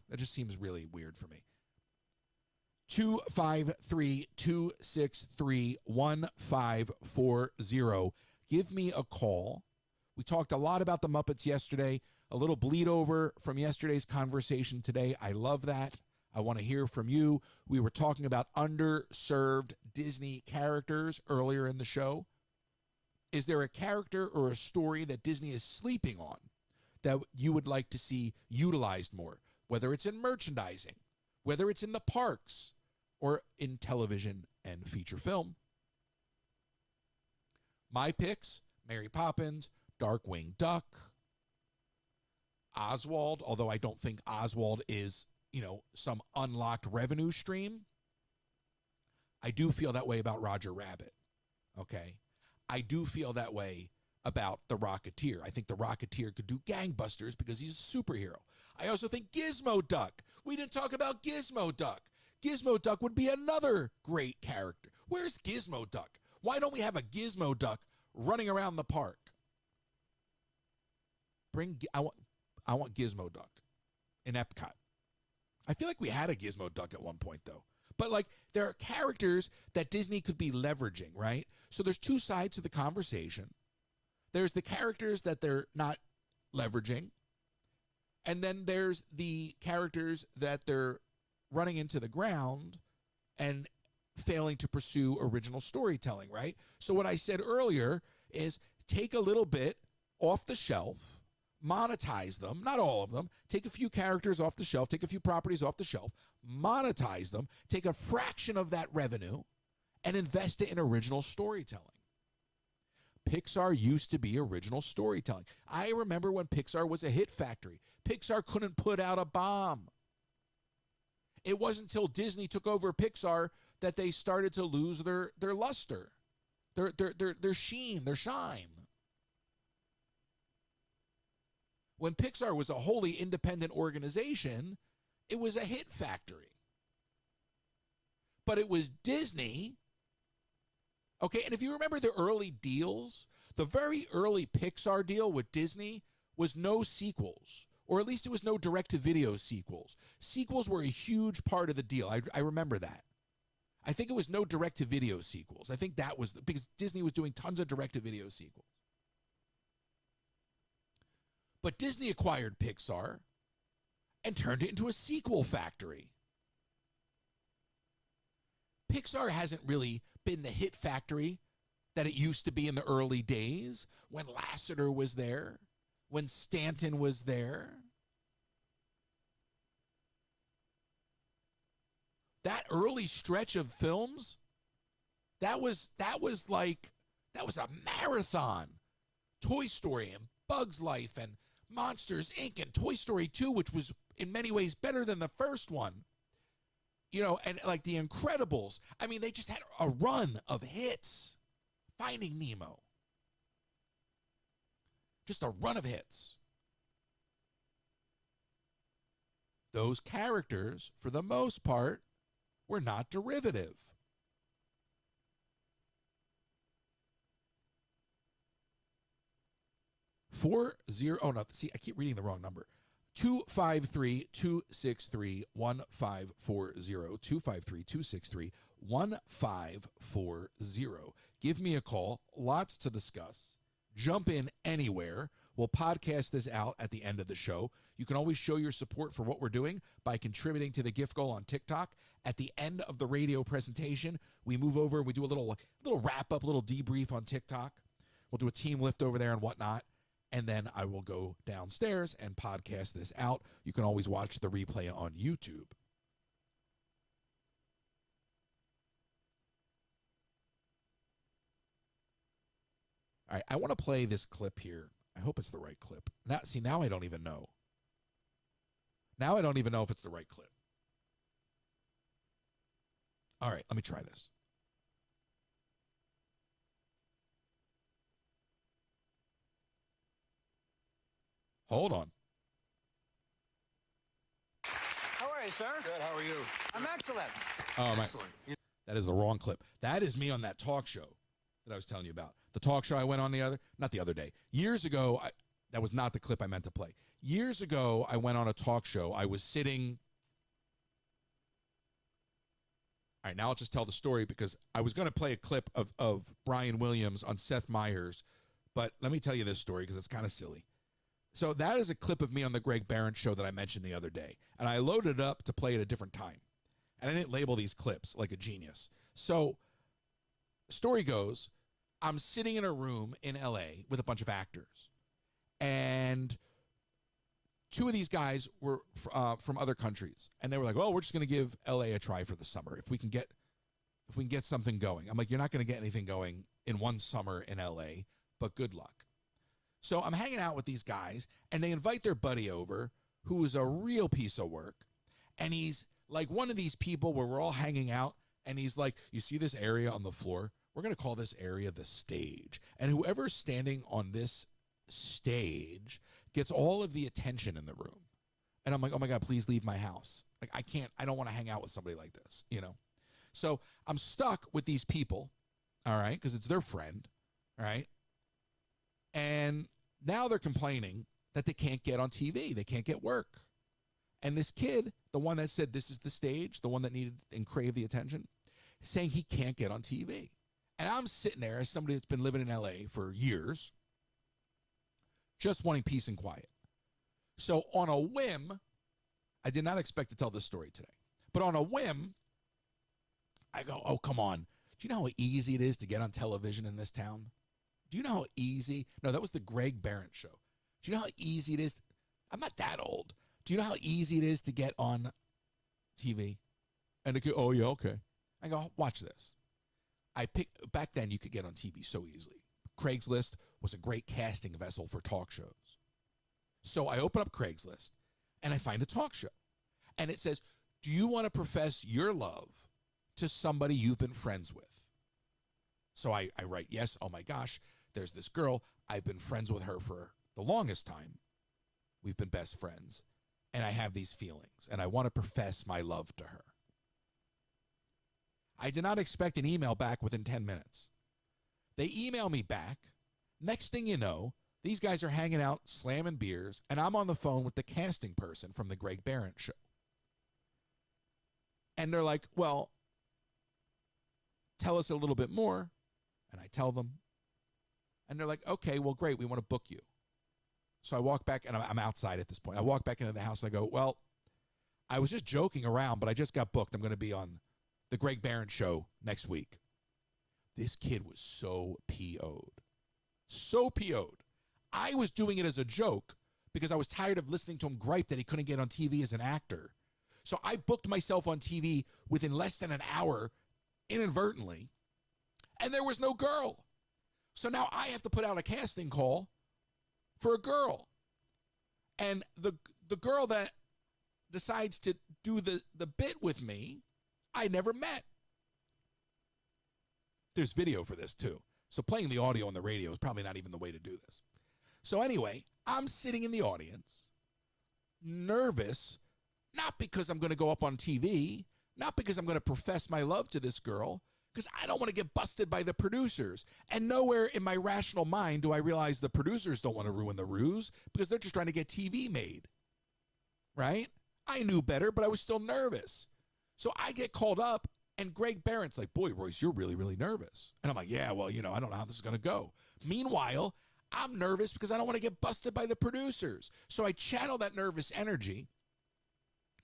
That just seems really weird for me. 253-263-1540. Give me a call. We talked a lot about the Muppets yesterday, a little bleed over from yesterday's conversation today. I love that. I want to hear from you. We were talking about underserved Disney characters earlier in the show. Is there a character or a story that Disney is sleeping on that you would like to see utilized more? Whether it's in merchandising, whether it's in the parks, or in television and feature film. My picks, Mary Poppins, Darkwing Duck, Oswald, although I don't think Oswald is, some unlocked revenue stream. I do feel that way about Roger Rabbit, okay? I do feel that way about the Rocketeer. I think the Rocketeer could do gangbusters because he's a superhero. I also think Gizmo Duck. We didn't talk about Gizmo Duck. Gizmo Duck would be another great character. Where's Gizmo Duck? Why don't we have a Gizmo Duck running around the park? I want Gizmo Duck in Epcot. I feel like we had a Gizmo Duck at one point, though. But, there are characters that Disney could be leveraging, right? So there's two sides to the conversation. There's the characters that they're not leveraging. And then there's the characters that they're running into the ground and failing to pursue original storytelling, right? So what I said earlier is take a little bit off the shelf, monetize them, not all of them, take a few characters off the shelf, take a few properties off the shelf, monetize them, take a fraction of that revenue, and invest it in original storytelling. Pixar used to be original storytelling. I remember when Pixar was a hit factory. Pixar couldn't put out a bomb. It wasn't until Disney took over Pixar that they started to lose their luster, their sheen, their shine. When Pixar was a wholly independent organization, it was a hit factory. But it was Disney. Okay, and if you remember the early deals, the very early Pixar deal with Disney was no sequels, or at least it was no direct-to-video sequels. Sequels were a huge part of the deal. I remember that. I think it was no direct-to-video sequels. I think that was because Disney was doing tons of direct-to-video sequels. But Disney acquired Pixar and turned it into a sequel factory. Pixar hasn't really been the hit factory that it used to be in the early days when Lasseter was there, when Stanton was there. That early stretch of films, that was a marathon. Toy Story and Bugs Life and Monsters, Inc. and Toy Story 2, which was in many ways better than the first one. You know, and like The Incredibles. I mean, they just had a run of hits. Finding Nemo. Just a run of hits. Those characters, for the most part, were not derivative. I keep reading the wrong number. 253-263-1540. 253-263-1540. Give me a call. Lots to discuss. Jump in anywhere. We'll podcast this out at the end of the show. You can always show your support for what we're doing by contributing to the gift goal on TikTok. At the end of the radio presentation, we move over and we do a little wrap-up, little debrief on TikTok. We'll do a team lift over there and whatnot. And then I will go downstairs and podcast this out. You can always watch the replay on YouTube. All right, I want to play this clip here. I hope it's the right clip. Now I don't even know. Now I don't even know if it's the right clip. All right, let me try this. Hold on. How are you, sir? Good, how are you? I'm excellent. Oh, Excellent. that is the wrong clip. That is me on that talk show that I was telling you about. The talk show I went on not the other day. Years ago, that was not the clip I meant to play. Years ago, I went on a talk show. I was sitting. All right, now I'll just tell the story because I was going to play a clip of Brian Williams on Seth Meyers, but let me tell you this story because it's kind of silly. So that is a clip of me on the Greg Barron show that I mentioned the other day. And I loaded it up to play at a different time. And I didn't label these clips like a genius. So story goes, I'm sitting in a room in LA with a bunch of actors. And two of these guys were from other countries. And they were like, well, we're just going to give LA a try for the summer. If we can get something going. I'm like, you're not going to get anything going in one summer in LA, but good luck. So I'm hanging out with these guys, and they invite their buddy over, who is a real piece of work. And he's like one of these people where we're all hanging out, and he's like, you see this area on the floor? We're going to call this area the stage. And whoever's standing on this stage gets all of the attention in the room. And I'm like, oh my God, please leave my house. Like, I don't want to hang out with somebody like this, you know? So I'm stuck with these people, all right, because it's their friend, all right? And now they're complaining that they can't get on TV. They can't get work. And this kid, the one that said this is the stage, the one that needed and craved the attention, saying he can't get on TV. And I'm sitting there as somebody that's been living in LA for years, just wanting peace and quiet. So on a whim, I did not expect to tell this story today, but on a whim, I go, oh, come on. Do you know how easy it is to get on television in this town? Do you know how easy? No, that was the Greg Barron show. Do you know how easy it is? I'm not that old. Do you know how easy it is to get on TV? And they go, oh, yeah, okay. I go, watch this. Back then, you could get on TV so easily. Craigslist was a great casting vessel for talk shows. So I open up Craigslist, and I find a talk show. And it says, do you want to profess your love to somebody you've been friends with? So I write, yes, oh my gosh, there's this girl. I've been friends with her for the longest time. we've been best friends, and I have these feelings, and I want to profess my love to her. I did not expect an email back within 10 minutes. They email me back. Next thing you know, these guys are hanging out, slamming beers, and I'm on the phone with the casting person from the Greg Barron show. And they're like, well, tell us a little bit more. And I tell them. And they're like, okay, well, great. We want to book you. So I walk back, and I'm outside at this point. I walk back into the house, and I go, well, I was just joking around, but I just got booked. I'm going to be on the Greg Barron show next week. This kid was so PO'd. So PO'd. I was doing it as a joke because I was tired of listening to him gripe that he couldn't get on TV as an actor. So I booked myself on TV within less than an hour, inadvertently, and there was no girl. So now I have to put out a casting call for a girl. And the girl that decides to do the bit with me, I never met. There's video for this too. So playing the audio on the radio is probably not even the way to do this. So anyway, I'm sitting in the audience, nervous, not because I'm going to go up on TV, not because I'm going to profess my love to this girl, because I don't want to get busted by the producers. And nowhere in my rational mind do I realize the producers don't want to ruin the ruse because they're just trying to get TV made, right? I knew better, but I was still nervous. So I get called up, and Greg Barron's like, boy, Royce, you're really, really nervous. And I'm like, yeah, well, I don't know how this is going to go. Meanwhile, I'm nervous because I don't want to get busted by the producers. So I channel that nervous energy.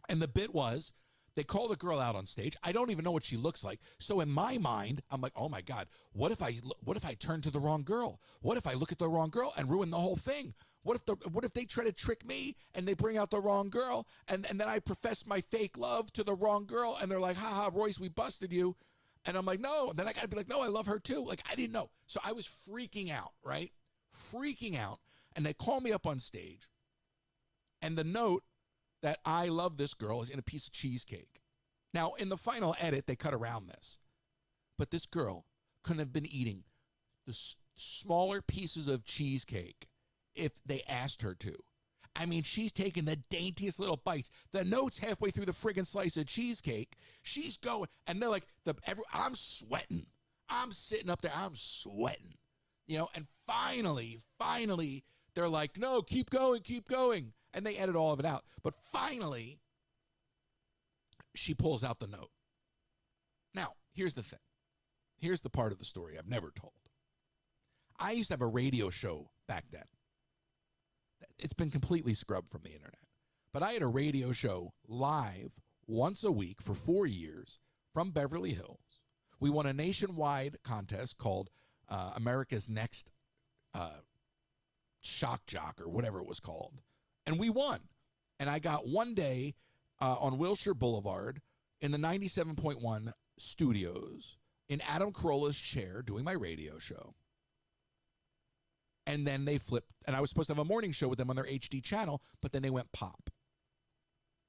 And the bit was, they call the girl out on stage. I don't even know what she looks like. So in my mind, I'm like, oh my God, what if I turn to the wrong girl? What if I look at the wrong girl and ruin the whole thing? What if they try to trick me and they bring out the wrong girl and then I profess my fake love to the wrong girl and they're like, haha, Royce, we busted you. And I'm like, no. And then I got to be like, no, I love her too. Like, I didn't know. So I was freaking out, right? Freaking out. And they call me up on stage. And the note that I love this girl is in a piece of cheesecake. Now, in the final edit, they cut around this. But this girl couldn't have been eating the smaller pieces of cheesecake if they asked her to. I mean, she's taking the daintiest little bites. The note's halfway through the friggin' slice of cheesecake. She's going, and they're like, I'm sweating. I'm sitting up there, I'm sweating. And finally, they're like, no, keep going. And they edit all of it out. But finally, she pulls out the note. Now, here's the thing. Here's the part of the story I've never told. I used to have a radio show back then. It's been completely scrubbed from the internet. But I had a radio show live once a week for 4 years from Beverly Hills. We won a nationwide contest called America's Next Shock Jock or whatever it was called. And we won. And I got one day on Wilshire Boulevard in the 97.1 studios in Adam Carolla's chair doing my radio show. And then they flipped, and I was supposed to have a morning show with them on their HD channel, but then they went pop.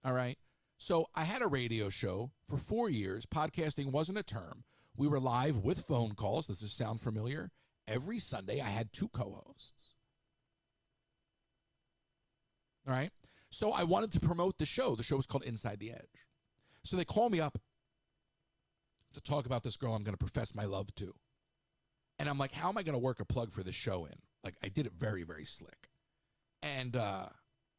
All right? So I had a radio show for 4 years. Podcasting wasn't a term. We were live with phone calls. Does this sound familiar? Every Sunday, I had 2 co-hosts. All right? So I wanted to promote the show. The show was called Inside the Edge. So they call me up to talk about this girl I'm going to profess my love to. And I'm like, how am I going to work a plug for this show in? Like, I did it very, very slick. And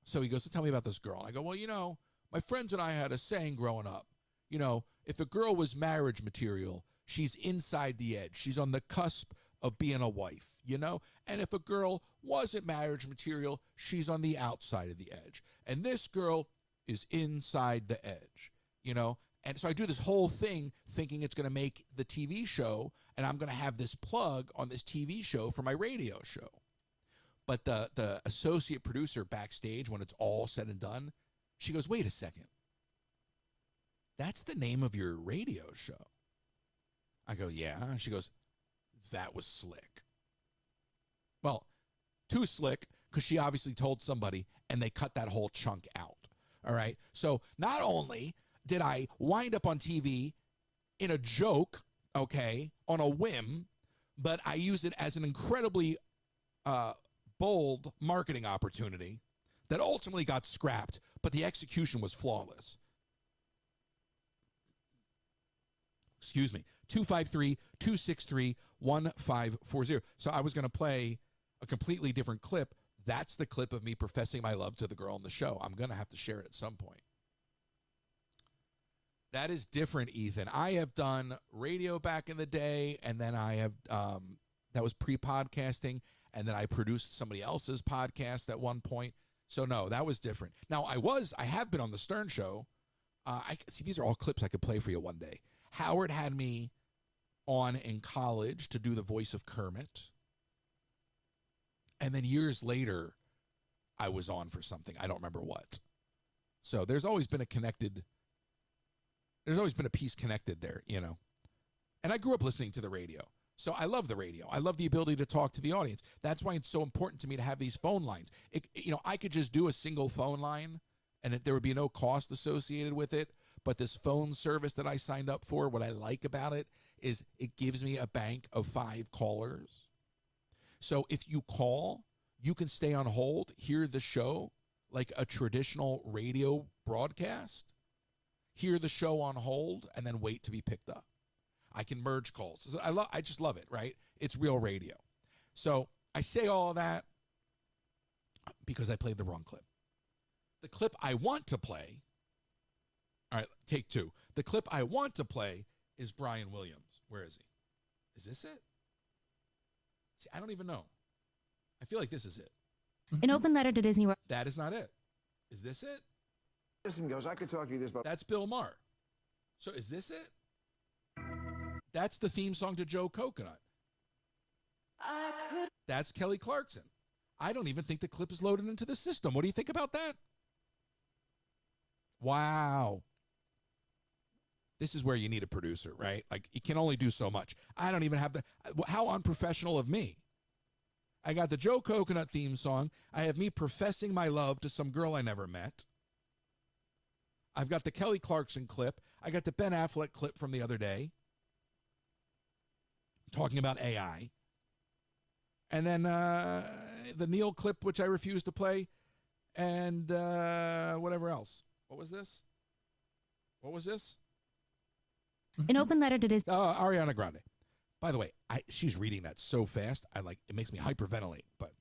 so he goes, so tell me about this girl. And I go, well, my friends and I had a saying growing up. If a girl was marriage material, she's inside the edge. She's on the cusp of being a wife, And if a girl wasn't marriage material, she's on the outside of the edge. And this girl is inside the edge, And so I do this whole thing thinking it's going to make the TV show, and I'm going to have this plug on this TV show for my radio show. But the associate producer backstage, when it's all said and done, she goes, wait a second. That's the name of your radio show. I go, yeah. And she goes, that was slick. Well, too slick, because she obviously told somebody, and they cut that whole chunk out. All right? So not only did I wind up on TV in a joke, okay, on a whim, but I use it as an incredibly bold marketing opportunity that ultimately got scrapped, but the execution was flawless. Excuse me, 253-263-1540. So I was going to play a completely different clip. That's the clip of me professing my love to the girl in the show. I'm going to have to share it at some point. That is different, Ethan. I have done radio back in the day, and then I have, that was pre-podcasting, and then I produced somebody else's podcast at one point. So no, that was different. Now I have been on the Stern Show. I see, these are all clips I could play for you one day. Howard had me on in college to do the voice of Kermit. And then years later, I was on for something. I don't remember what. So there's always been a piece connected there, you know. And I grew up listening to the radio. So I love the radio. I love the ability to talk to the audience. That's why it's so important to me to have these phone lines. I could just do a single phone line and there would be no cost associated with it. But this phone service that I signed up for, what I like about it is it gives me a bank of 5 callers. So if you call, you can stay on hold, hear the show like a traditional radio broadcast, hear the show on hold, and then wait to be picked up. I can merge calls. I just love it, right? It's real radio. So I say all of that because I played the wrong clip. The clip I want to play, all right, take 2. The clip I want to play is Brian Williams. Where is he? Is this it? See, I don't even know. I feel like this is it. An open letter to Disney World. That is not it. Is this it? Listen, goes, I could talk to you this about. That's Bill Maher. So is this it? That's the theme song to Joe Coconut. That's Kelly Clarkson. I don't even think the clip is loaded into the system. What do you think about that? Wow. This is where you need a producer, right? Like, you can only do so much. I don't even have how unprofessional of me. I got the Joe Coconut theme song. I have me professing my love to some girl I never met. I've got the Kelly Clarkson clip. I got the Ben Affleck clip from the other day talking about AI. And then the Neil clip, which I refuse to play. And whatever else. What was this? An open letter to Disney. Ariana Grande. By the way, she's reading that so fast. It makes me hyperventilate. But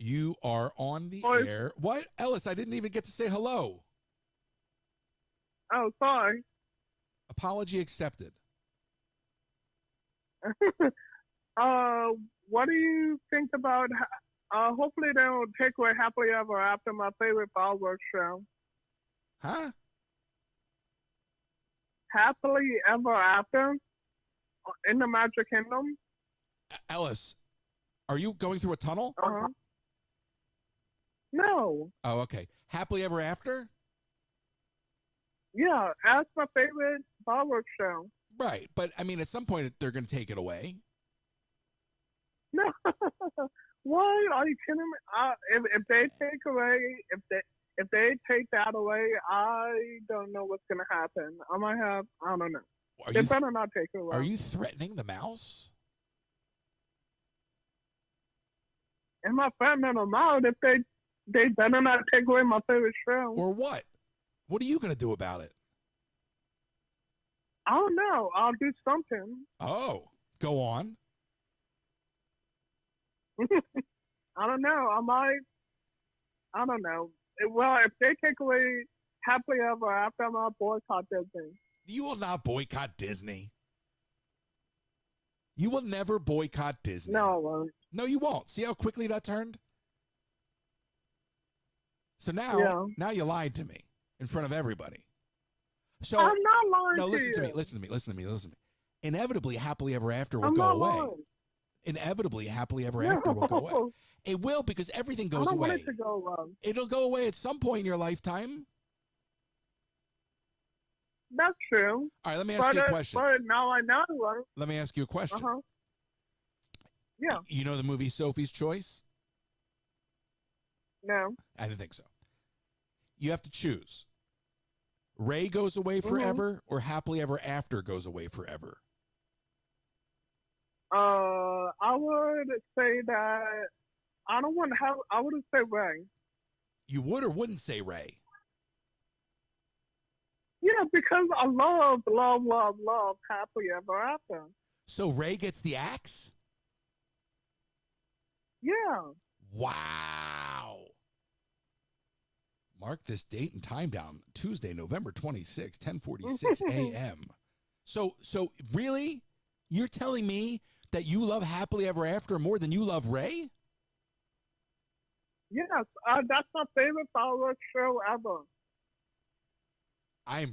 you are on the air. What, Ellis? I didn't even get to say hello. Oh, sorry. Apology accepted. What do you think about? Hopefully they don't take away Happily Ever After, my favorite fireworks show. Huh? Happily Ever After in the Magic Kingdom. Ellis, are you going through a tunnel? Uh-huh. No. Oh, okay. Happily Ever After? Yeah, that's my favorite fireworks show. Right, but I mean, at some point they're going to take it away. No. What? Are you kidding me? If they take away, if they take that away, I don't know what's going to happen. I don't know. They better not take it away. Are you threatening the mouse? Am I threatening them out if they better not take away my favorite show? Or what? What are you going to do about it? I don't know. I'll do something. Oh, go on. I don't know. I don't know. Well, if they take away Happily Ever After, I'm going to boycott Disney. You will not boycott Disney. You will never boycott Disney. No, I won't. No, you won't. See how quickly that turned? So now you lied to me in front of everybody. So I'm not lying no, to listen you. to me. Listen to me. Inevitably, Happily Ever After will go away. Lying. Inevitably, Happily Ever After will go away. It will, because everything goes I don't away. want it to go wrong. It'll go away at some point in your lifetime. That's true. All right, let me ask you a question. But now I know. Let me ask you a question. Uh-huh. Yeah. You know the movie Sophie's Choice? No. I didn't think so. You have to choose. Ray goes away forever or Happily Ever After goes away forever? I would say that I don't want to have. I wouldn't say Ray. You would or wouldn't say Ray? Yeah, because I love happily ever after. So Ray gets the axe? Yeah. Wow. Mark this date and time down. Tuesday, November 26, 10:46 a.m. So really? You're telling me that you love Happily Ever After more than you love Ray? Yes, that's my favorite fireworks show ever. I'm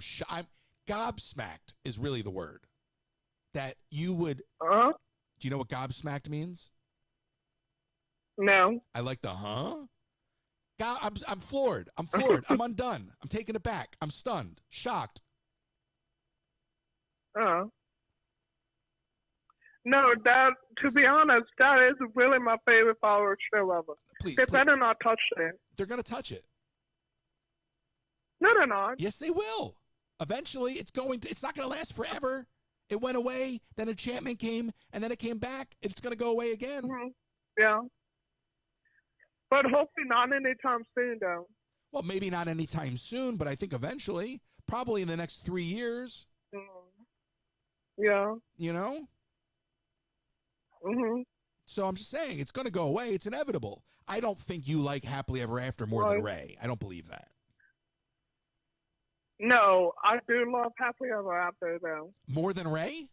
gobsmacked is really the word. That you would. Do you know what gobsmacked means? No. I like the I'm floored. I'm floored. I'm undone. I'm taken aback. I'm stunned. Shocked. No, that, to be honest, that is really my favorite fireworks show ever. Please, they better not touch it. They're going to touch it. No, they're not. Yes, they will. Eventually, it's not going to last forever. It went away, then enchantment came, and then it came back. It's going to go away again. Mm-hmm. Yeah. But hopefully not anytime soon, though. Well, maybe not anytime soon, but I think eventually, probably in the next 3 years. Yeah. You know? Mm-hmm. So I'm just saying, it's going to go away. It's inevitable. I don't think you like Happily Ever After more than Ray. I don't believe that. No, I do love Happily Ever After, though. More than Ray?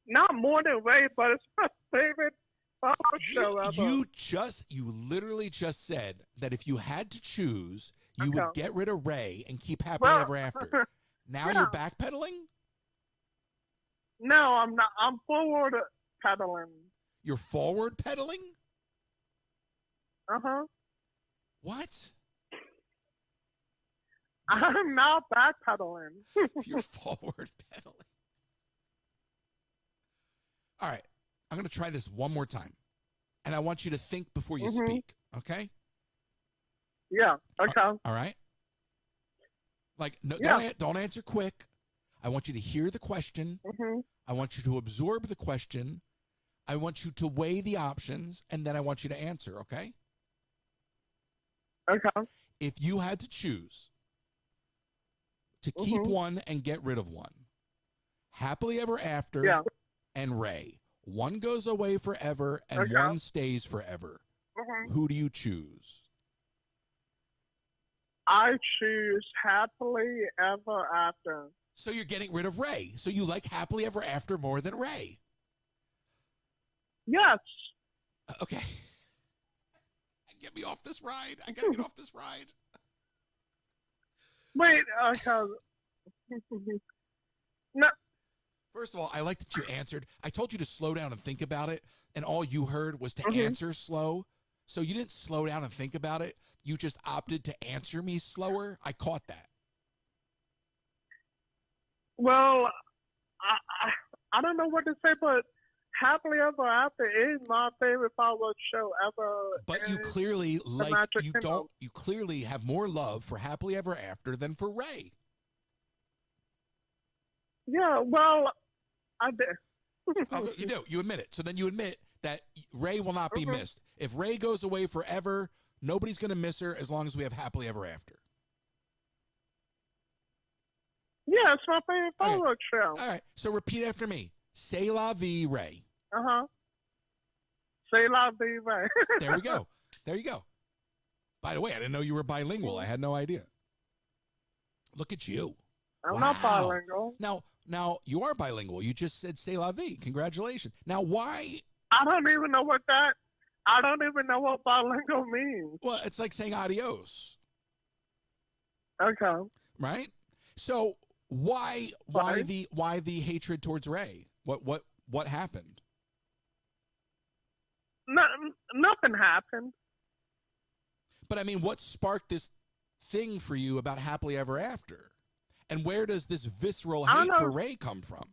Not more than Ray, but it's my favorite show ever. You literally just said that if you had to choose, you would get rid of Ray and keep Happily Ever After. Now you're backpedaling? No, I'm not. I'm forward pedaling. You're forward pedaling? Uh-huh. What? I'm not backpedaling. You're forward pedaling. All right. I'm going to try this one more time. And I want you to think before you speak, okay? Yeah, okay. All right? Like, no, don't answer quick. I want you to hear the question. I want you to absorb the question. I want you to weigh the options, and then I want you to answer, okay? Okay. If you had to choose to keep one and get rid of one, Happily Ever After and Ray, one goes away forever and one stays forever. Who do you choose? I choose Happily Ever After. So you're getting rid of Ray. So you like Happily Ever After more than Ray. Yes. Okay. Get me off this ride. I gotta get off this ride. Wait, no. First of all, I like that you answered. I told you to slow down and think about it, and all you heard was to answer slow. So you didn't slow down and think about it. You just opted to answer me slower. I caught that. Well, I don't know what to say, but Happily Ever After is my favorite fireworks show ever. But you clearly you clearly have more love for Happily Ever After than for Ray. Yeah, well, I did. You do. You admit it. So then you admit that Ray will not be missed. If Ray goes away forever, nobody's going to miss her as long as we have Happily Ever After. Yeah, it's my favorite fireworks show. All right. So repeat after me. C'est la vie, Ray. C'est la vie, Ray. There we go. There you go. By the way, I didn't know you were bilingual. I had no idea. Look at you. I'm not bilingual. Now you are bilingual. You just said c'est la vie. Congratulations. Now, why? I don't even know what bilingual means. Well, it's like saying adios. Okay. Right? So why the hatred towards Ray? What happened? Nothing happened. But I mean, what sparked this thing for you about Happily Ever After? And where does this visceral hate for Ray come from?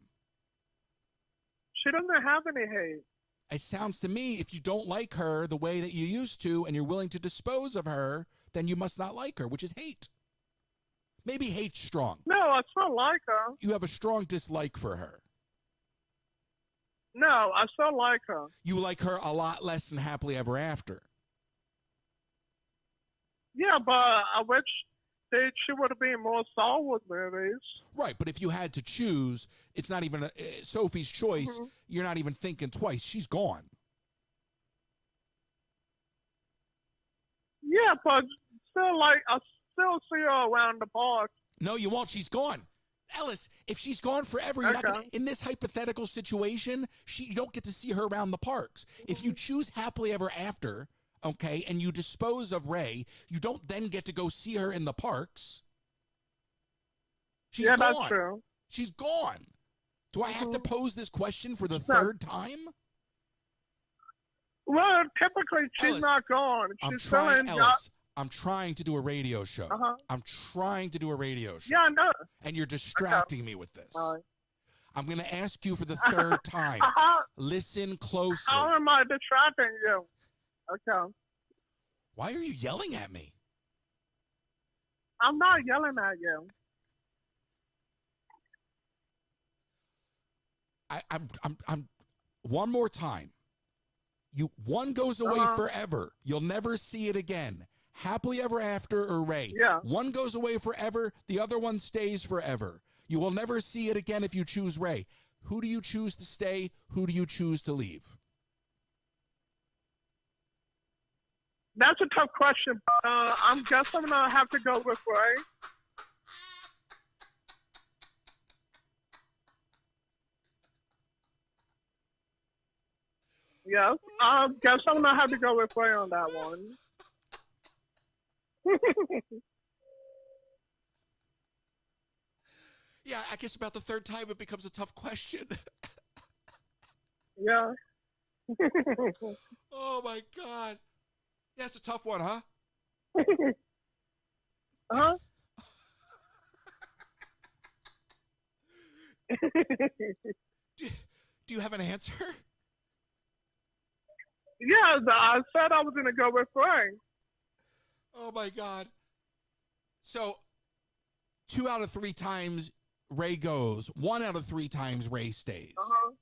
She doesn't have any hate. It sounds to me, if you don't like her the way that you used to and you're willing to dispose of her, then you must not like her, which is hate. Maybe hate's strong. No, it's not like her. You have a strong dislike for her. No, I still like her. You like her a lot less than Happily Ever After. Yeah, but I wish she would have been more Star Wars movies. Right, but if you had to choose, it's not even Sophie's choice. Mm-hmm. You're not even thinking twice. She's gone. Yeah, but still, I still see her around the park. No, you won't. She's gone. Ellis, if she's gone forever, you're not gonna, in this hypothetical situation, you don't get to see her around the parks. If you choose Happily Ever After, okay, and you dispose of Ray, you don't then get to go see her in the parks. She's gone. That's true. She's gone. Do I have to pose this question for the third time? Well, typically she's Ellis, not gone. She's still in. Ellis, I'm trying to do a radio show. Uh-huh. I'm trying to do a radio show. Yeah, I know. And you're distracting me with this. I'm going to ask you for the third time. Listen closely. How am I distracting you? Okay. Why are you yelling at me? I'm not yelling at you. I'm one more time. One goes away forever. You'll never see it again. Happily Ever After or Ray. Yeah. One goes away forever. The other one stays forever. You will never see it again if you choose Ray. Who do you choose to stay? Who do you choose to leave? That's a tough question. I'm guessing I'm gonna have to go with Ray. Yes, I guess I'm gonna have to go with Ray on that one. Yeah, I guess about the third time it becomes a tough question. Yeah. Oh my God. Yeah, it's a tough one, huh? Uh-huh. Do you have an answer? Yeah, I said I was gonna go with Ray. Oh my God. So 2 out of 3 times Ray goes. 1 out of 3 times Ray stays. Uh-huh.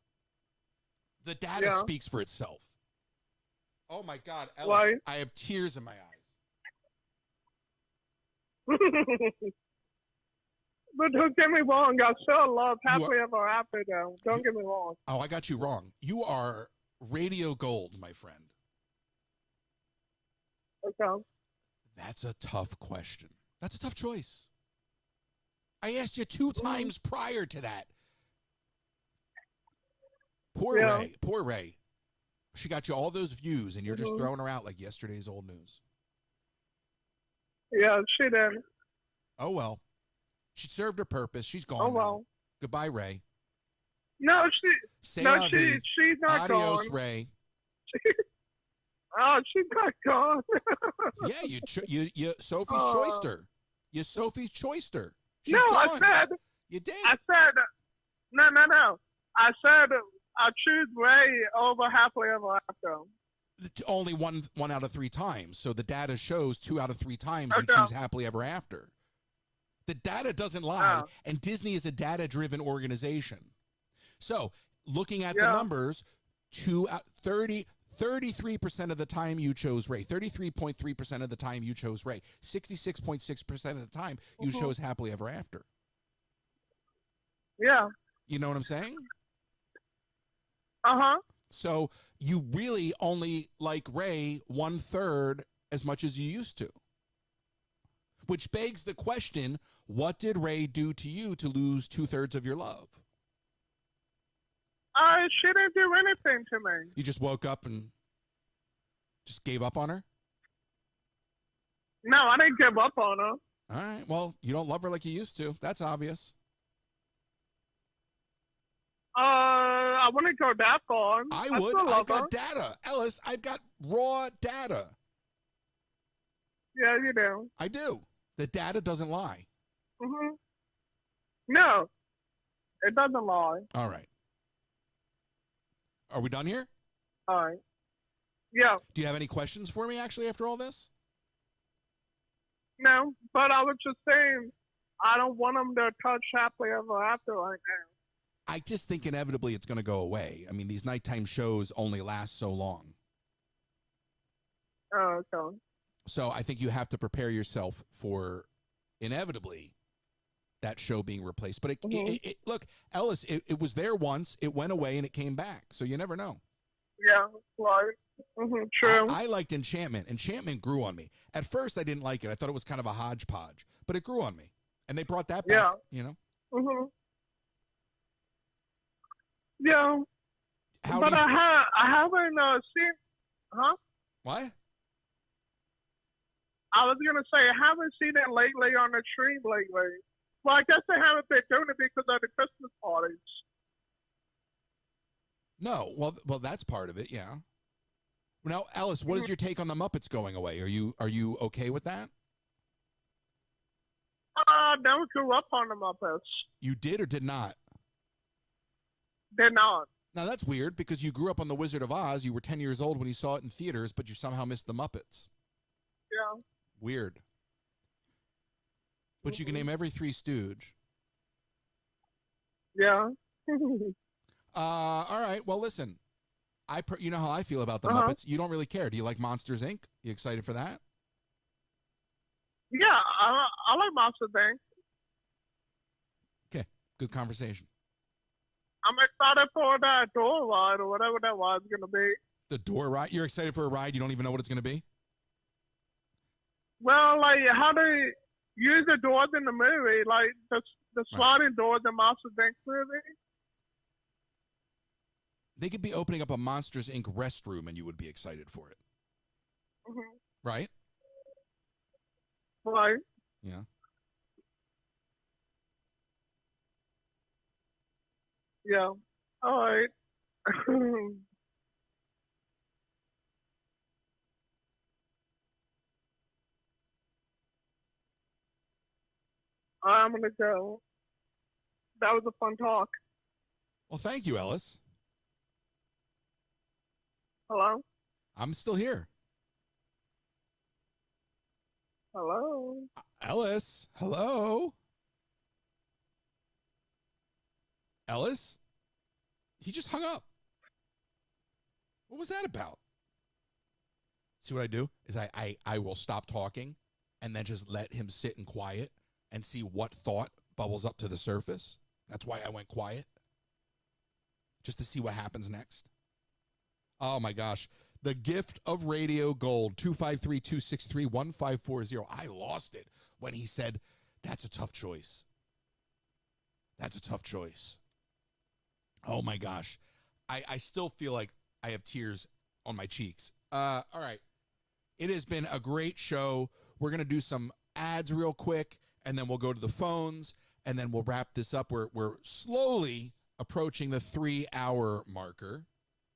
The data speaks for itself. Oh my God, Ellis, Why? I have tears in my eyes. But don't get me wrong, I still love Happily Ever After though. Don't get me wrong. Oh, I got you wrong. You are radio gold, my friend. Okay. That's a tough question. That's a tough choice. I asked you 2 times prior to that. Poor Ray. Poor Ray. She got you all those views, and you're just throwing her out like yesterday's old news. Yeah, she did. Oh, well. She served her purpose. She's gone. Oh, well. Now. Goodbye, Ray. No, she's not Adios, gone. Ray. Oh, she's not gone. Yeah, you Sophie's choiced her. You Sophie's choiced her. She's no, gone. I said. You did. I said. No. I said I choose Ray over Happily Ever After. Only one out of 3 times. So the data shows 2 out of 3 times you choose Happily Ever After. The data doesn't lie, and Disney is a data-driven organization. So looking at the numbers, 33% of the time you chose Ray, 33.3% of the time you chose Ray, 66.6% of the time you chose Happily Ever After. Yeah. You know what I'm saying? Uh-huh. So you really only like Ray 1/3 as much as you used to. Which begs the question, what did Ray do to you to lose 2/3 of your love? She didn't do anything to me. You just woke up and just gave up on her? No, I didn't give up on her. All right. Well, you don't love her like you used to. That's obvious. I wouldn't go that far. I would. I've got data. Ellis, I've got raw data. Yeah, you do. I do. The data doesn't lie. Mm-hmm. No, it doesn't lie. All right. Are we done here? All right. Yeah. Do you have any questions for me, actually, after all this? No, but I was just saying, I don't want them to touch Happily Ever After right now. I just think inevitably it's going to go away. I mean, these nighttime shows only last so long. Oh, okay. So I think you have to prepare yourself for inevitably that show being replaced. But look, Ellis, it was there once, it went away, and it came back. So you never know. Yeah, right. True. I liked Enchantment. Enchantment grew on me. At first, I didn't like it. I thought it was kind of a hodgepodge, but it grew on me. And they brought that back, you know? Yeah. But I haven't seen, huh? What? I was going to say, I haven't seen it lately on the stream lately. Well, I guess they haven't been doing it because of the Christmas parties. No. Well, that's part of it, yeah. Now, Alice, what is your take on the Muppets going away? Are you okay with that? I never grew up on the Muppets. You did or did not? Did not. Now, that's weird because you grew up on The Wizard of Oz. You were 10 years old when you saw it in theaters, but you somehow missed the Muppets. Yeah. Weird. But you can name every Three Stooge. Yeah. All right. Well, listen. You know how I feel about the Muppets. You don't really care. Do you like Monsters, Inc.? You excited for that? Yeah, I like Monsters, Inc. Okay. Good conversation. I'm excited for that door ride or whatever that was going to be. The door ride? You're excited for a ride? You don't even know what it's going to be? Well, like how they use the doors in the movie, like the sliding doors in Monsters, Inc. movie. They could be opening up a Monsters, Inc. restroom and you would be excited for it. Right? Right. Yeah. Yeah. All right. I'm going to go. That was a fun talk. Well, thank you, Ellis. Hello? I'm still here. Hello? Ellis? Hello? Ellis? He just hung up. What was that about? See what I do? Is I will stop talking and then just let him sit in quiet and see what thought bubbles up to the surface. That's why I went quiet. Just to see what happens next. Oh, my gosh. The gift of radio gold, 253-263-1540. I lost it when he said, that's a tough choice. That's a tough choice. Oh, my gosh. I still feel like I have tears on my cheeks. All right. It has been a great show. We're going to do some ads real quick, and then we'll go to the phones, and then we'll wrap this up. We're slowly approaching the 3-hour marker.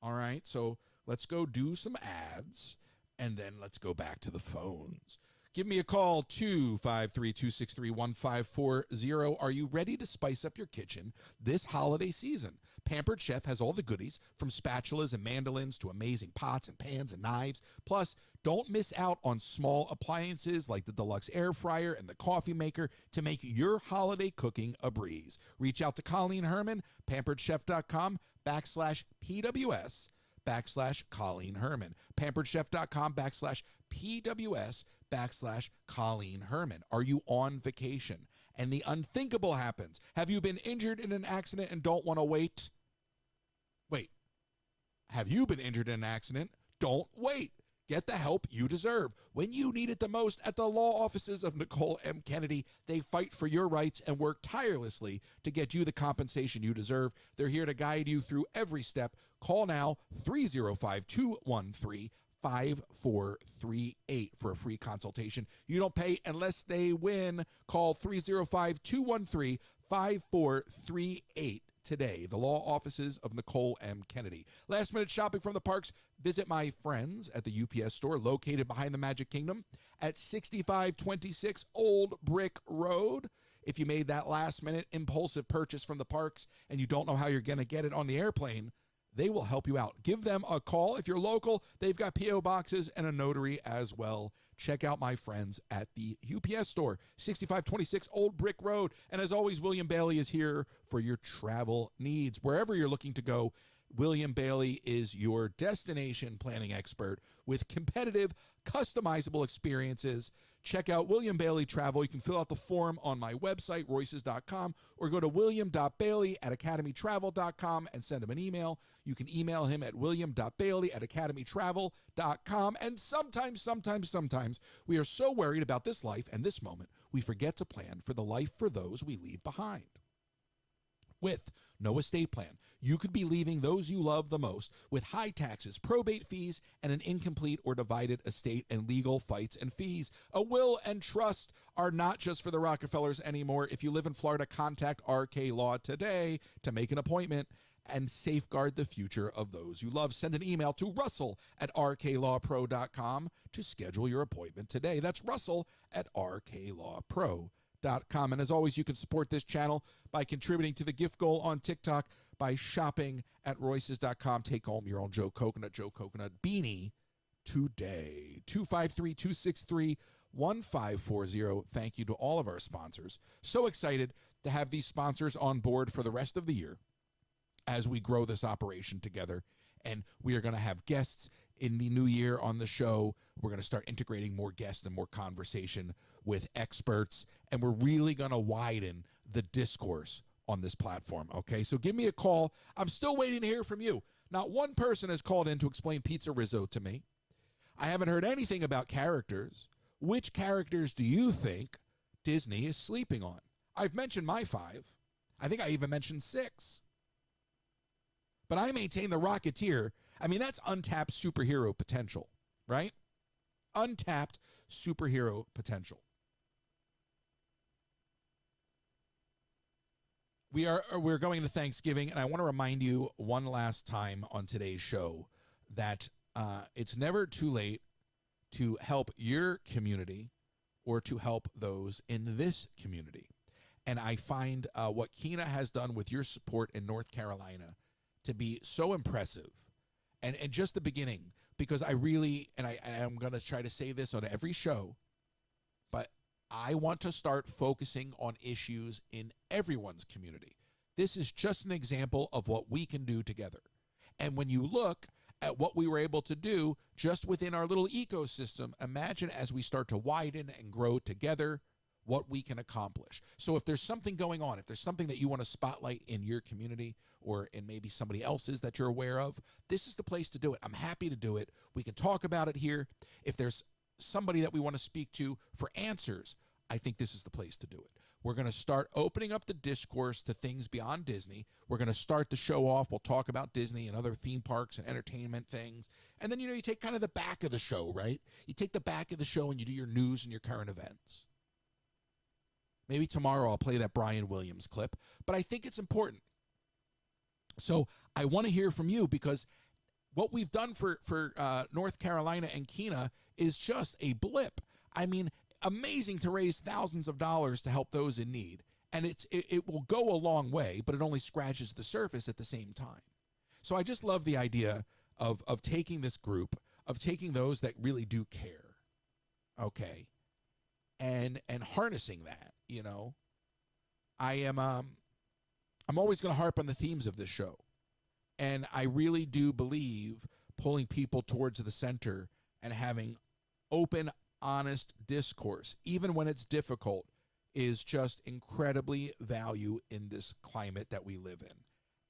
All right, so let's go do some ads, and then let's go back to the phones. Give me a call, 253-263-1540. Are you ready to spice up your kitchen this holiday season? Pampered Chef has all the goodies, from spatulas and mandolins to amazing pots and pans and knives. Plus, don't miss out on small appliances like the deluxe air fryer and the coffee maker to make your holiday cooking a breeze. Reach out to Colleen Herman, pamperedchef.com/PWS/Colleen Herman. pamperedchef.com/PWS/Colleen Herman. Are you on vacation and the unthinkable happens? Have you been injured in an accident and don't want to wait? Wait. Have you been injured in an accident? Don't wait. Get the help you deserve when you need it the most at the law offices of Nicole M. Kennedy. They fight for your rights and work tirelessly to get you the compensation you deserve. They're here to guide you through every step. Call now, 305-213-5438 for a free consultation. You don't pay unless they win. Call 305-213-5438 today. The law offices of Nicole M. Kennedy. Last minute shopping from the parks. Visit my friends at the UPS store located behind the Magic Kingdom at 6526 Old Brick Road. If you made that last minute impulsive purchase from the parks and you don't know how you're going to get it on the airplane, They will help you out. Give them a call. If you're local, they've got P.O. boxes and a notary as well. Check out my friends at the UPS store, 6526 Old Brick Road. And as always, William Bailey is here for your travel needs. Wherever you're looking to go, William Bailey is your destination planning expert with competitive, customizable experiences. Check out William Bailey Travel. You can fill out the form on my website, royces.com, or go to William.bailey at academytravel.com and send him an email. You can email him at William.bailey at academytravel.com. And sometimes we are so worried about this life and this moment, we forget to plan for the life for those we leave behind. With no estate plan, you could be leaving those you love the most with high taxes, probate fees, and an incomplete or divided estate and legal fights and fees. A will and trust are not just for the Rockefellers anymore. If you live in Florida, contact RK Law today to make an appointment and safeguard the future of those you love. Send an email to Russell at rklawpro.com to schedule your appointment today. That's Russell at rklawpro.com. And as always, you can support this channel by contributing to the gift goal on TikTok by shopping at royces.com. Take home your own Joe Coconut beanie today. 253-263-1540. Thank you to all of our sponsors. So excited to have these sponsors on board for the rest of the year as we grow this operation together. And we are going to have guests in the new year on the show. We're going to start integrating more guests and more conversation with experts, and we're really going to widen the discourse on this platform, okay? So give me a call. I'm still waiting to hear from you. Not one person has called in to explain Pizza Rizzo to me. I haven't heard anything about characters. Which characters do you think Disney is sleeping on? I've mentioned my 5. I think I even mentioned 6. But I maintain the Rocketeer. I mean, that's untapped superhero potential, right? Untapped superhero potential. We're going to Thanksgiving, and I want to remind you one last time on today's show that it's never too late to help your community or to help those in this community. And I find what Keena has done with your support in North Carolina to be so impressive. And just the beginning, because I really, and I'm going to try to say this on every show, but I want to start focusing on issues in everyone's community. This is just an example of what we can do together. And when you look at what we were able to do just within our little ecosystem, imagine as we start to widen and grow together, what we can accomplish. So if there's something going on, if there's something that you want to spotlight in your community or in maybe somebody else's that you're aware of, this is the place to do it. I'm happy to do it. We can talk about it here. If there's somebody that we want to speak to for answers, I think this is the place to do it. We're going to start opening up the discourse to things beyond Disney. We're going to start the show off. We'll talk about Disney and other theme parks and entertainment things. And then, you take kind of the back of the show, right? You take the back of the show and you do your news and your current events. Maybe tomorrow I'll play that Brian Williams clip, but I think it's important. So I want to hear from you, because what we've done for North Carolina and Keena is just a blip. I mean, amazing to raise thousands of dollars to help those in need. And it will go a long way, but it only scratches the surface at the same time. So I just love the idea of taking this group, of taking those that really do care, okay, and harnessing that. I'm always going to harp on the themes of this show. And I really do believe pulling people towards the center and having open, honest discourse, even when it's difficult, is just incredibly value in this climate that we live in.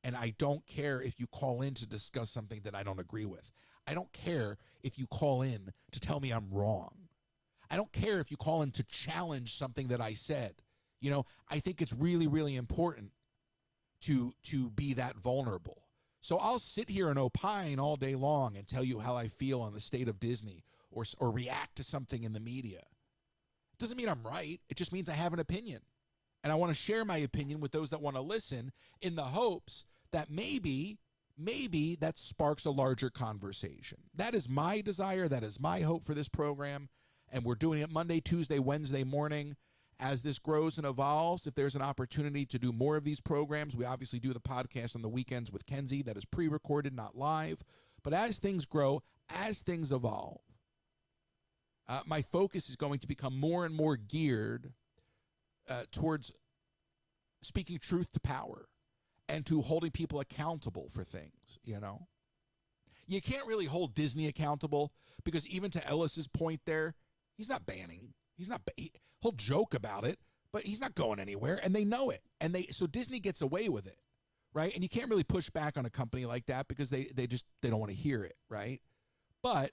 And I don't care if you call in to discuss something that I don't agree with. I don't care if you call in to tell me I'm wrong. I don't care if you call in to challenge something that I said. I think it's really, really important to be that vulnerable. So I'll sit here and opine all day long and tell you how I feel on the state of Disney or react to something in the media. It doesn't mean I'm right. It just means I have an opinion. And I want to share my opinion with those that want to listen, in the hopes that maybe that sparks a larger conversation. That is my desire. That is my hope for this program. And we're doing it Monday, Tuesday, Wednesday morning as this grows and evolves, if there's an opportunity to do more of these programs, we obviously do the podcast on the weekends with Kenzie that is pre-recorded, not live. But as things grow, as things evolve, my focus is going to become more and more geared towards speaking truth to power and to holding people accountable for things, you know? You can't really hold Disney accountable because even to Ellis's point there, he's not banning. He'll joke about it, but he's not going anywhere, and they know it. And so Disney gets away with it, right? And you can't really push back on a company like that because they don't want to hear it, right? But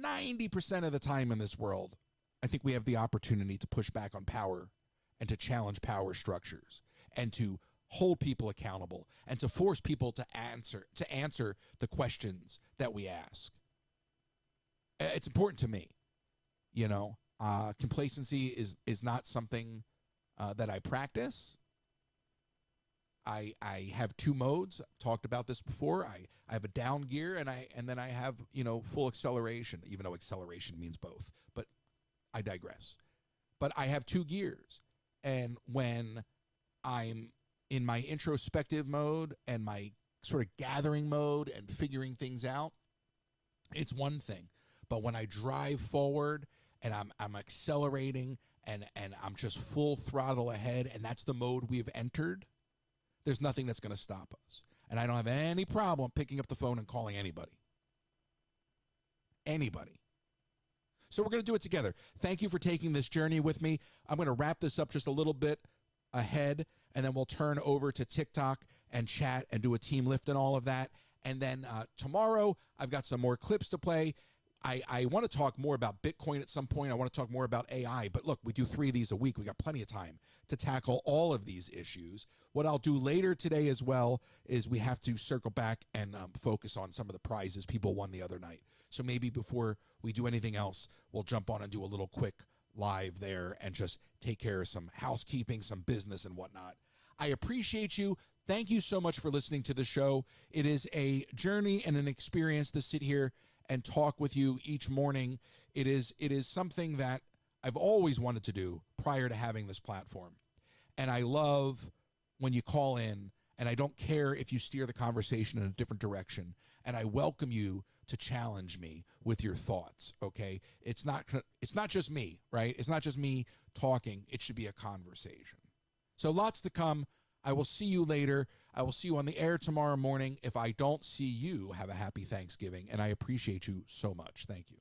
90% of the time in this world, I think we have the opportunity to push back on power and to challenge power structures and to hold people accountable and to force people to answer the questions that we ask. It's important to me, you know. Complacency is not something that I practice. I have two modes. I've talked about this before. I have a down gear and then I have, you know, full acceleration, even though acceleration means both. But I digress. But I have two gears. And when I'm in my introspective mode and my sort of gathering mode and figuring things out, it's one thing. But when I drive forward and I'm accelerating and I'm just full throttle ahead, and that's the mode we've entered, there's nothing that's going to stop us. And I don't have any problem picking up the phone and calling anybody. Anybody. So we're going to do it together. Thank you for taking this journey with me. I'm going to wrap this up just a little bit ahead, and then we'll turn over to TikTok and chat and do a team lift and all of that. And then tomorrow, I've got some more clips to play. I want to talk more about Bitcoin at some point. I want to talk more about AI. But look, we do 3 of these a week. We got plenty of time to tackle all of these issues. What I'll do later today as well is we have to circle back and focus on some of the prizes people won the other night. So maybe before we do anything else, we'll jump on and do a little quick live there and just take care of some housekeeping, some business and whatnot. I appreciate you. Thank you so much for listening to the show. It is a journey and an experience to sit here and talk with you each morning. It is something that I've always wanted to do prior to having this platform. And I love when you call in, and I don't care if you steer the conversation in a different direction. And I welcome you to challenge me with your thoughts, okay? It's not just me, right? It's not just me talking. It should be a conversation. So lots to come. I will see you later. I will see you on the air tomorrow morning. If I don't see you, have a happy Thanksgiving, and I appreciate you so much. Thank you.